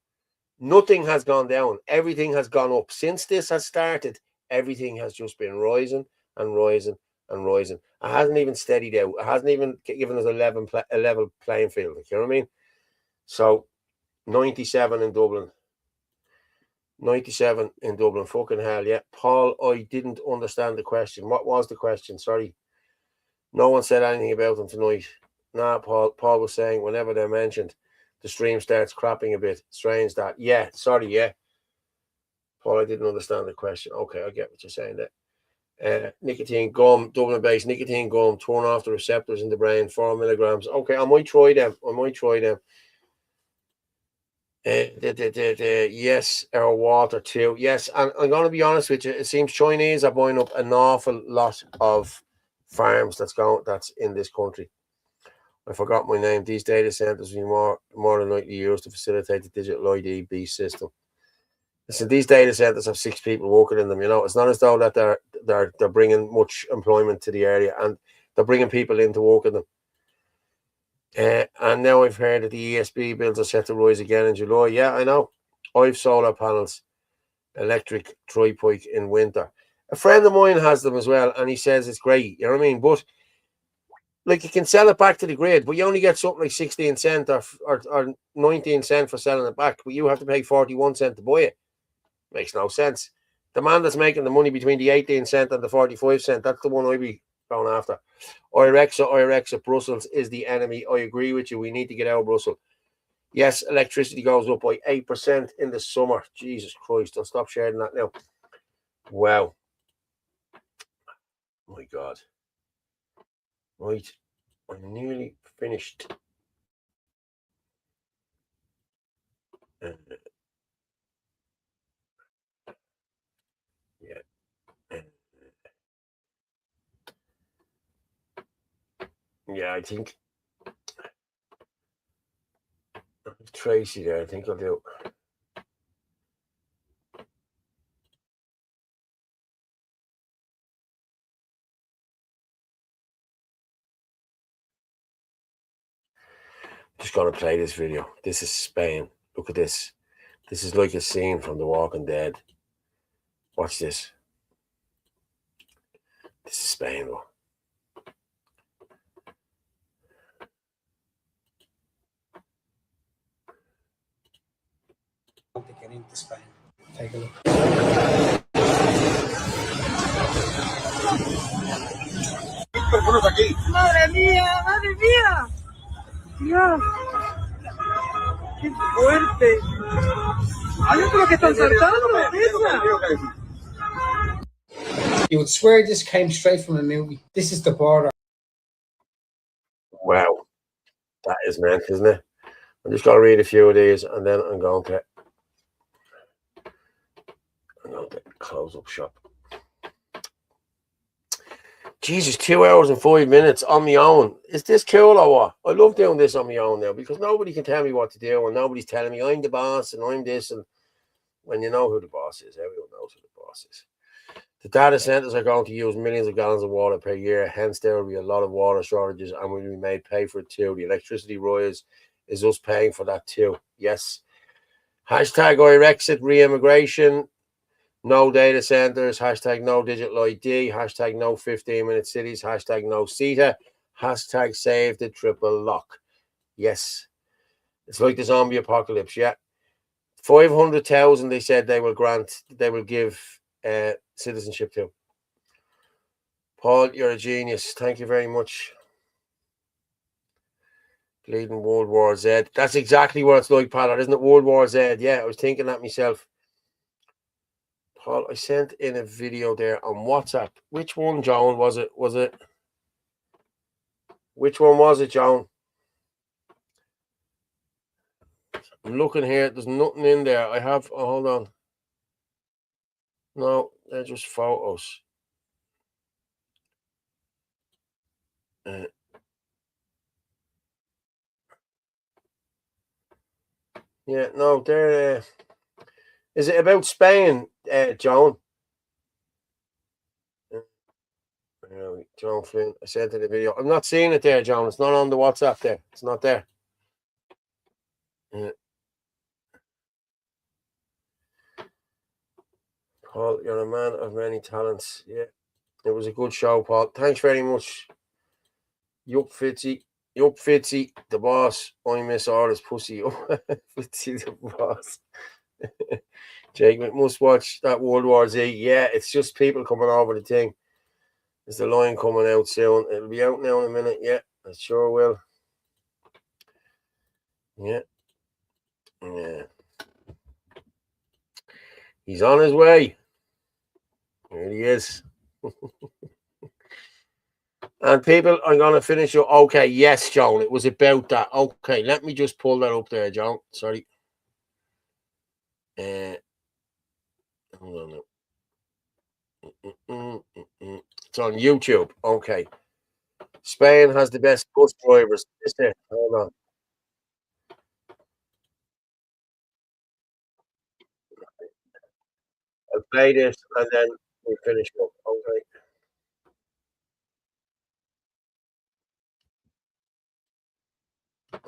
Nothing has gone down. Everything has gone up. Since this has started, everything has just been rising and rising and rising. It hasn't even steadied out. It hasn't even given us a level playing field. You know what I mean? So 97 in Dublin. 97 in Dublin. Fucking hell, yeah. Paul, I didn't understand the question. What was the question? Sorry. No one said anything about them tonight. Nah, Paul was saying whenever they're mentioned, the stream starts crapping a bit. Strange that. Yeah, sorry, yeah. Paul, I didn't understand the question. Okay, I get what you're saying there. Nicotine gum, Dublin based nicotine gum, turn off the receptors in the brain, 4 milligrams. Okay, I might try them. Yes, or water too. Yes, and I'm going to be honest with you. It seems Chinese are buying up an awful lot of farms that's in this country. I forgot my name. These data centers will be more than likely used to facilitate the digital IDB system. Listen, these data centers have 6 people working in them. You know, it's not as though that they're bringing much employment to the area, and they're bringing people in to work in them. And now I've heard that the ESB bills are set to rise again in July. Yeah, I know. I've solar panels, electric tripike in winter. A friend of mine has them as well, and he says it's great. You know what I mean? But like, you can sell it back to the grid, but you only get something like 16 cents or 19 cents for selling it back. But you have to pay 41 cents to buy it. Makes no sense. The man that's making the money between the 18 cent and the 45 cent, that's the one I'd be going after. Irexa, Brussels is the enemy. I agree with you. We need to get out of Brussels. Yes, electricity goes up by 8% in the summer. Jesus Christ, I'll stop sharing that now. Wow. My God. Right. I'm nearly finished. Yeah, I think Tracy there. I think I'll do. Just gonna play this video. This is Spain. Look at this. This is like a scene from The Walking Dead. Watch this. This is Spain, though. To get into Spain. Take a look. Madre mía, madre mía. Dios. Qué fuerte. Hay otro que están saltando. You would swear this came straight from a movie. This is the border. Wow. That is meant, isn't it? I'm just going to read a few of these, and then I'm going to close up shop. Jesus, 2 hours and 5 minutes on my own. Is this cool or what? I love doing this on my own now, because nobody can tell me what to do, and nobody's telling me I'm the boss and I'm this. And when you know who the boss is, everyone knows who the boss is. The data centers are going to use millions of gallons of water per year. Hence, there will be a lot of water shortages, and we'll be made pay for it too. The electricity rise is us paying for that too. Yes. Hashtag Irexit re-immigration. No data centers. Hashtag no digital ID. Hashtag no 15-minute cities. Hashtag no CETA. Hashtag save the triple lock. Yes. It's like the zombie apocalypse. Yeah. 500,000 they said they will give citizenship to. Paul, you're a genius. Thank you very much. Bleeding World War Z. That's exactly what it's like, Paul, isn't it? World War Z. Yeah, I was thinking that myself. Paul, I sent in a video there on WhatsApp. Which one, Joan, was it? Which one was it, Joan? I'm looking here. There's nothing in there. I have... Oh, hold on. No, they're just photos. Yeah, no, they're... is it about Spain, Joan? Joan Flynn, I sent it in the video. I'm not seeing it there, Joan. It's not on the WhatsApp there. It's not there. Paul, you're a man of many talents. Yeah, it was a good show, Paul. Thanks very much. Yup, Fitzy. Yup, Fitzy, the boss. I miss all his pussy. Fitzy, the boss. Jake, we must watch that World War Z. Yeah, it's just people coming over the thing. There's the line coming out soon. It'll be out now in a minute. Yeah, it sure will. Yeah. Yeah. He's on his way. There he is. And people, I'm going to finish up. Okay, yes, Joan, it was about that. Okay, let me just pull that up there, Joan. Sorry. Hold on. It's on YouTube. Okay. Spain has the best bus drivers. Hold on. I'll play this and then we finish up. Okay.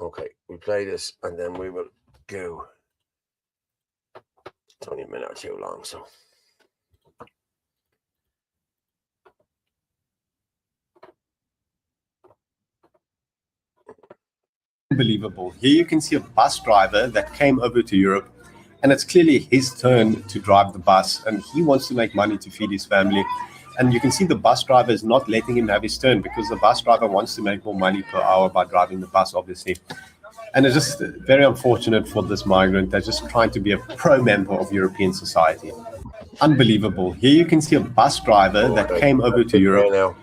Okay, we play this and then we will go. It's only a minute or two long, so. Unbelievable. Here you can see a bus driver that came over to Europe, and it's clearly his turn to drive the bus, and he wants to make money to feed his family. And you can see the bus driver is not letting him have his turn because the bus driver wants to make more money per hour by driving the bus, obviously. And it's just very unfortunate for this migrant that's just trying to be a pro-member of European society. Unbelievable. Here you can see a bus driver that came over to Europe.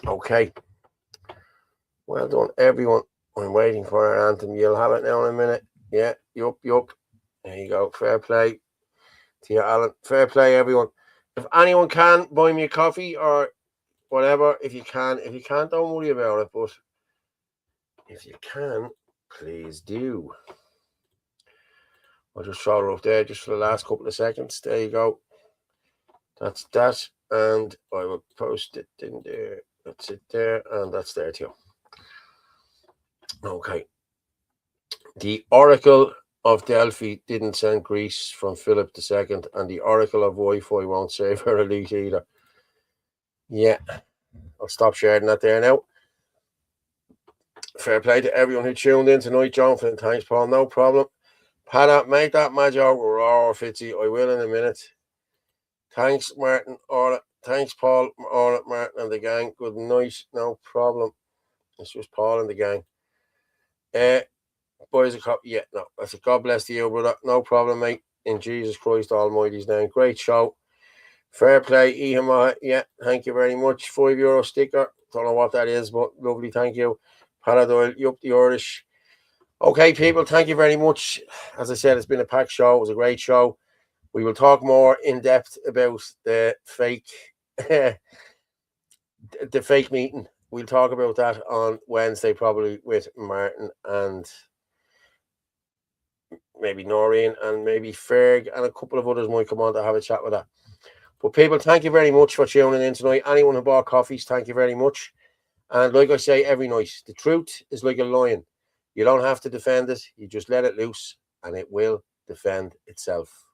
Okay. Well done, everyone. I'm waiting for our anthem. You'll have it now in a minute. Yeah, yup. There you go. Fair play to you, Alan. Fair play, everyone. If anyone can, buy me a coffee or whatever. If you can. If you can't, don't worry about it. But if you can, please do. I'll just throw it up there just for the last couple of seconds. There you go. That's that. And I will post it in there. That's it there. And that's there too. Okay. The Oracle of Delphi didn't send Greece from Philip II, and the Oracle of Wi-Fi won't save her elite either. Yeah. I'll stop sharing that there now. Fair play to everyone who tuned in tonight, Jonathan. Thanks, Paul. No problem. Pat, make that magic roar, Fitzy. I will in a minute. Thanks, Martin. Thanks, Paul, Martin, and the gang. Good night. No problem. It's just Paul and the gang. Boys, yeah, no. I said, God bless you, brother. No problem, mate. In Jesus Christ Almighty's name. Great show. Fair play, Ihama. Yeah, thank you very much. €5 sticker. Don't know what that is, but lovely. Thank you. Paradoil, Yup the Irish. Okay, people, thank you very much. As I said, it's been a packed show. It was a great show. We will talk more in depth about the fake meeting. We'll talk about that on Wednesday, probably with Martin and maybe Noreen and maybe Ferg and a couple of others might come on to have a chat with that. But people, thank you very much for tuning in tonight. Anyone who bought coffees, thank you very much. And like I say every night, the truth is like a lion. You don't have to defend it. You just let it loose and it will defend itself.